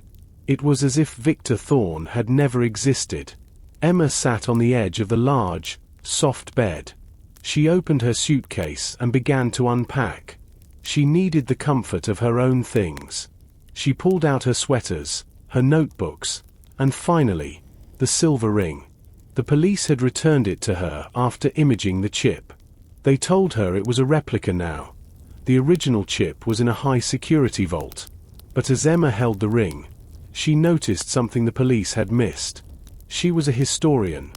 It was as if Victor Thorne had never existed. Emma sat on the edge of the large, soft bed. She opened her suitcase and began to unpack. She needed the comfort of her own things. She pulled out her sweaters, her notebooks, and finally, the silver ring. The police had returned it to her after imaging the chip. They told her it was a replica now. The original chip was in a high-security vault. But as Emma held the ring, she noticed something the police had missed. She was a historian.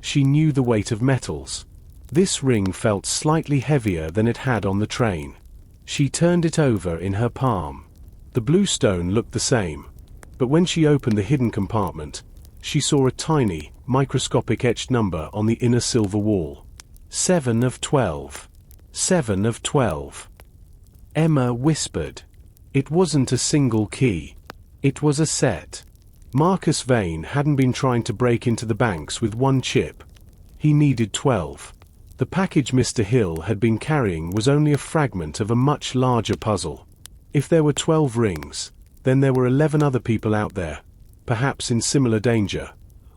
She knew the weight of metals. This ring felt slightly heavier than it had on the train. She turned it over in her palm. The blue stone looked the same, but when she opened the hidden compartment, she saw a tiny, microscopic etched number on the inner silver wall. 7 of 12. 7 of 12. Emma whispered. It wasn't a single key. It was a set. Marcus Vane hadn't been trying to break into the banks with one chip. He needed 12. The package Mr. Hill had been carrying was only a fragment of a much larger puzzle. If there were 12 rings, then there were 11 other people out there, perhaps in similar danger,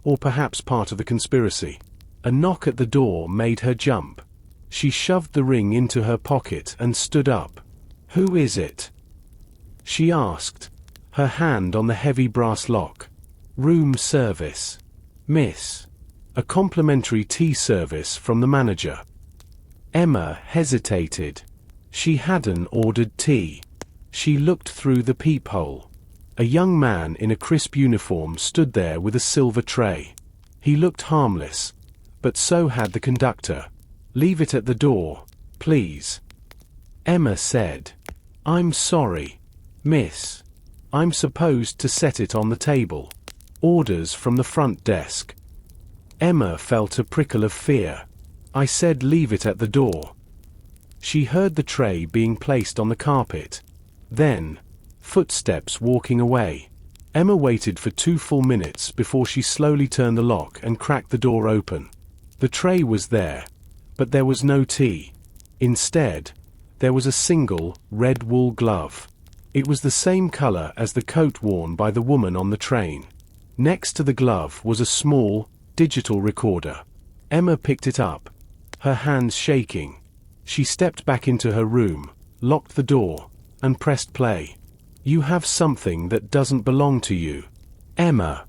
or perhaps part of the conspiracy. A knock at the door made her jump. She shoved the ring into her pocket and stood up. Who is it? She asked, her hand on the heavy brass lock. Room service. Miss. A complimentary tea service from the manager. Emma hesitated. She hadn't ordered tea. She looked through the peephole. A young man in a crisp uniform stood there with a silver tray. He looked harmless, but so had the conductor. Leave it at the door, please. Emma said. I'm sorry, miss. I'm supposed to set it on the table. Orders from the front desk. Emma felt a prickle of fear. I said leave it at the door. She heard the tray being placed on the carpet. Then, footsteps walking away. Emma waited for 2 full minutes before she slowly turned the lock and cracked the door open. The tray was there, but there was no tea. Instead, there was a single, red wool glove. It was the same color as the coat worn by the woman on the train. Next to the glove was a small, digital recorder. Emma picked it up. her hands shaking. She stepped back into her room, locked the door, and pressed play. "You have something that doesn't belong to you, Emma."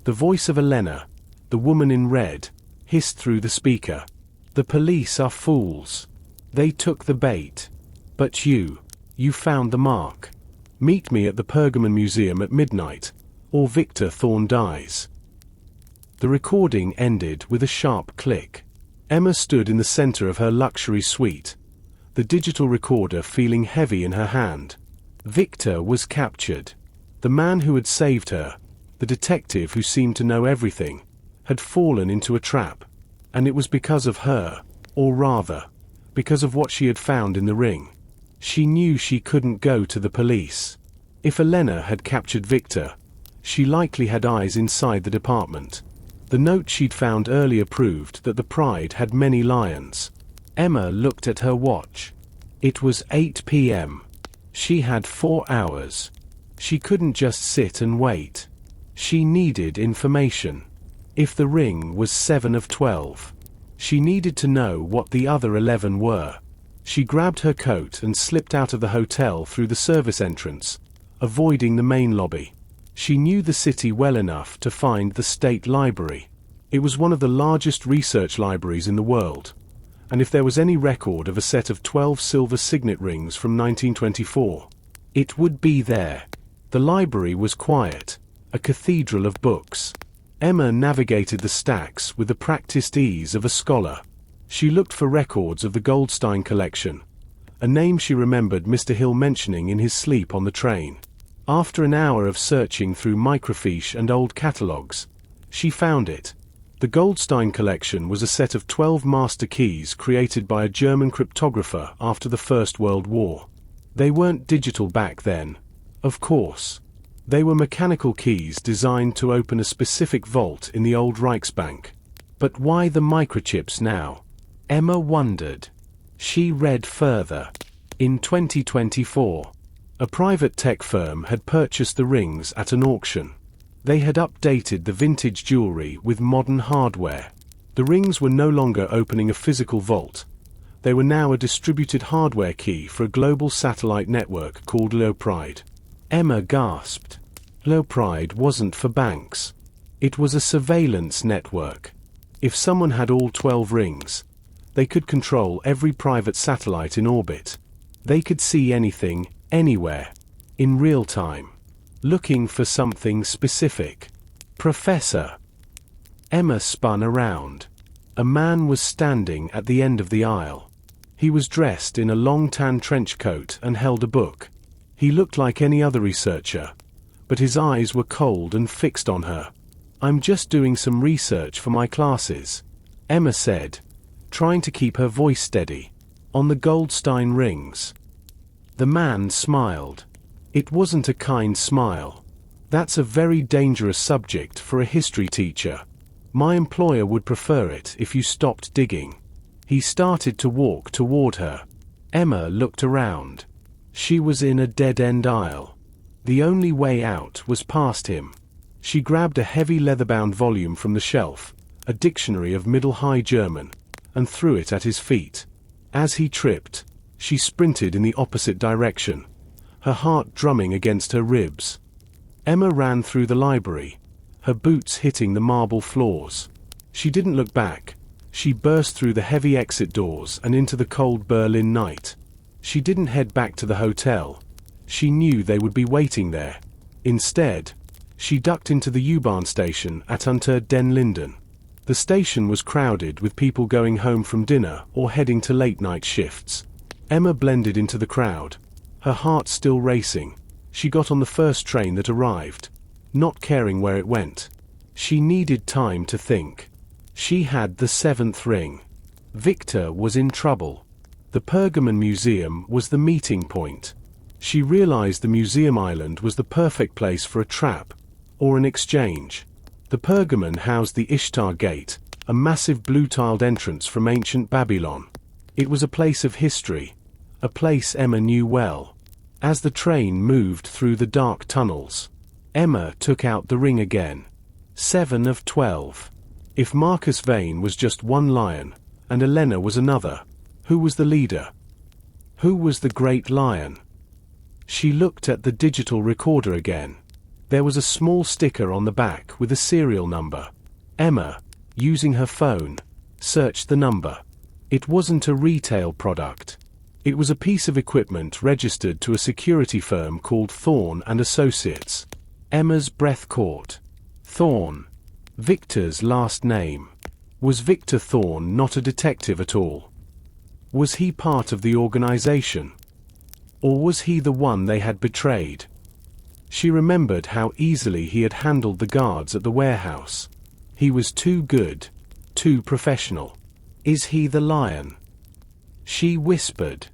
The voice of Elena, the woman in red, hissed through the speaker. "The police are fools. They took the bait. But you found the mark. Meet me at the Pergamon Museum at midnight, or Victor Thorne dies." The recording ended with a sharp click. Emma stood in the center of her luxury suite, the digital recorder feeling heavy in her hand. Victor was captured. The man who had saved her, the detective who seemed to know everything, had fallen into a trap. And it was because of her, or rather, because of what she had found in the ring. She knew she couldn't go to the police. If Elena had captured Victor, she likely had eyes inside the department. The note she'd found earlier proved that the Pride had many lions. Emma looked at her watch. It was 8 p.m. She had 4 hours. She couldn't just sit and wait. She needed information. If the ring was 7 of 12, she needed to know what the other 11 were. She grabbed her coat and slipped out of the hotel through the service entrance, avoiding the main lobby. She knew the city well enough to find the State Library. It was one of the largest research libraries in the world, and if there was any record of a set of 12 silver signet rings from 1924, it would be there. The library was quiet, a cathedral of books. Emma navigated the stacks with the practiced ease of a scholar. She looked for records of the Goldstein collection, a name she remembered Mr. Hill mentioning in his sleep on the train. After an hour of searching through microfiche and old catalogues, she found it. The Goldstein collection was a set of 12 master keys created by a German cryptographer after the First World War. They weren't digital back then, of course. They were mechanical keys designed to open a specific vault in the old Reichsbank. But why the microchips now? Emma wondered. She read further. In 2024, a private tech firm had purchased the rings at an auction. They had updated the vintage jewelry with modern hardware. The rings were no longer opening a physical vault. They were now a distributed hardware key for a global satellite network called Pride. Emma gasped. Pride wasn't for banks. It was a surveillance network. If someone had all 12 rings, they could control every private satellite in orbit. They could see anything, anywhere, in real time. Looking for something specific. Professor. Emma spun around. A man was standing at the end of the aisle. He was dressed in a long tan trench coat and held a book. He looked like any other researcher, but his eyes were cold and fixed on her. "I'm just doing some research for my classes," Emma said, trying to keep her voice steady. "On the Goldstein rings." The man smiled. It wasn't a kind smile. "That's a very dangerous subject for a history teacher. My employer would prefer it if you stopped digging." He started to walk toward her. Emma looked around. She was in a dead-end aisle. The only way out was past him. She grabbed a heavy leather-bound volume from the shelf, a dictionary of Middle-High German, and threw it at his feet. As he tripped, she sprinted in the opposite direction, her heart drumming against her ribs. Emma ran through the library, her boots hitting the marble floors. She didn't look back. She burst through the heavy exit doors and into the cold Berlin night. She didn't head back to the hotel. She knew they would be waiting there. Instead, she ducked into the U-Bahn station at Unter den Linden. The station was crowded with people going home from dinner or heading to late-night shifts. Emma blended into the crowd, her heart still racing. She got on the first train that arrived, not caring where it went. She needed time to think. She had the 7th ring. Victor was in trouble. The Pergamon Museum was the meeting point. She realized the museum island was the perfect place for a trap, or an exchange. The Pergamon housed the Ishtar Gate, a massive blue-tiled entrance from ancient Babylon. It was a place of history, a place Emma knew well. As the train moved through the dark tunnels, Emma took out the ring again. 7 of 12. If Marcus Vane was just one lion, and Elena was another. Who was the leader? Who was the great lion? She looked at the digital recorder again. There was a small sticker on the back with a serial number. Emma, using her phone, searched the number. It wasn't a retail product. It was a piece of equipment registered to a security firm called Thorne and Associates. Emma's breath caught. Thorne. Victor's last name. Was Victor Thorne not a detective at all? Was he part of the organization? Or was he the one they had betrayed? She remembered how easily he had handled the guards at the warehouse. He was too good, too professional. Is he the lion? She whispered.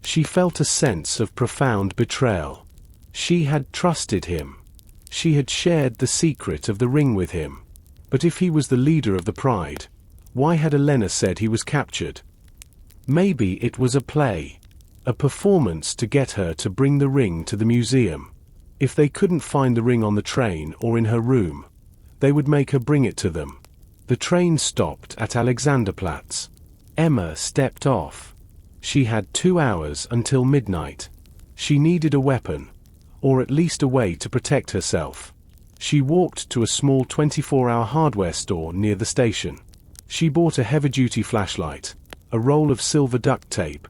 She felt a sense of profound betrayal. She had trusted him. She had shared the secret of the ring with him. But if he was the leader of the Pride, why had Elena said he was captured? Maybe it was a play. A performance to get her to bring the ring to the museum. If they couldn't find the ring on the train or in her room, they would make her bring it to them. The train stopped at Alexanderplatz. Emma stepped off. She had 2 hours until midnight. She needed a weapon, or at least a way to protect herself. She walked to a small 24-hour hardware store near the station. She bought a heavy-duty flashlight, a roll of silver duct tape,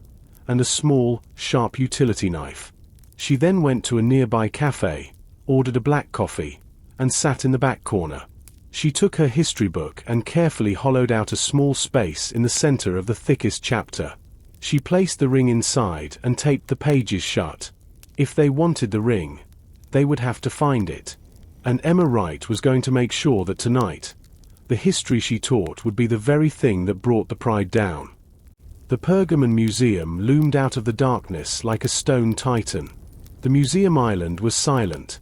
and a small, sharp utility knife. She then went to a nearby cafe, ordered a black coffee, and sat in the back corner. She took her history book and carefully hollowed out a small space in the center of the thickest chapter. She placed the ring inside and taped the pages shut. If they wanted the ring, they would have to find it. And Emma Wright was going to make sure that tonight, the history she taught would be the very thing that brought the Pride down. The Pergamon Museum loomed out of the darkness like a stone titan. The museum island was silent,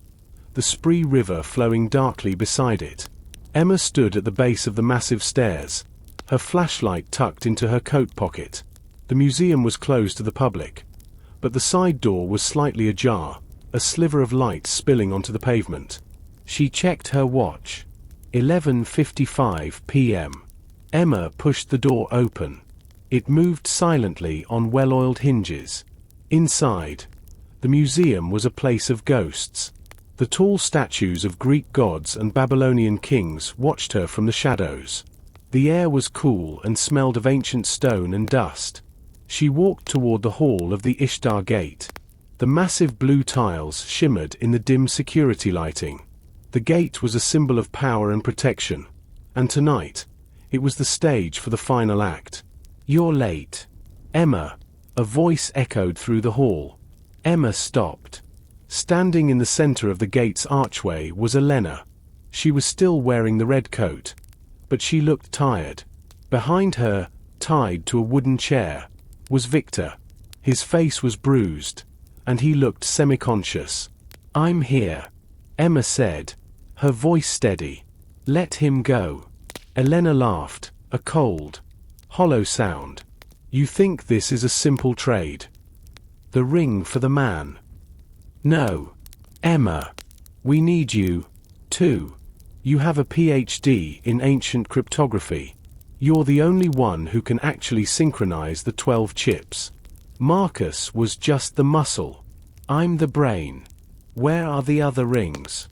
the Spree River flowing darkly beside it. Emma stood at the base of the massive stairs, her flashlight tucked into her coat pocket. The museum was closed to the public, but the side door was slightly ajar, a sliver of light spilling onto the pavement. She checked her watch. 11:55 p.m. Emma pushed the door open. It moved silently on well-oiled hinges. Inside, the museum was a place of ghosts. The tall statues of Greek gods and Babylonian kings watched her from the shadows. The air was cool and smelled of ancient stone and dust. She walked toward the hall of the Ishtar Gate. The massive blue tiles shimmered in the dim security lighting. The gate was a symbol of power and protection. And tonight, it was the stage for the final act. "You're late, Emma," a voice echoed through the hall. Emma stopped. Standing in the center of the gate's archway was Elena. She was still wearing the red coat, but she looked tired. Behind her, tied to a wooden chair, was Victor. His face was bruised, and he looked semi-conscious. "I'm here," Emma said, her voice steady. "Let him go." Elena laughed, a cold, hollow sound. "You think this is a simple trade? The ring for the man?" "No. Emma. We need you, too. You have a PhD in ancient cryptography. You're the only one who can actually synchronize the 12 chips. Marcus was just the muscle. I'm the brain. Where are the other rings?"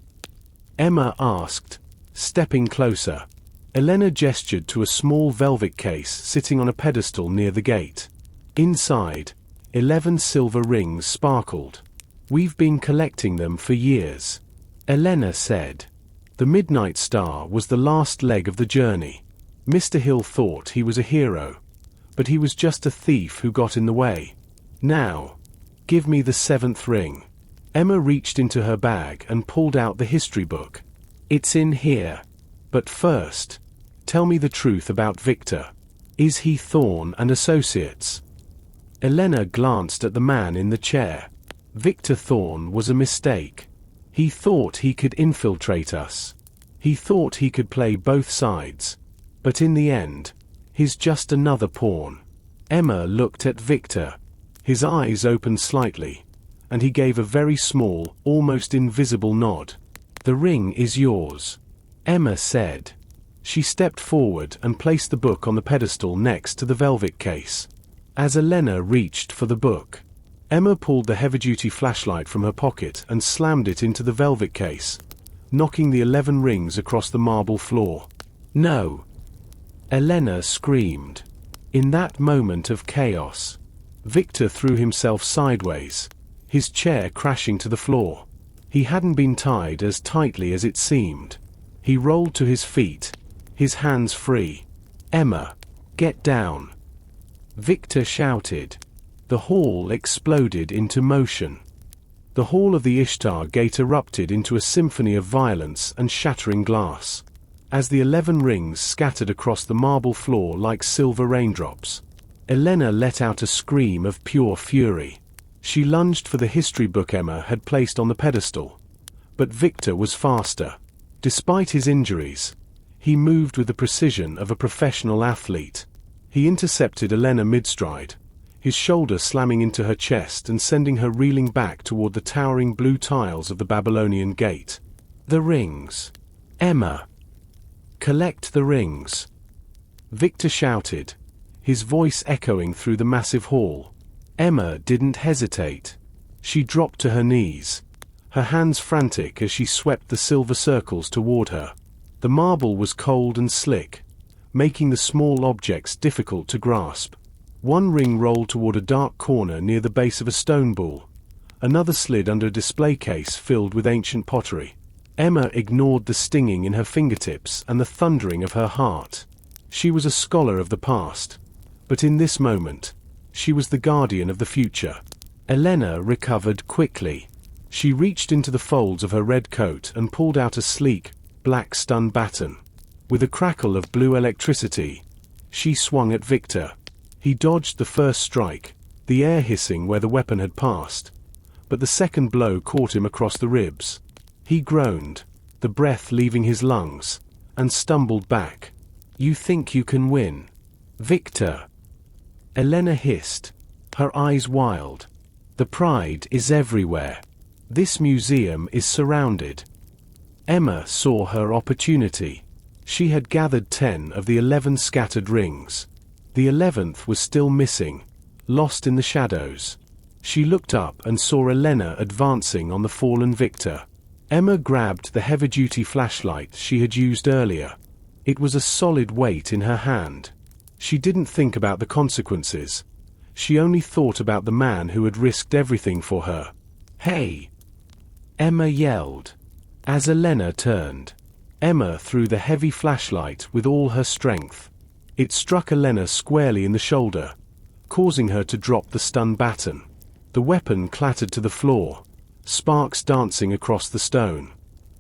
Emma asked, stepping closer. Elena gestured to a small velvet case sitting on a pedestal near the gate. Inside, 11 silver rings sparkled. "We've been collecting them for years," Elena said. The Midnight Star was the last leg of the journey. Mr. Hill thought he was a hero, but he was just a thief who got in the way. "Now, give me the 7th ring." Emma reached into her bag and pulled out the history book. "It's in here. But first, tell me the truth about Victor. Is he Thorne and Associates?" Elena glanced at the man in the chair. Victor Thorne was a mistake. He thought he could infiltrate us. He thought he could play both sides. But in the end, he's just another pawn. Emma looked at Victor. His eyes opened slightly, and he gave a very small, almost invisible nod. "The ring is yours," Emma said. She stepped forward and placed the book on the pedestal next to the velvet case. As Elena reached for the book, Emma pulled the heavy-duty flashlight from her pocket and slammed it into the velvet case, knocking the 11 rings across the marble floor. "No!" Elena screamed. In that moment of chaos, Victor threw himself sideways, his chair crashing to the floor. He hadn't been tied as tightly as it seemed. He rolled to his feet, his hands free. "Emma, get down!" Victor shouted. The hall exploded into motion. The hall of the Ishtar Gate erupted into a symphony of violence and shattering glass. As the 11 rings scattered across the marble floor like silver raindrops, Elena let out a scream of pure fury. She lunged for the history book Emma had placed on the pedestal. But Victor was faster. Despite his injuries, he moved with the precision of a professional athlete. He intercepted Elena mid-stride, his shoulder slamming into her chest and sending her reeling back toward the towering blue tiles of the Babylonian gate. "The rings! Emma! Collect the rings!" Victor shouted, his voice echoing through the massive hall. Emma didn't hesitate. She dropped to her knees, her hands frantic as she swept the silver circles toward her. The marble was cold and slick, making the small objects difficult to grasp. One ring rolled toward a dark corner near the base of a stone ball. Another slid under a display case filled with ancient pottery. Emma ignored the stinging in her fingertips and the thundering of her heart. She was a scholar of the past, but in this moment, she was the guardian of the future. Elena recovered quickly. She reached into the folds of her red coat and pulled out a sleek, black stun baton. With a crackle of blue electricity, she swung at Victor. He dodged the first strike, the air hissing where the weapon had passed, but the second blow caught him across the ribs. He groaned, the breath leaving his lungs, and stumbled back. "You think you can win, Victor?" Elena hissed, her eyes wild. "The pride is everywhere. This museum is surrounded." Emma saw her opportunity. She had gathered 10 of the 11 scattered rings. The 11th was still missing, lost in the shadows. She looked up and saw Elena advancing on the fallen Victor. Emma grabbed the heavy-duty flashlight she had used earlier. It was a solid weight in her hand. She didn't think about the consequences. She only thought about the man who had risked everything for her. "Hey!" Emma yelled. As Elena turned, Emma threw the heavy flashlight with all her strength. It struck Elena squarely in the shoulder, causing her to drop the stun baton. The weapon clattered to the floor, sparks dancing across the stone.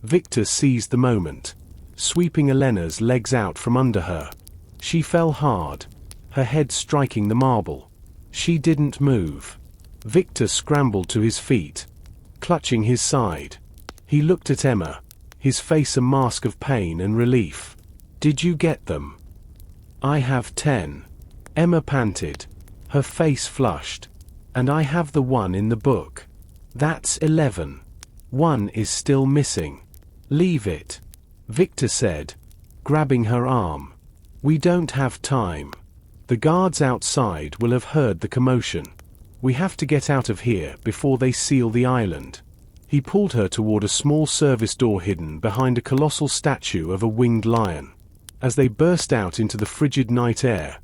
Victor seized the moment, sweeping Elena's legs out from under her. She fell hard, her head striking the marble. She didn't move. Victor scrambled to his feet, clutching his side. He looked at Emma, his face a mask of pain and relief. "Did you get them?" "I have 10. Emma panted, her face flushed. "And I have the one in the book." "That's 11. One is still missing." "Leave it," Victor said, grabbing her arm. "We don't have time. The guards outside will have heard the commotion. We have to get out of here before they seal the island." He pulled her toward a small service door hidden behind a colossal statue of a winged lion. As they burst out into the frigid night air,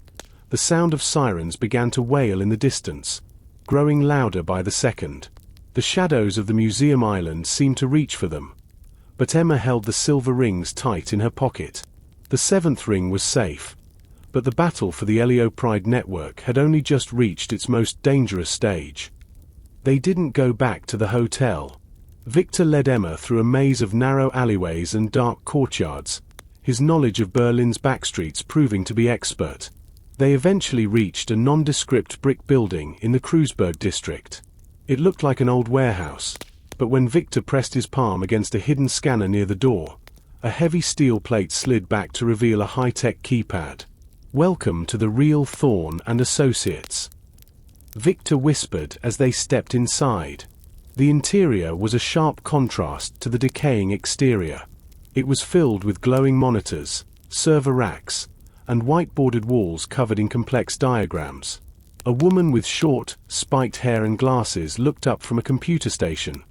the sound of sirens began to wail in the distance, growing louder by the second. The shadows of the museum island seemed to reach for them, but Emma held the silver rings tight in her pocket. The 7th ring was safe, but the battle for the Elio Pride network had only just reached its most dangerous stage. They didn't go back to the hotel. Victor led Emma through a maze of narrow alleyways and dark courtyards, his knowledge of Berlin's backstreets proving to be expert. They eventually reached a nondescript brick building in the Kreuzberg district. It looked like an old warehouse, but when Victor pressed his palm against a hidden scanner near the door, a heavy steel plate slid back to reveal a high-tech keypad. "Welcome to the Real Thorn and Associates," Victor whispered as they stepped inside. The interior was a sharp contrast to the decaying exterior. It was filled with glowing monitors, server racks, and whiteboarded walls covered in complex diagrams. A woman with short, spiked hair and glasses looked up from a computer station,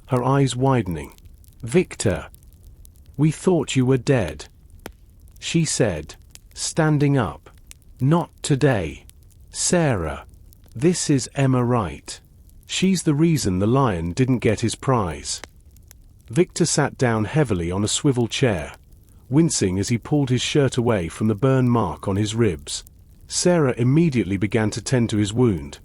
her eyes widening. "Victor, we thought you were dead," she said, standing up. "Not today. Sarah, this is Emma Wright. She's the reason the lion didn't get his prize." Victor sat down heavily on a swivel chair, wincing as he pulled his shirt away from the burn mark on his ribs. Sarah immediately began to tend to his wound,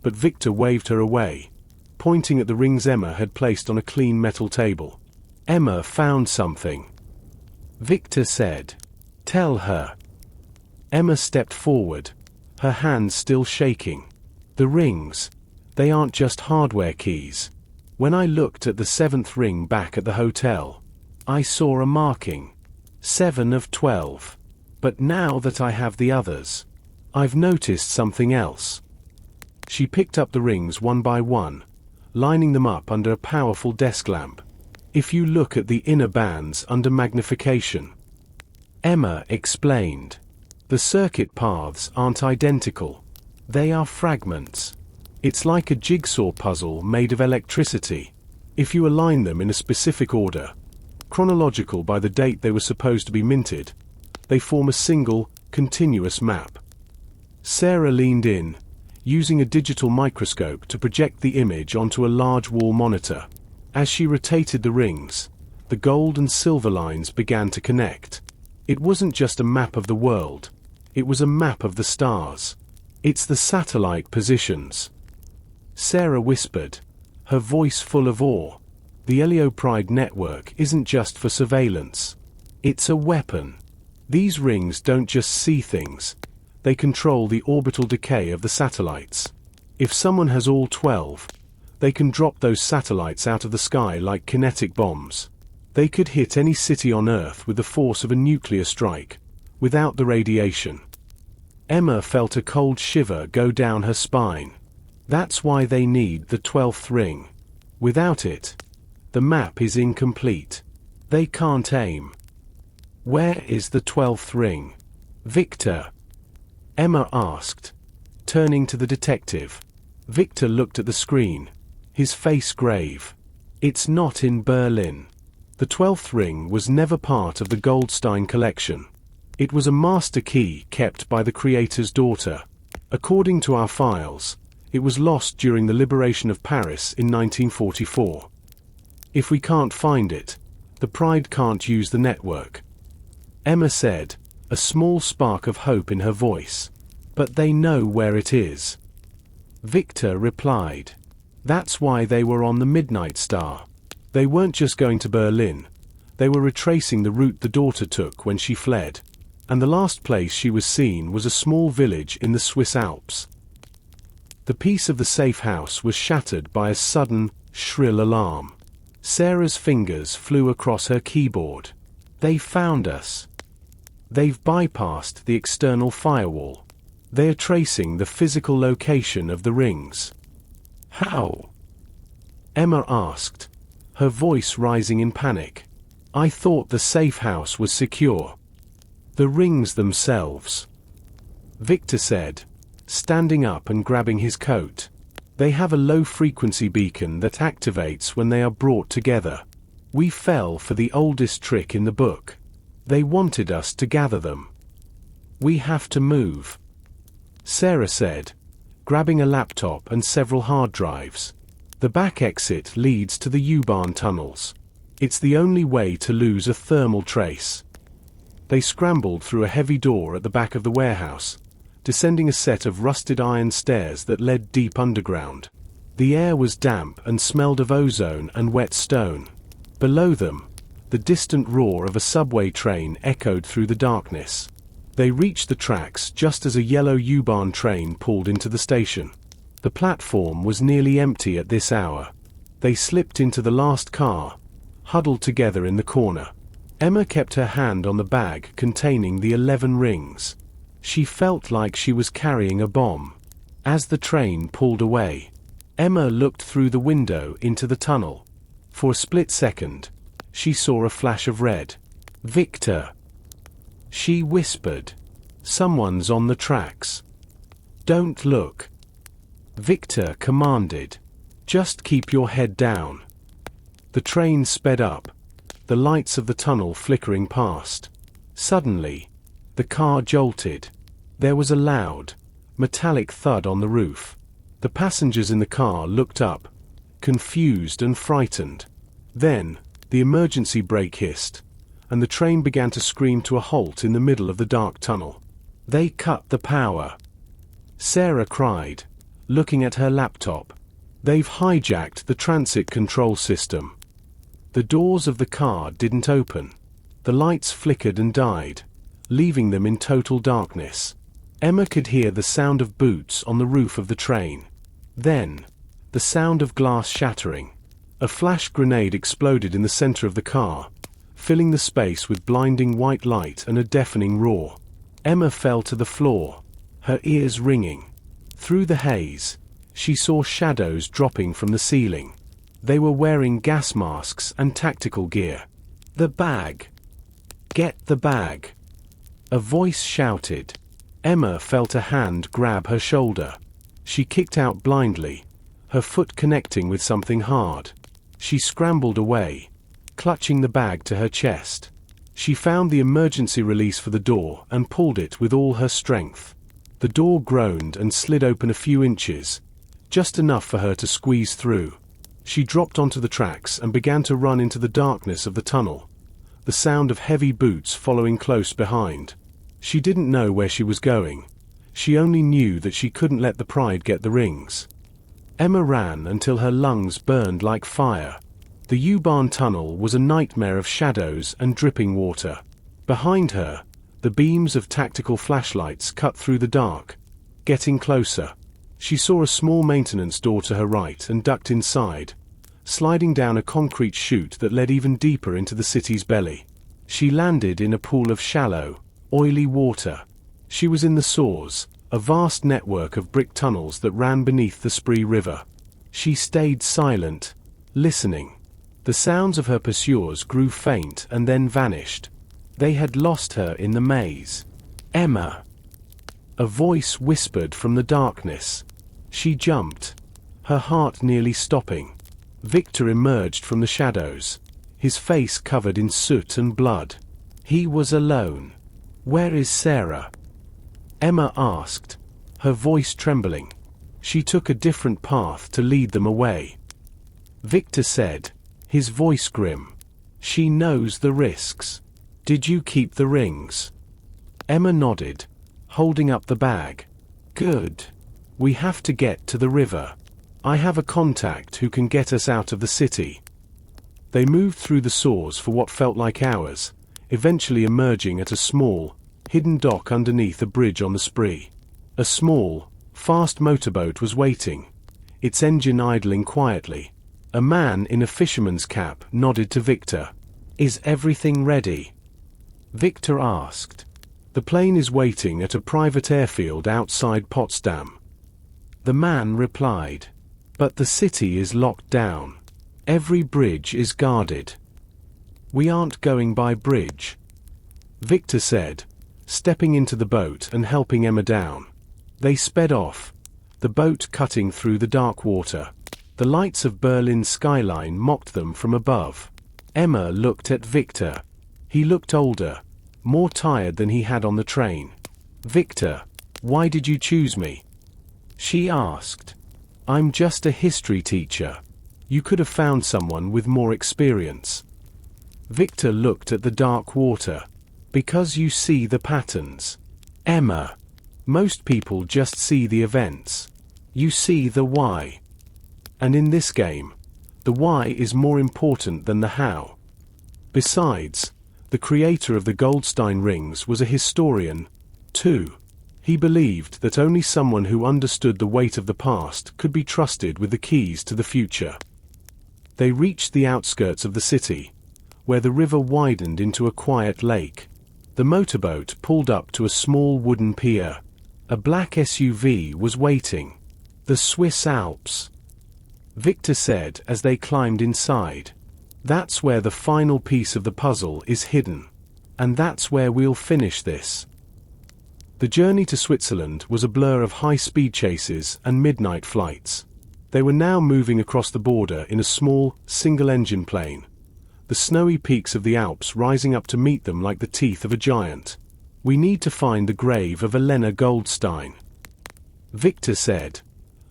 but Victor waved her away, pointing at the rings Emma had placed on a clean metal table. "Emma found something," Victor said. "Tell her." Emma stepped forward, her hands still shaking. "The rings, they aren't just hardware keys. When I looked at the 7th ring back at the hotel, I saw a marking, 7 of 12. But now that I have the others, I've noticed something else." She picked up the rings one by one, lining them up under a powerful desk lamp. "If you look at the inner bands under magnification," Emma explained, "the circuit paths aren't identical. They are fragments. It's like a jigsaw puzzle made of electricity. If you align them in a specific order, chronological by the date they were supposed to be minted, they form a single, continuous map." Sarah leaned in, using a digital microscope to project the image onto a large wall monitor. As she rotated the rings, the gold and silver lines began to connect. It wasn't just a map of the world, it was a map of the stars. "It's the satellite positions," Sarah whispered, her voice full of awe. "The Heliopride network isn't just for surveillance. It's a weapon. These rings don't just see things, they control the orbital decay of the satellites. If someone has all 12, they can drop those satellites out of the sky like kinetic bombs. They could hit any city on Earth with the force of a nuclear strike, without the radiation." Emma felt a cold shiver go down her spine. That's why they need the 12th ring. Without it, the map is incomplete. They can't aim. "Where is the 12th ring, Victor?" Emma asked, turning to the detective. Victor looked at the screen, his face grave. "It's not in Berlin. The 12th ring was never part of the Goldstein collection. It was a master key kept by the creator's daughter. According to our files, it was lost during the liberation of Paris in 1944. If we can't find it, the Pride can't use the network," Emma said, a small spark of hope in her voice. "But they know where it is," Victor replied. "That's why they were on the Midnight Star. They weren't just going to Berlin, they were retracing the route the daughter took when she fled, and the last place she was seen was a small village in the Swiss Alps." The peace of the safe house was shattered by a sudden, shrill alarm. Sarah's fingers flew across her keyboard. "They found us. They've bypassed the external firewall. They are tracing the physical location of the rings." "How?" Emma asked, her voice rising in panic. "I thought the safe house was secure." "The rings themselves," Victor said, standing up and grabbing his coat. "They have a low-frequency beacon that activates when they are brought together. We fell for the oldest trick in the book. They wanted us to gather them." "We have to move," Sarah said, grabbing a laptop and several hard drives. "The back exit leads to the U-Bahn tunnels. It's the only way to lose a thermal trace." They scrambled through a heavy door at the back of the warehouse, descending a set of rusted iron stairs that led deep underground. The air was damp and smelled of ozone and wet stone. Below them, the distant roar of a subway train echoed through the darkness. They reached the tracks just as a yellow U-Bahn train pulled into the station. The platform was nearly empty at this hour. They slipped into the last car, huddled together in the corner. Emma kept her hand on the bag containing the 11 rings. She felt like she was carrying a bomb. As the train pulled away, Emma looked through the window into the tunnel. For a split second, she saw a flash of red. "Victor!" She whispered. Someone's on the tracks. Don't look. Victor commanded. Just keep your head down. The train sped up, the lights of the tunnel flickering past. Suddenly, the car jolted. There was a loud, metallic thud on the roof. The passengers in the car looked up, confused and frightened. Then, the emergency brake hissed, and the train began to scream to a halt in the middle of the dark tunnel. They cut the power. Sarah cried, looking at her laptop. They've hijacked the transit control system. The doors of the car didn't open. The lights flickered and died, leaving them in total darkness. Emma could hear the sound of boots on the roof of the train. Then, the sound of glass shattering. A flash grenade exploded in the center of the car, filling the space with blinding white light and a deafening roar. Emma fell to the floor, her ears ringing. Through the haze, she saw shadows dropping from the ceiling. They were wearing gas masks and tactical gear. The bag. Get the bag. A voice shouted. Emma felt a hand grab her shoulder. She kicked out blindly, her foot connecting with something hard. She scrambled away, clutching the bag to her chest. She found the emergency release for the door and pulled it with all her strength. The door groaned and slid open a few inches, just enough for her to squeeze through. She dropped onto the tracks and began to run into the darkness of the tunnel, the sound of heavy boots following close behind. She didn't know where she was going. She only knew that she couldn't let the pride get the rings. Emma ran until her lungs burned like fire. The U-Bahn tunnel was a nightmare of shadows and dripping water. Behind her, the beams of tactical flashlights cut through the dark, getting closer. She saw a small maintenance door to her right and ducked inside, sliding down a concrete chute that led even deeper into the city's belly. She landed in a pool of shallow, oily water. She was in the Source, a vast network of brick tunnels that ran beneath the Spree River. She stayed silent, listening. The sounds of her pursuers grew faint and then vanished. They had lost her in the maze. Emma! A voice whispered from the darkness. She jumped, her heart nearly stopping. Victor emerged from the shadows, his face covered in soot and blood. He was alone. Where is Sarah? Emma asked, her voice trembling. She took a different path to lead them away. Victor said, his voice grim. She knows the risks. Did you keep the rings? Emma nodded, holding up the bag. Good. We have to get to the river. I have a contact who can get us out of the city. They moved through the Source for what felt like hours, eventually emerging at a small, hidden dock underneath a bridge on the Spree. A small, fast motorboat was waiting, its engine idling quietly. A man in a fisherman's cap nodded to Victor. Is everything ready? Victor asked. The plane is waiting at a private airfield outside Potsdam. The man replied. But the city is locked down. Every bridge is guarded. We aren't going by bridge, Victor said, stepping into the boat and helping Emma down. They sped off, the boat cutting through the dark water. The lights of Berlin's skyline mocked them from above. Emma looked at Victor. He looked older, more tired than he had on the train. Victor, why did you choose me? She asked. I'm just a history teacher. You could have found someone with more experience. Victor looked at the dark water. Because you see the patterns. Emma. Most people just see the events. You see the why. And in this game, the why is more important than the how. Besides, the creator of the Goldstein rings was a historian, too. He believed that only someone who understood the weight of the past could be trusted with the keys to the future. They reached the outskirts of the city, where the river widened into a quiet lake. The motorboat pulled up to a small wooden pier. A black SUV was waiting. The Swiss Alps, Victor said as they climbed inside. That's where the final piece of the puzzle is hidden. And that's where we'll finish this. The journey to Switzerland was a blur of high-speed chases and midnight flights. They were now moving across the border in a small, single-engine plane, the snowy peaks of the Alps rising up to meet them like the teeth of a giant. "We need to find the grave of Elena Goldstein," Victor said,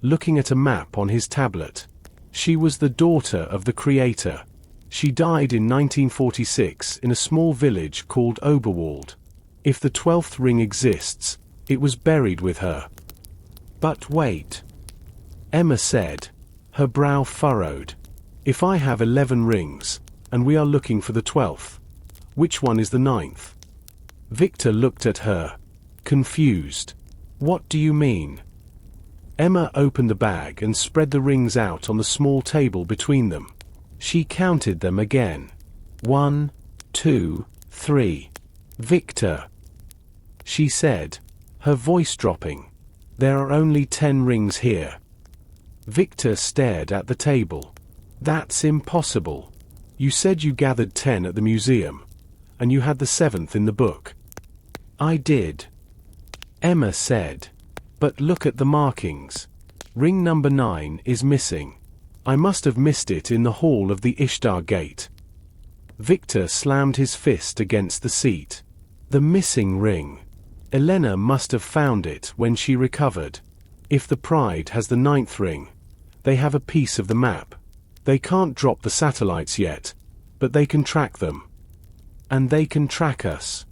looking at a map on his tablet. "She was the daughter of the creator. She died in 1946 in a small village called Oberwald. If the 12th ring exists, it was buried with her." "But wait," Emma said, her brow furrowed. "If I have 11 rings, and we are looking for the 12th, which one is the 9th? Victor looked at her, confused. "What do you mean?" Emma opened the bag and spread the rings out on the small table between them. She counted them again. 1, 2, 3. "Victor," she said, her voice dropping, "there are only 10 rings here." Victor stared at the table. "That's impossible. You said you gathered 10 at the museum, and you had the 7th in the book." "I did," Emma said. "But look at the markings. Ring number 9 is missing. I must have missed it in the hall of the Ishtar Gate." Victor slammed his fist against the seat. "The missing ring. Elena must have found it when she recovered. If the Pride has the 9th ring, they have a piece of the map. They can't drop the satellites yet, but they can track them. And they can track us."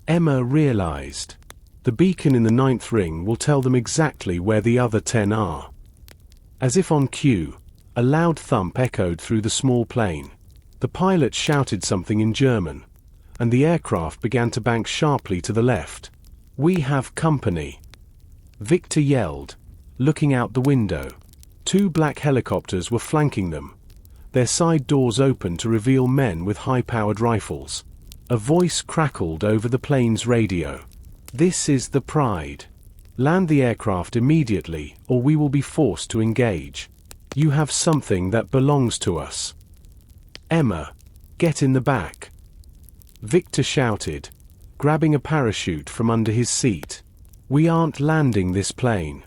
Emma realized. The beacon in the 9th ring will tell them exactly where the other 10 are. As if on cue, a loud thump echoed through the small plane. The pilot shouted something in German, and the aircraft began to bank sharply to the left. "We have company," Victor yelled, looking out the window. 2 black helicopters were flanking them, their side doors open to reveal men with high-powered rifles. A voice crackled over the plane's radio. "This is the Pride. Land the aircraft immediately, or we will be forced to engage. You have something that belongs to us." "Emma, get in the back," Victor shouted, grabbing a parachute from under his seat. "We aren't landing this plane."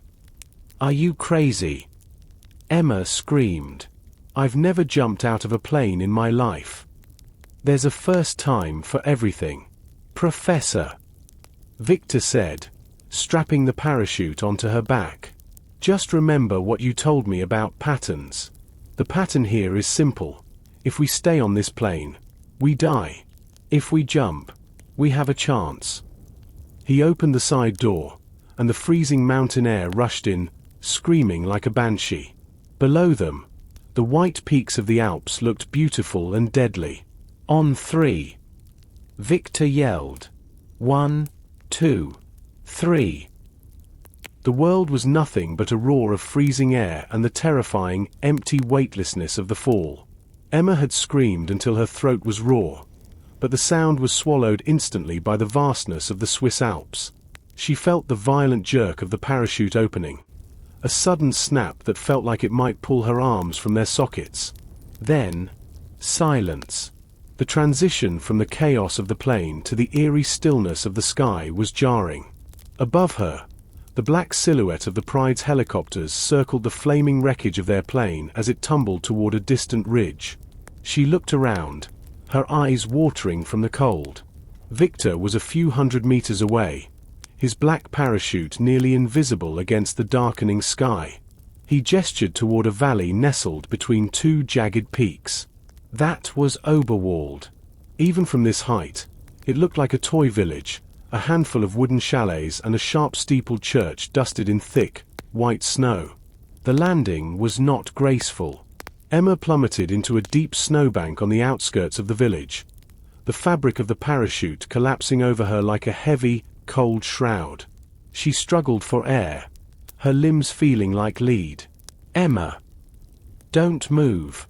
"Are you crazy?" Emma screamed. "I've never jumped out of a plane in my life. There's a first time for everything, Professor," Victor said, strapping the parachute onto her back. "Just remember what you told me about patterns. The pattern here is simple. If we stay on this plane, we die. If we jump, we have a chance." He opened the side door, and the freezing mountain air rushed in, screaming like a banshee. Below them, the white peaks of the Alps looked beautiful and deadly. "On 3," Victor yelled. 1, 2, 3. The world was nothing but a roar of freezing air and the terrifying, empty weightlessness of the fall. Emma had screamed until her throat was raw, but the sound was swallowed instantly by the vastness of the Swiss Alps. She felt the violent jerk of the parachute opening, a sudden snap that felt like it might pull her arms from their sockets. Then, silence. The transition from the chaos of the plane to the eerie stillness of the sky was jarring. Above her, the black silhouette of the Pride's helicopters circled the flaming wreckage of their plane as it tumbled toward a distant ridge. She looked around, her eyes watering from the cold. Victor was a few hundred meters away, his black parachute nearly invisible against the darkening sky. He gestured toward a valley nestled between 2 jagged peaks. That was Oberwald. Even from this height, it looked like a toy village, a handful of wooden chalets and a sharp-steepled church dusted in thick, white snow. The landing was not graceful. Emma plummeted into a deep snowbank on the outskirts of the village, the fabric of the parachute collapsing over her like a heavy, cold shroud. She struggled for air, her limbs feeling like lead. "Emma, don't move."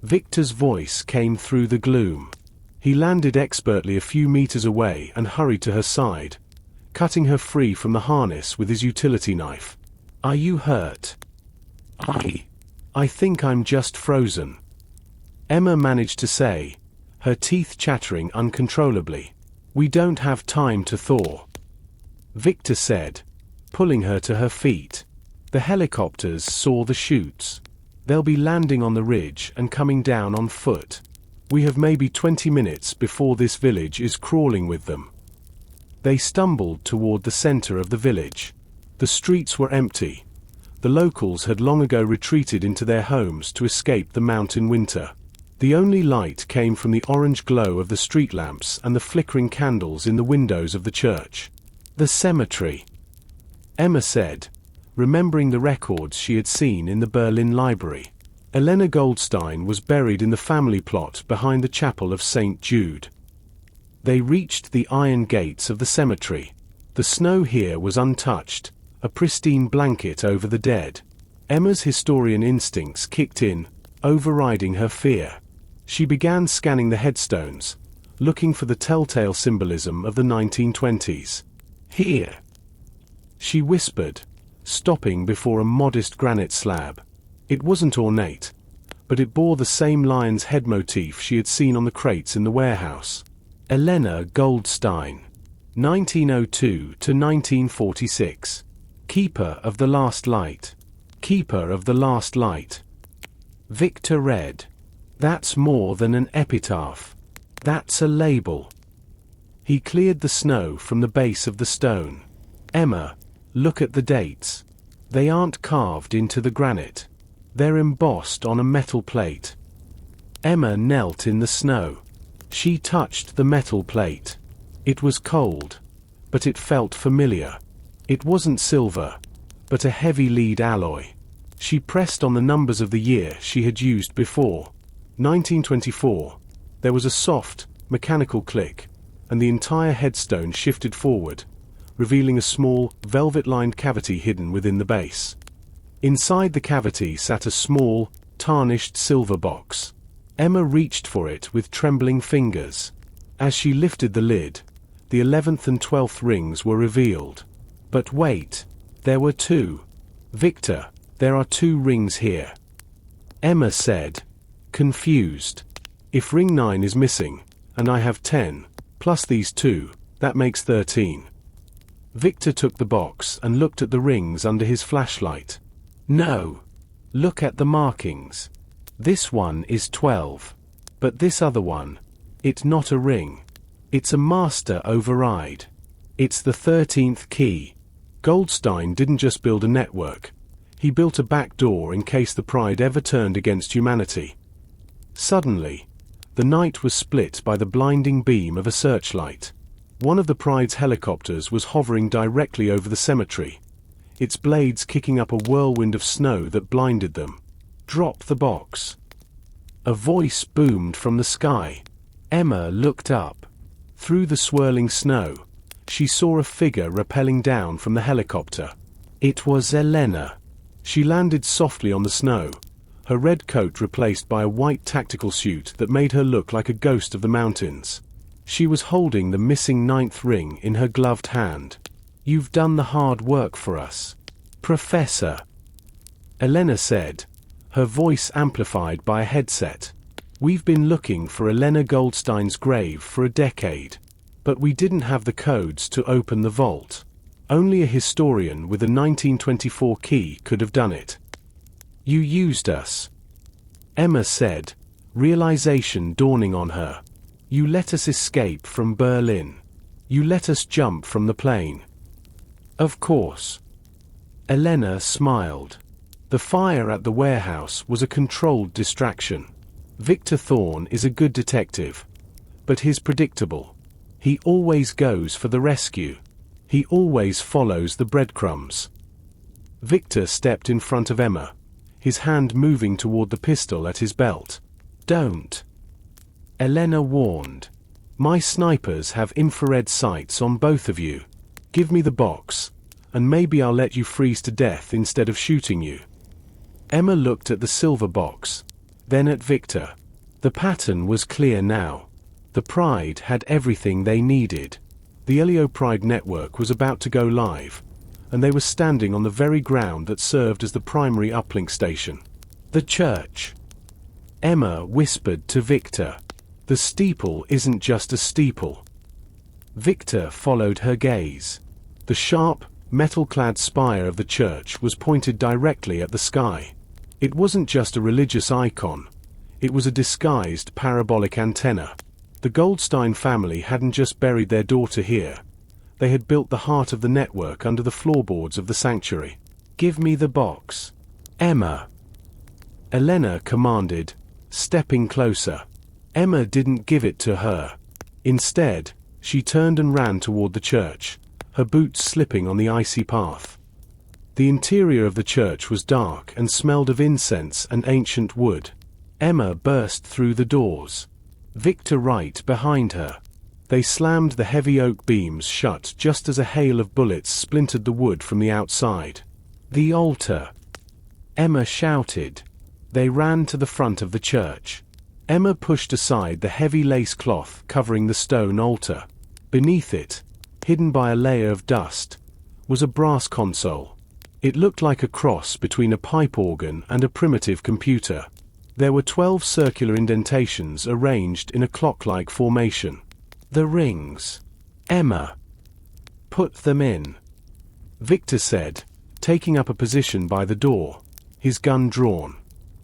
Victor's voice came through the gloom. He landed expertly a few meters away and hurried to her side, cutting her free from the harness with his utility knife. "Are you hurt?" I think I'm just frozen," Emma managed to say, her teeth chattering uncontrollably. "We don't have time to thaw," Victor said, pulling her to her feet. "The helicopters saw the chutes. They'll be landing on the ridge and coming down on foot. We have maybe 20 minutes before this village is crawling with them." They stumbled toward the center of the village. The streets were empty. The locals had long ago retreated into their homes to escape the mountain winter. The only light came from the orange glow of the street lamps and the flickering candles in the windows of the church. "The cemetery," Emma said, remembering the records she had seen in the Berlin library. Elena Goldstein was buried in the family plot behind the chapel of St. Jude. They reached the iron gates of the cemetery. The snow here was untouched, a pristine blanket over the dead. Emma's historian instincts kicked in, overriding her fear. She began scanning the headstones, looking for the telltale symbolism of the 1920s. "Here," she whispered, stopping before a modest granite slab. It wasn't ornate, but it bore the same lion's head motif she had seen on the crates in the warehouse. Elena Goldstein, 1902 to 1946. Keeper of the Last Light. Keeper of the Last Light. Victor read. "That's more than an epitaph. That's a label." He cleared the snow from the base of the stone. "Emma, look at the dates. They aren't carved into the granite. They're embossed on a metal plate." Emma knelt in the snow. She touched the metal plate. It was cold, but it felt familiar. It wasn't silver, but a heavy lead alloy. She pressed on the numbers of the year she had used before. 1924. There was a soft, mechanical click, and the entire headstone shifted forward, revealing a small, velvet-lined cavity hidden within the base. Inside the cavity sat a small, tarnished silver box. Emma reached for it with trembling fingers. As she lifted the lid, the 11th and 12th rings were revealed. But wait, there were two. "Victor, there are two rings here," Emma said, confused. "If ring 9 is missing, and I have 10, plus these two, that makes 13. Victor took the box and looked at the rings under his flashlight. "No. Look at the markings. This one is 12. But this other one, it's not a ring. It's a master override. It's the 13th key." Goldstein didn't just build a network. He built a back door in case the Pride ever turned against humanity. Suddenly, the night was split by the blinding beam of a searchlight. One of the Pride's helicopters was hovering directly over the cemetery, its blades kicking up a whirlwind of snow that blinded them. "Drop the box." A voice boomed from the sky. Emma looked up. Through the swirling snow, she saw a figure rappelling down from the helicopter. It was Elena. She landed softly on the snow, her red coat replaced by a white tactical suit that made her look like a ghost of the mountains. She was holding the missing 9th ring in her gloved hand. "You've done the hard work for us, Professor," Elena said, her voice amplified by a headset. "We've been looking for Elena Goldstein's grave for a decade, but we didn't have the codes to open the vault. Only a historian with a 1924 key could have done it." "You used us," Emma said, realization dawning on her. "You let us escape from Berlin. You let us jump from the plane." "Of course." Elena smiled. The fire at the warehouse was a controlled distraction. Victor Thorne is a good detective, but he's predictable. He always goes for the rescue. He always follows the breadcrumbs. Victor stepped in front of Emma, his hand moving toward the pistol at his belt. "Don't," Elena warned. "My snipers have infrared sights on both of you. Give me the box, and maybe I'll let you freeze to death instead of shooting you." Emma looked at the silver box, then at Victor. The pattern was clear now. The Pride had everything they needed. The Elio Pride network was about to go live, and they were standing on the very ground that served as the primary uplink station. "The church," Emma whispered to Victor. The steeple isn't just a steeple. Victor followed her gaze. The sharp, metal-clad spire of the church was pointed directly at the sky. It wasn't just a religious icon. It was a disguised parabolic antenna. The Goldstein family hadn't just buried their daughter here. They had built the heart of the network under the floorboards of the sanctuary. "Give me the box, Emma," Elena commanded, stepping closer. Emma didn't give it to her. Instead, she turned and ran toward the church, her boots slipping on the icy path. The interior of the church was dark and smelled of incense and ancient wood. Emma burst through the doors. Victor right behind her. They slammed the heavy oak beams shut just as a hail of bullets splintered the wood from the outside. "The altar!" Emma shouted. They ran to the front of the church. Emma pushed aside the heavy lace cloth covering the stone altar. Beneath it, hidden by a layer of dust, was a brass console. It looked like a cross between a pipe organ and a primitive computer. There were 12 circular indentations arranged in a clock-like formation. "The rings. Emma. Put them in," Victor said, taking up a position by the door, his gun drawn.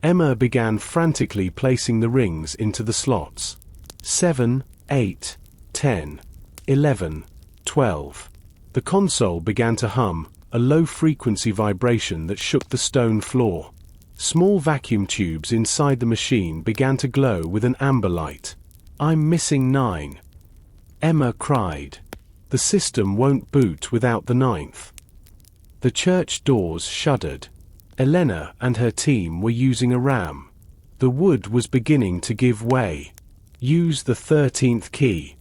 Emma began frantically placing the rings into the slots. 7, 8, 10, 11, 12. The console began to hum, a low-frequency vibration that shook the stone floor. Small vacuum tubes inside the machine began to glow with an amber light. "I'm missing 9. Emma cried. "The system won't boot without the 9th. The church doors shuddered. Elena and her team were using a ram. The wood was beginning to give way. "Use the 13th key,"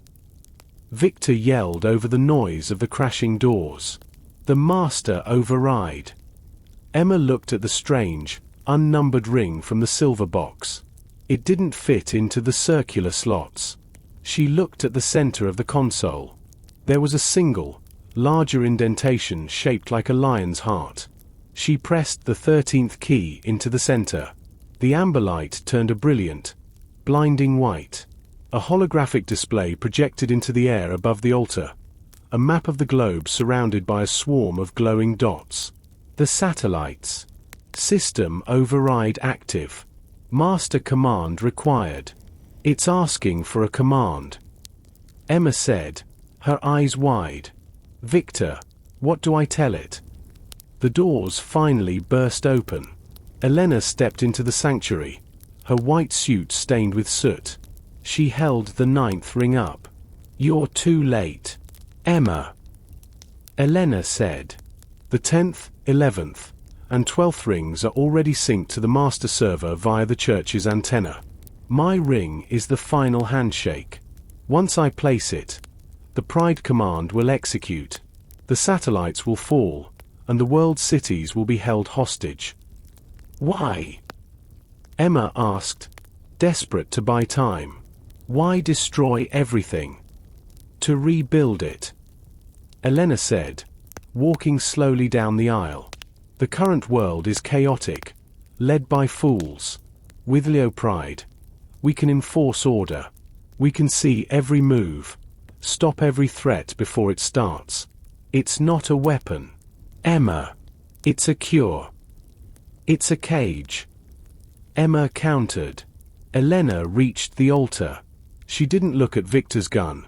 Victor yelled over the noise of the crashing doors. "The master override." Emma looked at the strange, unnumbered ring from the silver box. It didn't fit into the circular slots. She looked at the center of the console. There was a single, larger indentation shaped like a lion's heart. She pressed the 13th key into the center. The amber light turned a brilliant, blinding white. A holographic display projected into the air above the altar. A map of the globe surrounded by a swarm of glowing dots. "The satellites. System override active. Master command required." "It's asking for a command," Emma said, her eyes wide. "Victor, what do I tell it?" The doors finally burst open. Elena stepped into the sanctuary, her white suit stained with soot. She held the 9th ring up. "You're too late, Emma," Elena said. "The 10th, 11th, and 12th rings are already synced to the master server via the church's antenna. My ring is the final handshake. Once I place it, the Pride command will execute. The satellites will fall, and the world's cities will be held hostage." "Why?" Emma asked, desperate to buy time. "Why destroy everything?" "To rebuild it," Elena said, walking slowly down the aisle. "The current world is chaotic, led by fools. With Leo Pride, we can enforce order. We can see every move, stop every threat before it starts. It's not a weapon, Emma. It's a cure. It's a cage." Emma countered. Elena reached the altar. She didn't look at Victor's gun.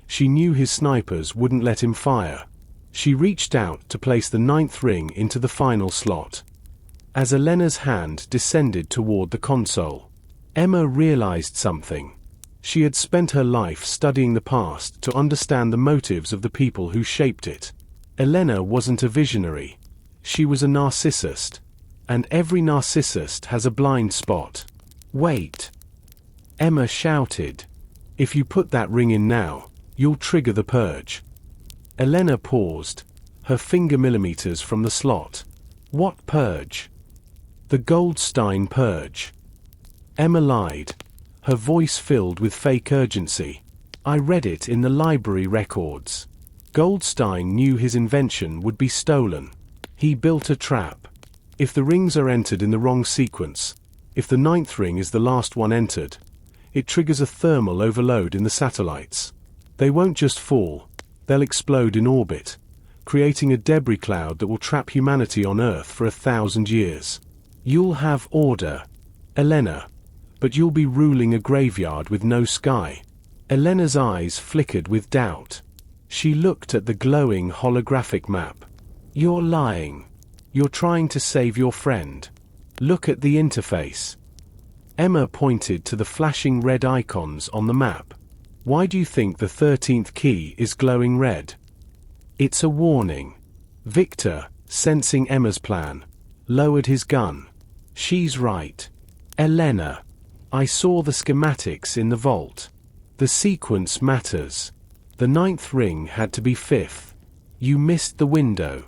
She knew his snipers wouldn't let him fire. She reached out to place the 9th ring into the final slot. As Elena's hand descended toward the console, Emma realized something. She had spent her life studying the past to understand the motives of the people who shaped it. Elena wasn't a visionary. She was a narcissist. And every narcissist has a blind spot. "Wait," Emma shouted. "If you put that ring in now, you'll trigger the purge." Elena paused, her finger millimeters from the slot. "What purge?" "The Goldstein purge." Emma lied, her voice filled with fake urgency. "I read it in the library records. Goldstein knew his invention would be stolen. He built a trap. If the rings are entered in the wrong sequence, if the 9th ring is the last one entered, It triggers a thermal overload in the satellites. They won't just fall, they'll explode in orbit, creating a debris cloud that will trap humanity on Earth for 1,000 years. You'll have order, Elena, but you'll be ruling a graveyard with no sky. Elena's eyes flickered with doubt. She looked at the glowing holographic map. You're lying. You're trying to save your friend. Look at the interface. Emma pointed to the flashing red icons on the map. Why do you think the 13th key is glowing red? It's a warning. Victor, sensing Emma's plan, lowered his gun. She's right. Elena, I saw the schematics in the vault. The sequence matters. The 9th ring had to be 5th. You missed the window.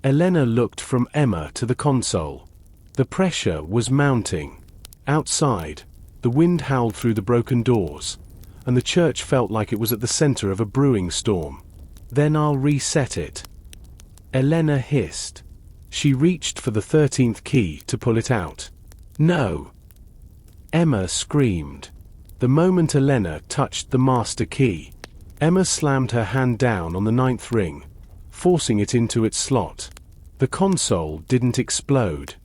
Elena looked from Emma to the console. The pressure was mounting. Outside, the wind howled through the broken doors, and the church felt like it was at the center of a brewing storm. Then I'll reset it. Elena hissed. She reached for the 13th key to pull it out. No! Emma screamed. The moment Elena touched the master key, Emma slammed her hand down on the 9th ring, forcing it into its slot. The console didn't explode.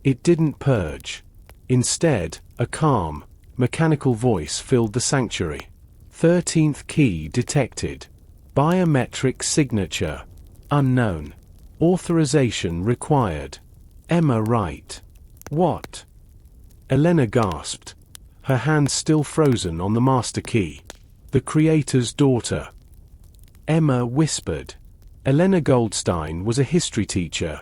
It didn't purge. Instead, a calm, mechanical voice filled the sanctuary. 13th key detected. Biometric signature. Unknown. Authorization required. Emma Wright. What? Elena gasped, her hand still frozen on the master key. The creator's daughter. Emma whispered. Elena Goldstein was a history teacher,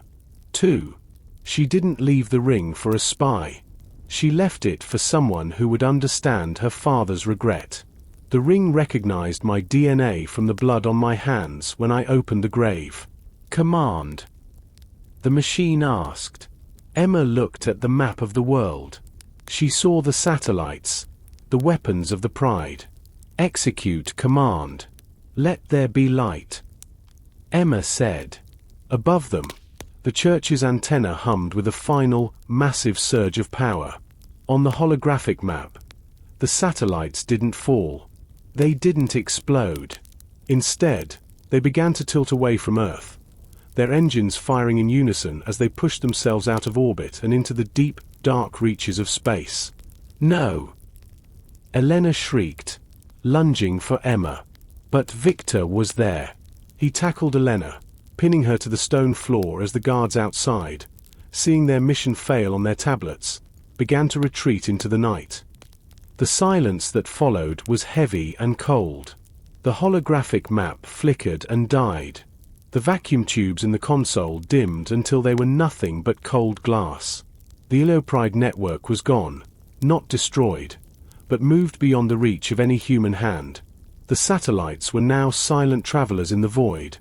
too. She didn't leave the ring for a spy. She left it for someone who would understand her father's regret. The ring recognized my DNA from the blood on my hands when I opened the grave. Command. The machine asked. Emma looked at the map of the world. She saw the satellites, the weapons of the Pride. Execute command. Let there be light. Emma said. Above them, the church's antenna hummed with a final, massive surge of power. On the holographic map, the satellites didn't fall. They didn't explode. Instead, they began to tilt away from Earth, their engines firing in unison as they pushed themselves out of orbit and into the deep, dark reaches of space. No! Elena shrieked, lunging for Emma. But Victor was there. He tackled Elena, pinning her to the stone floor as the guards outside, seeing their mission fail on their tablets, began to retreat into the night. The silence that followed was heavy and cold. The holographic map flickered and died. The vacuum tubes in the console dimmed until they were nothing but cold glass. The Illopride network was gone, not destroyed, but moved beyond the reach of any human hand. The satellites were now silent travelers in the void,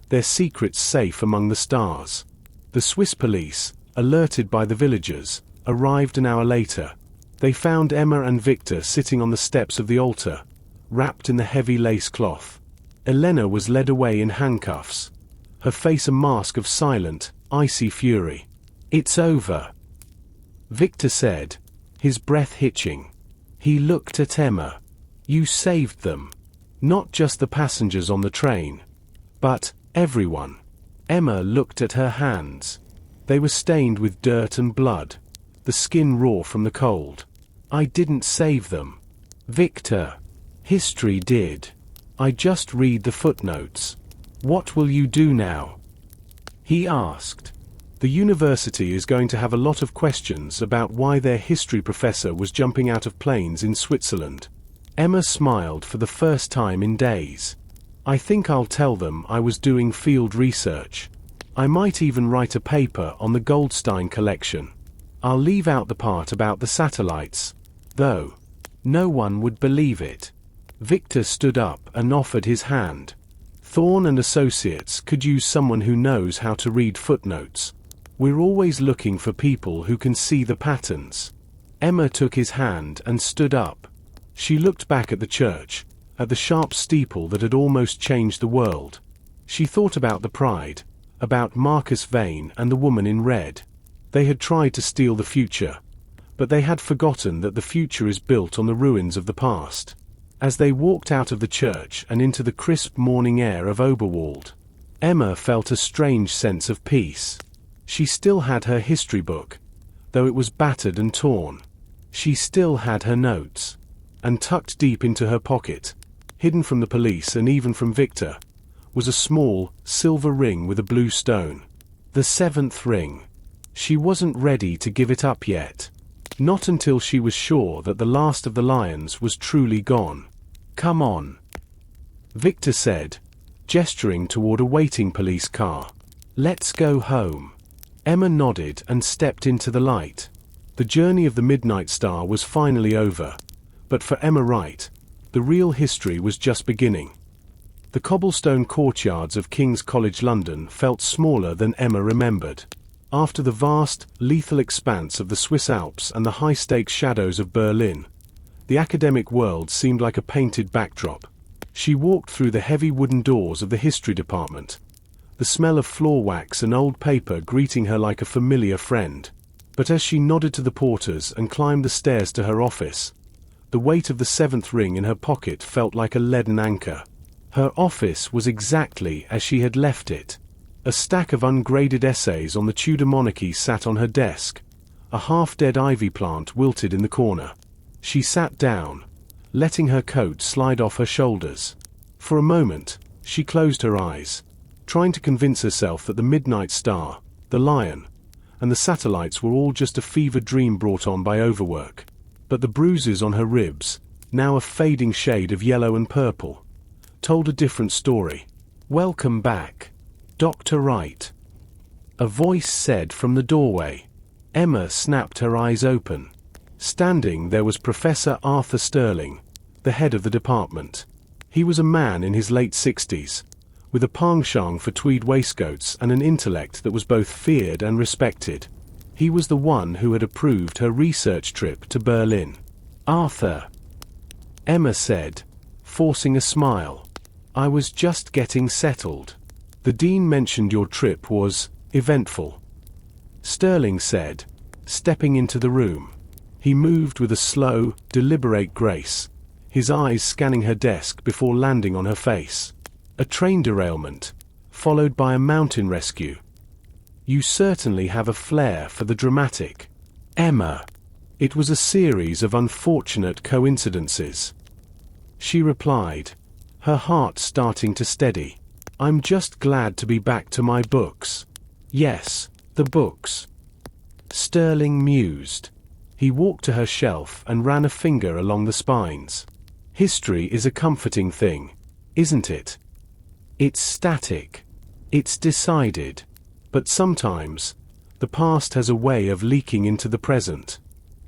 their secrets safe among the stars. The Swiss police, alerted by the villagers, arrived an hour later. They found Emma and Victor sitting on the steps of the altar, wrapped in the heavy lace cloth. Elena was led away in handcuffs, her face a mask of silent, icy fury. It's over, Victor said, his breath hitching. He looked at Emma. You saved them. Not just the passengers on the train, but everyone. Emma looked at her hands. They were stained with dirt and blood, the skin raw from the cold. I didn't save them. Victor. History did. I just read the footnotes. What will you do now? He asked. The university is going to have a lot of questions about why their history professor was jumping out of planes in Switzerland. Emma smiled for the first time in days. I think I'll tell them I was doing field research. I might even write a paper on the Goldstein collection. I'll leave out the part about the satellites, though. No one would believe it. Victor stood up and offered his hand. Thorne and Associates could use someone who knows how to read footnotes. We're always looking for people who can see the patterns. Emma took his hand and stood up. She looked back at the church, at the sharp steeple that had almost changed the world. She thought about the Pride, about Marcus Vane and the woman in red. They had tried to steal the future, but they had forgotten that the future is built on the ruins of the past. As they walked out of the church and into the crisp morning air of Oberwald, Emma felt a strange sense of peace. She still had her history book, though it was battered and torn. She still had her notes. And tucked deep into her pocket, hidden from the police and even from Victor, was a small, silver ring with a blue stone. The 7th ring. She wasn't ready to give it up yet. Not until she was sure that the last of the lions was truly gone. "Come on," Victor said, gesturing toward a waiting police car. "Let's go home." Emma nodded and stepped into the light. The journey of the Midnight Star was finally over, but for Emma Wright, the real history was just beginning. The cobblestone courtyards of King's College London felt smaller than Emma remembered. After the vast, lethal expanse of the Swiss Alps and the high-stakes shadows of Berlin, the academic world seemed like a painted backdrop. She walked through the heavy wooden doors of the history department, the smell of floor wax and old paper greeting her like a familiar friend. But as she nodded to the porters and climbed the stairs to her office, the weight of the 7th ring in her pocket felt like a leaden anchor. Her office was exactly as she had left it. A stack of ungraded essays on the Tudor monarchy sat on her desk. A half-dead ivy plant wilted in the corner. She sat down, letting her coat slide off her shoulders. For a moment, she closed her eyes, trying to convince herself that the Midnight Star, the lion, and the satellites were all just a fever dream brought on by overwork. But the bruises on her ribs, now a fading shade of yellow and purple, told a different story. "Welcome back, Dr. Wright," a voice said from the doorway. Emma snapped her eyes open. Standing there was Professor Arthur Sterling, the head of the department. He was a man in his late 60s, with a penchant for tweed waistcoats and an intellect that was both feared and respected. He was the one who had approved her research trip to Berlin. "Arthur," Emma said, forcing a smile, "I was just getting settled. The dean mentioned your trip was eventful," Sterling said, stepping into the room. He moved with a slow, deliberate grace, his eyes scanning her desk before landing on her face. "A train derailment, followed by a mountain rescue. You certainly have a flair for the dramatic, Emma." "It was a series of unfortunate coincidences," she replied, her heart starting to steady. "I'm just glad to be back to my books." "Yes, the books," Sterling mused. He walked to her shelf and ran a finger along the spines. "History is a comforting thing, isn't it? It's static. It's decided. But sometimes, the past has a way of leaking into the present."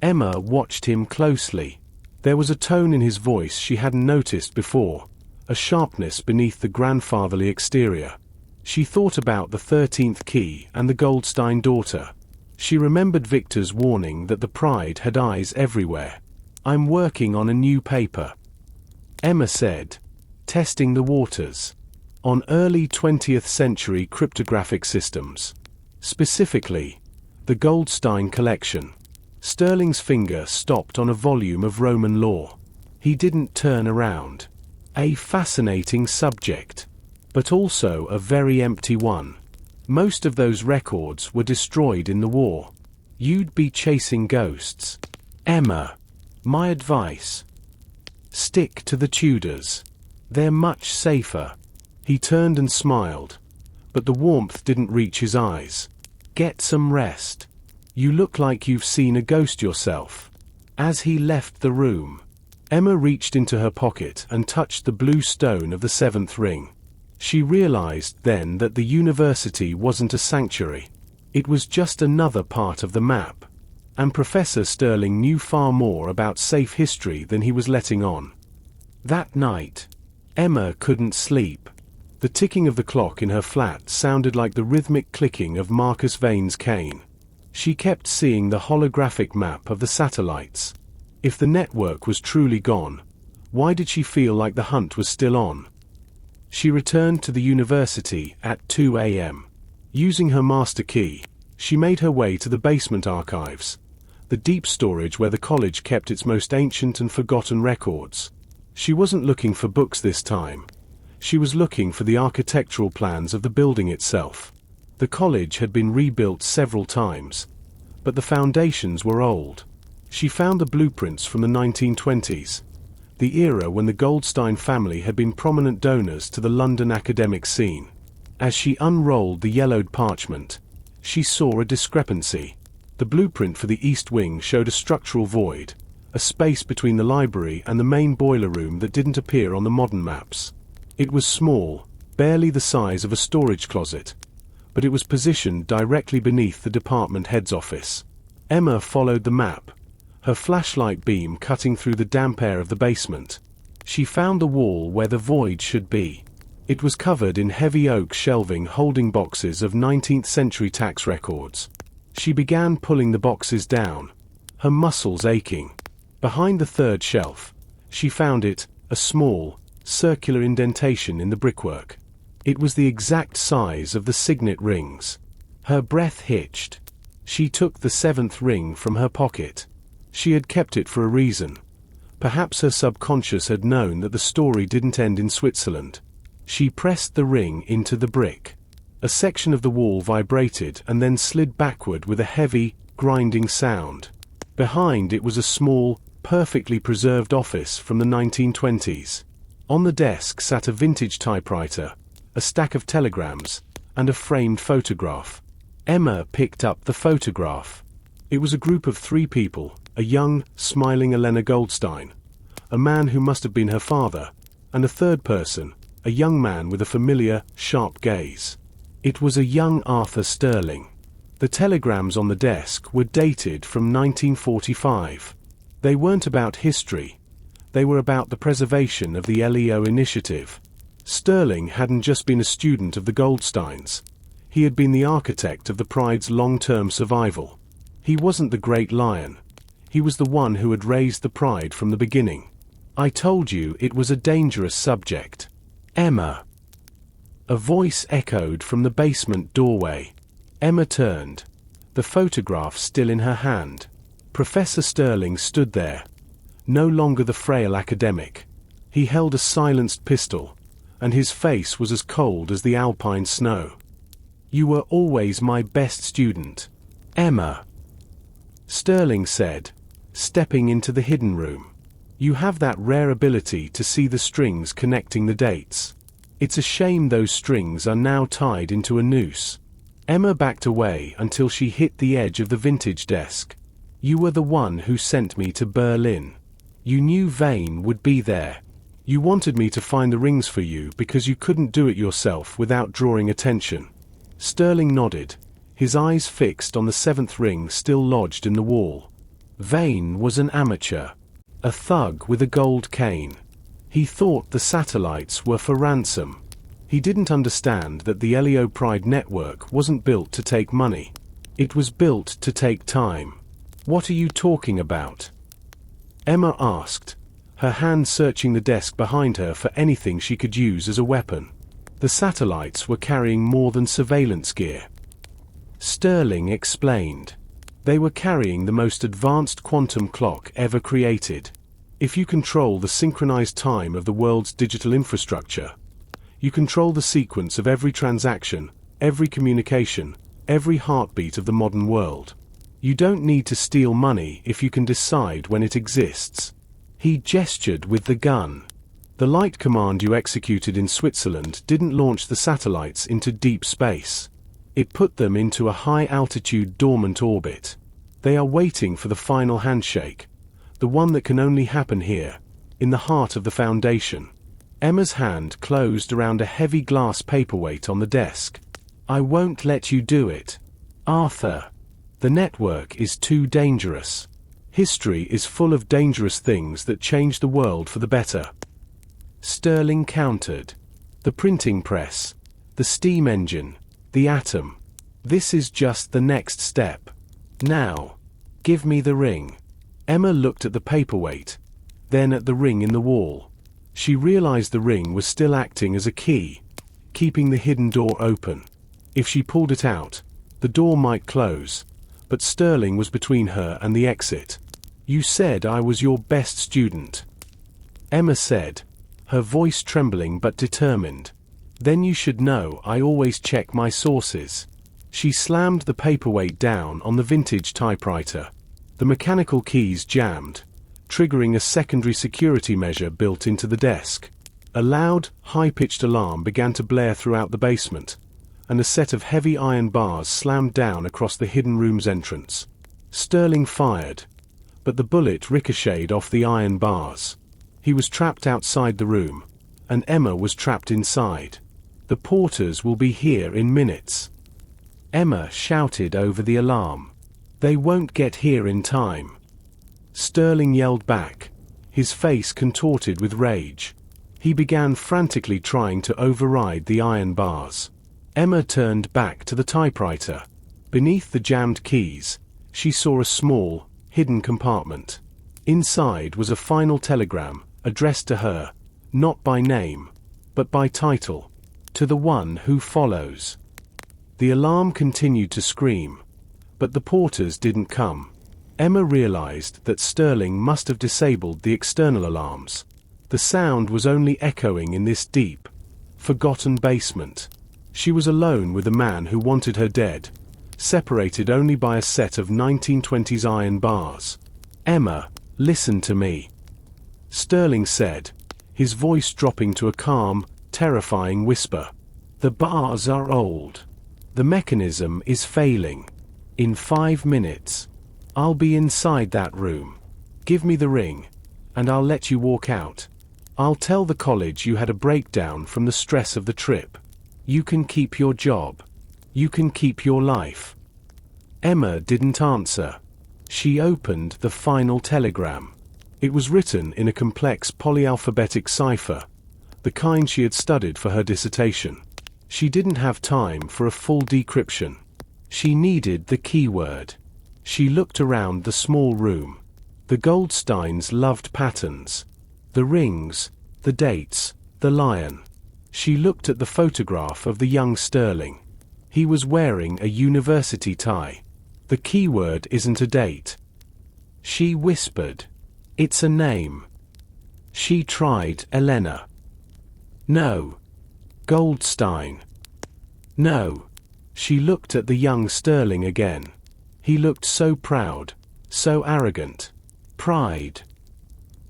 Emma watched him closely. There was a tone in his voice she hadn't noticed before, a sharpness beneath the grandfatherly exterior. She thought about the 13th key and the Goldstein daughter. She remembered Victor's warning that the Pride had eyes everywhere. "I'm working on a new paper," Emma said, testing the waters, on early 20th century cryptographic systems. Specifically, the Goldstein collection. Sterling's finger stopped on a volume of Roman law. He didn't turn around. A fascinating subject, but also a very empty one. Most of those records were destroyed in the war. You'd be chasing ghosts. Emma, my advice: stick to the Tudors. They're much safer. He turned and smiled, but the warmth didn't reach his eyes. Get some rest. You look like you've seen a ghost yourself. As he left the room, Emma reached into her pocket and touched the blue stone of the 7th ring. She realized then that the university wasn't a sanctuary. It was just another part of the map. And Professor Sterling knew far more about safe history than he was letting on. That night, Emma couldn't sleep. The ticking of the clock in her flat sounded like the rhythmic clicking of Marcus Vane's cane. She kept seeing the holographic map of the satellites. If the network was truly gone, why did she feel like the hunt was still on? She returned to the university at 2 a.m. Using her master key, she made her way to the basement archives, the deep storage where the college kept its most ancient and forgotten records. She wasn't looking for books this time. She was looking for the architectural plans of the building itself. The college had been rebuilt several times, but the foundations were old. She found the blueprints from the 1920s, the era when the Goldstein family had been prominent donors to the London academic scene. As she unrolled the yellowed parchment, she saw a discrepancy. The blueprint for the east wing showed a structural void, a space between the library and the main boiler room that didn't appear on the modern maps. It was small, barely the size of a storage closet, but it was positioned directly beneath the department head's office. Emma followed the map, her flashlight beam cutting through the damp air of the basement. She found the wall where the void should be. It was covered in heavy oak shelving holding boxes of 19th century tax records. She began pulling the boxes down, her muscles aching. Behind the third shelf, she found it, a small, circular indentation in the brickwork. It was the exact size of the signet rings. Her breath hitched. She took the seventh ring from her pocket. She had kept it for a reason. Perhaps her subconscious had known that the story didn't end in Switzerland. She pressed the ring into the brick. A section of the wall vibrated and then slid backward with a heavy, grinding sound. Behind it was a small, perfectly preserved office from the 1920s. On the desk sat a vintage typewriter, a stack of telegrams, and a framed photograph. Emma picked up the photograph. It was a group of 3 people, a young, smiling Elena Goldstein, a man who must have been her father, and a third person, a young man with a familiar, sharp gaze. It was a young Arthur Sterling. The telegrams on the desk were dated from 1945. They weren't about history. They were about the preservation of the LEO initiative. Sterling hadn't just been a student of the Goldsteins. He had been the architect of the Pride's long-term survival. He wasn't the great lion. He was the one who had raised the Pride from the beginning. I told you it was a dangerous subject. Emma. A voice echoed from the basement doorway. Emma turned, the photograph still in her hand. Professor Sterling stood there, no longer the frail academic. He held a silenced pistol, and his face was as cold as the alpine snow. You were always my best student, Emma, Sterling said, stepping into the hidden room. You have that rare ability to see the strings connecting the dates. It's a shame those strings are now tied into a noose. Emma backed away until she hit the edge of the vintage desk. You were the one who sent me to Berlin. You knew Vane would be there. You wanted me to find the rings for you because you couldn't do it yourself without drawing attention. Sterling nodded, his eyes fixed on the 7th ring still lodged in the wall. Vane was an amateur, a thug with a gold cane. He thought the satellites were for ransom. He didn't understand that the LEO Pride network wasn't built to take money. It was built to take time. What are you talking about? Emma asked, her hand searching the desk behind her for anything she could use as a weapon. The satellites were carrying more than surveillance gear. Sterling explained. They were carrying the most advanced quantum clock ever created. If you control the synchronized time of the world's digital infrastructure, you control the sequence of every transaction, every communication, every heartbeat of the modern world. You don't need to steal money if you can decide when it exists. He gestured with the gun. The light command you executed in Switzerland didn't launch the satellites into deep space. It put them into a high-altitude dormant orbit. They are waiting for the final handshake, the one that can only happen here, in the heart of the Foundation. Emma's hand closed around a heavy glass paperweight on the desk. I won't let you do it, Arthur. The network is too dangerous. History is full of dangerous things that change the world for the better. Sterling countered. The printing press, the steam engine, the atom. This is just the next step. Now, give me the ring. Emma looked at the paperweight, then at the ring in the wall. She realized the ring was still acting as a key, keeping the hidden door open. If she pulled it out, the door might close, but Sterling was between her and the exit. "You said I was your best student," Emma said, her voice trembling but determined. "Then you should know I always check my sources." She slammed the paperweight down on the vintage typewriter. The mechanical keys jammed, triggering a secondary security measure built into the desk. A loud, high-pitched alarm began to blare throughout the basement, and a set of heavy iron bars slammed down across the hidden room's entrance. Sterling fired, but the bullet ricocheted off the iron bars. He was trapped outside the room, and Emma was trapped inside. "The porters will be here in minutes," Emma shouted over the alarm. "They won't get here in time." Sterling yelled back, his face contorted with rage. He began frantically trying to override the iron bars. Emma turned back to the typewriter. Beneath the jammed keys, she saw a small, hidden compartment. Inside was a final telegram, addressed to her, not by name, but by title. "To the one who follows." The alarm continued to scream, but the porters didn't come. Emma realized that Sterling must have disabled the external alarms. The sound was only echoing in this deep, forgotten basement. She was alone with a man who wanted her dead, separated only by a set of 1920s iron bars. "Emma, listen to me," Sterling said, his voice dropping to a calm, terrifying whisper. "The bars are old. The mechanism is failing. In 5 minutes, I'll be inside that room. Give me the ring, and I'll let you walk out. I'll tell the college you had a breakdown from the stress of the trip. You can keep your job. You can keep your life." Emma didn't answer. She opened the final telegram. It was written in a complex polyalphabetic cipher, the kind she had studied for her dissertation. She didn't have time for a full decryption. She needed the keyword. She looked around the small room. The Goldsteins loved patterns. The rings, the dates, the lion. She looked at the photograph of the young Sterling. He was wearing a university tie. "The keyword isn't a date," she whispered. "It's a name." She tried Elena. "No. Goldstein." "No." She looked at the young Sterling again. He looked so proud, so arrogant. Pride.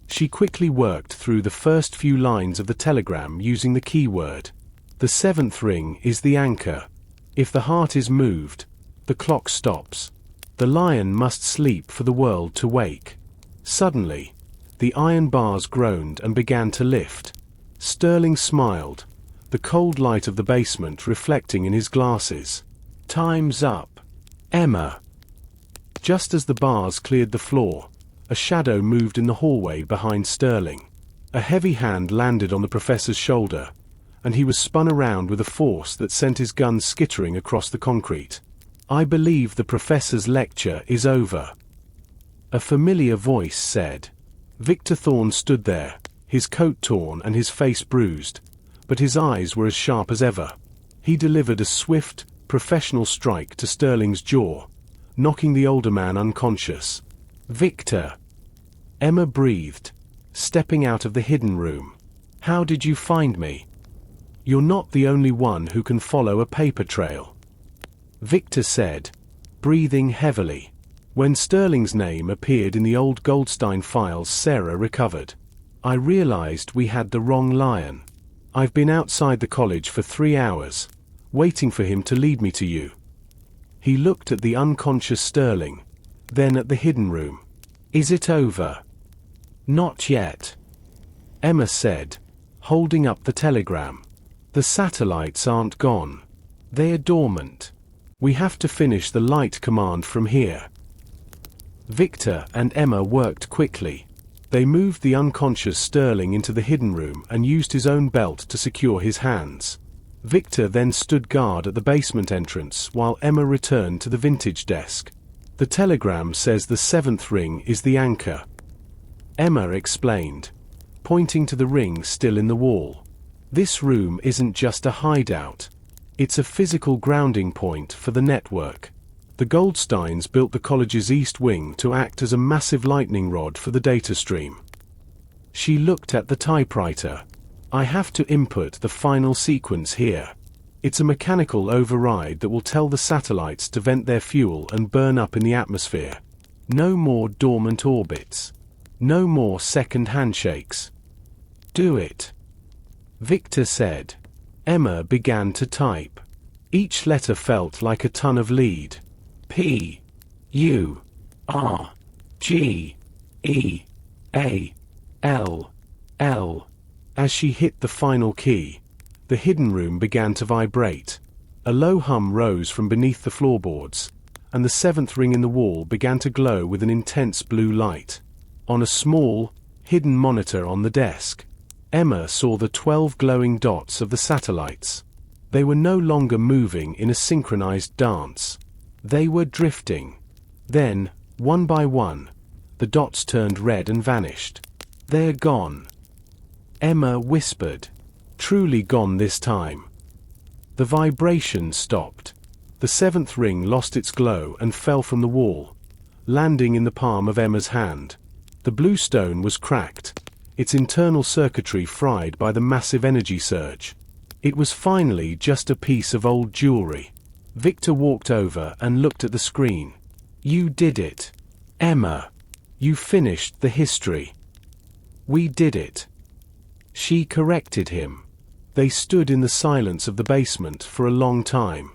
She quickly worked through the first few lines of the telegram using the keyword. "The 7th ring is the anchor. If the heart is moved, the clock stops. The lion must sleep for the world to wake." Suddenly, the iron bars groaned and began to lift. Sterling smiled, the cold light of the basement reflecting in his glasses. "Time's up, Emma." Just as the bars cleared the floor, a shadow moved in the hallway behind Sterling. A heavy hand landed on the professor's shoulder, and he was spun around with a force that sent his gun skittering across the concrete. "I believe the professor's lecture is over," a familiar voice said. Victor Thorne stood there, his coat torn and his face bruised, but his eyes were as sharp as ever. He delivered a swift, professional strike to Sterling's jaw, knocking the older man unconscious. "Victor," Emma breathed, stepping out of the hidden room. "How did you find me? You're not the only one who can follow a paper trail," Victor said, breathing heavily. When Sterling's name appeared in the old Goldstein files, Sarah recovered. "I realized we had the wrong lion. I've been outside the college for 3 hours, waiting for him to lead me to you." He looked at the unconscious Sterling, then at the hidden room. "Is it over?" "Not yet," Emma said, holding up the telegram. "The satellites aren't gone. They are dormant. We have to finish the light command from here." Victor and Emma worked quickly. They moved the unconscious Sterling into the hidden room and used his own belt to secure his hands. Victor then stood guard at the basement entrance while Emma returned to the vintage desk. "The telegram says the 7th ring is the anchor," Emma explained, pointing to the ring still in the wall. "This room isn't just a hideout. It's a physical grounding point for the network. The Goldsteins built the college's east wing to act as a massive lightning rod for the data stream. She looked at the typewriter. I have to input the final sequence here. It's a mechanical override that will tell the satellites to vent their fuel and burn up in the atmosphere. No more dormant orbits. No more second handshakes. Do it. Victor said. Emma began to type. Each letter felt like a ton of lead. P. U. R. G. E. A. L. L. As she hit the final key, the hidden room began to vibrate. A low hum rose from beneath the floorboards, and the seventh ring in the wall began to glow with an intense blue light. On a small, hidden monitor on the desk, Emma saw the 12 glowing dots of the satellites. They were no longer moving in a synchronized dance. They were drifting. Then, one by one, the dots turned red and vanished. They're gone. Emma whispered. Truly gone this time. The vibration stopped. The seventh ring lost its glow and fell from the wall, landing in the palm of Emma's hand. The blue stone was cracked, its internal circuitry fried by the massive energy surge. It was finally just a piece of old jewelry. Victor walked over and looked at the screen. You did it. Emma. You finished the history. We did it. She corrected him. They stood in the silence of the basement for a long time.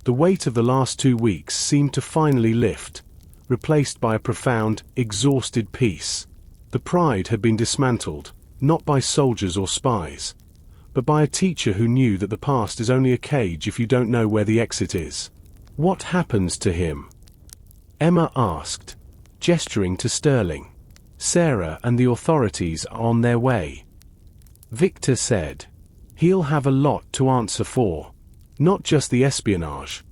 The weight of the last 2 weeks seemed to finally lift, replaced by a profound, exhausted peace. The pride had been dismantled, not by soldiers or spies, but by a teacher who knew that the past is only a cage if you don't know where the exit is. What happens to him? Emma asked, gesturing to Sterling. Sarah and the authorities are on their way. Victor said. He'll have a lot to answer for. Not just the espionage,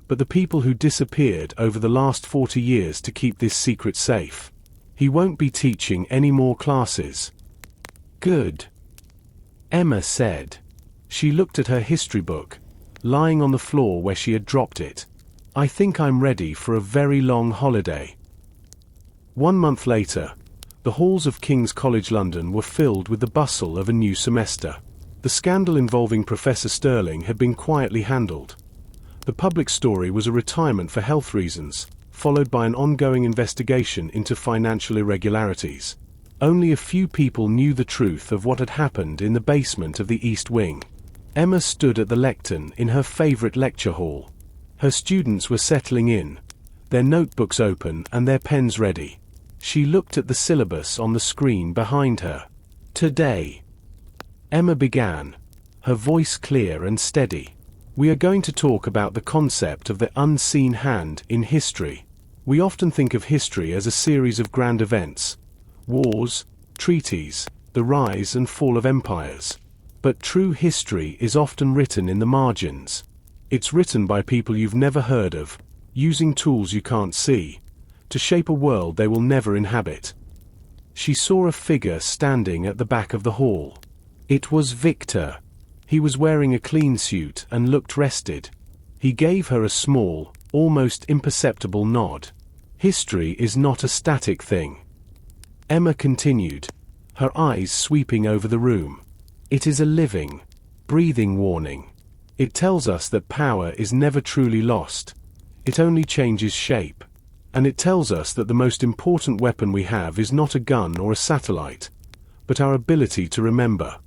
but the people who disappeared over the last 40 years to keep this secret safe. He won't be teaching any more classes. Good. Emma said. She looked at her history book, lying on the floor where she had dropped it. I think I'm ready for a very long holiday. 1 month later, the halls of King's College London were filled with the bustle of a new semester. The scandal involving Professor Sterling had been quietly handled. The public story was a retirement for health reasons, followed by an ongoing investigation into financial irregularities. Only a few people knew the truth of what had happened in the basement of the East Wing. Emma stood at the lectern in her favorite lecture hall. Her students were settling in, their notebooks open and their pens ready. She looked at the syllabus on the screen behind her. Today, Emma began, her voice clear and steady. We are going to talk about the concept of the unseen hand in history. We often think of history as a series of grand events, wars, treaties, the rise and fall of empires. But true history is often written in the margins. It's written by people you've never heard of, using tools you can't see, to shape a world they will never inhabit. She saw a figure standing at the back of the hall. It was Victor. He was wearing a clean suit and looked rested. He gave her a small, almost imperceptible nod. History is not a static thing. Emma continued, her eyes sweeping over the room. It is a living, breathing warning. It tells us that power is never truly lost. It only changes shape. And it tells us that the most important weapon we have is not a gun or a satellite, but our ability to remember.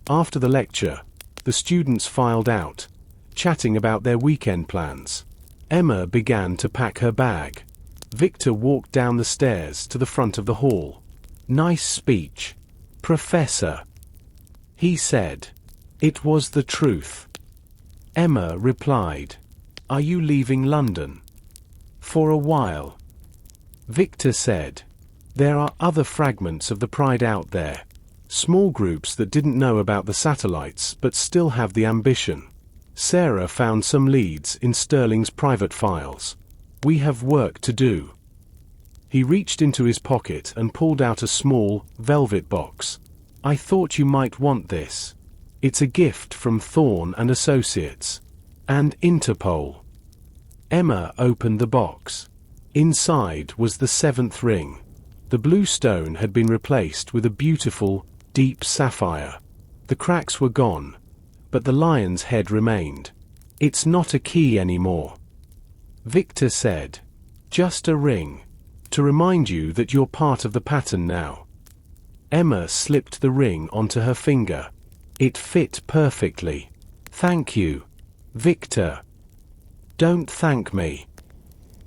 After the lecture, the students filed out, chatting about their weekend plans. Emma began to pack her bag. Victor walked down the stairs to the front of the hall. Nice speech, Professor. He said. It was the truth. Emma replied. Are you leaving London? For a while. Victor said. There are other fragments of the Pride out there. Small groups that didn't know about the satellites but still have the ambition. Sarah found some leads in Sterling's private files. We have work to do. He reached into his pocket and pulled out a small, velvet box. I thought you might want this. It's a gift from Thorne and Associates. And Interpol. Emma opened the box. Inside was the seventh ring. The blue stone had been replaced with a beautiful, deep sapphire. The cracks were gone, but the lion's head remained. "It's not a key anymore," Victor said. "Just a ring. To remind you that you're part of the pattern now." Emma slipped the ring onto her finger. It fit perfectly. "Thank you, Victor." "Don't thank me,"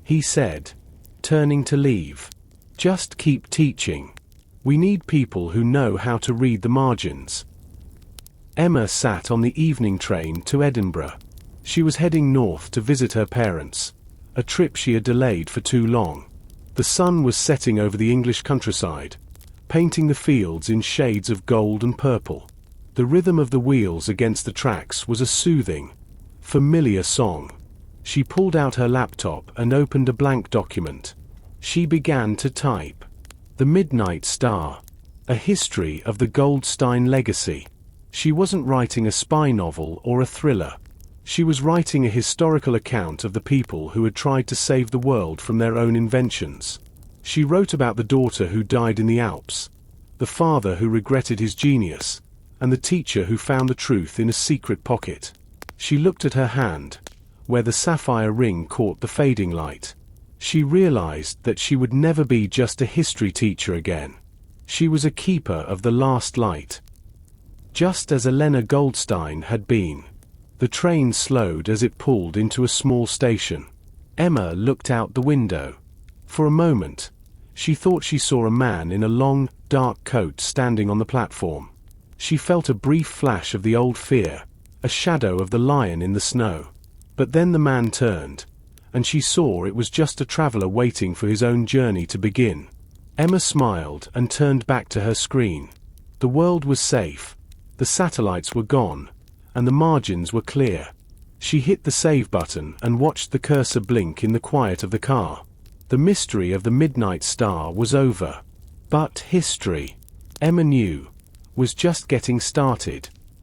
he said, turning to leave. "Just keep teaching. We need people who know how to read the margins." Emma sat on the evening train to Edinburgh. She was heading north to visit her parents, a trip she had delayed for too long. The sun was setting over the English countryside, painting the fields in shades of gold and purple. The rhythm of the wheels against the tracks was a soothing, familiar song. She pulled out her laptop and opened a blank document. She began to type. "The Midnight Star. A history of the Goldstein legacy." She wasn't writing a spy novel or a thriller. She was writing a historical account of the people who had tried to save the world from their own inventions. She wrote about the daughter who died in the Alps, the father who regretted his genius, and the teacher who found the truth in a secret pocket. She looked at her hand, where the sapphire ring caught the fading light. She realized that she would never be just a history teacher again. She was a keeper of the last light, just as Elena Goldstein had been. The train slowed as it pulled into a small station. Emma looked out the window. For a moment, she thought she saw a man in a long, dark coat standing on the platform. She felt a brief flash of the old fear, a shadow of the lion in the snow. But then the man turned, and she saw it was just a traveler waiting for his own journey to begin. Emma smiled and turned back to her screen. The world was safe. The satellites were gone, and the margins were clear. She hit the save button and watched the cursor blink in the quiet of the car. The mystery of the Midnight Star was over. But history, Emma knew, was just getting started.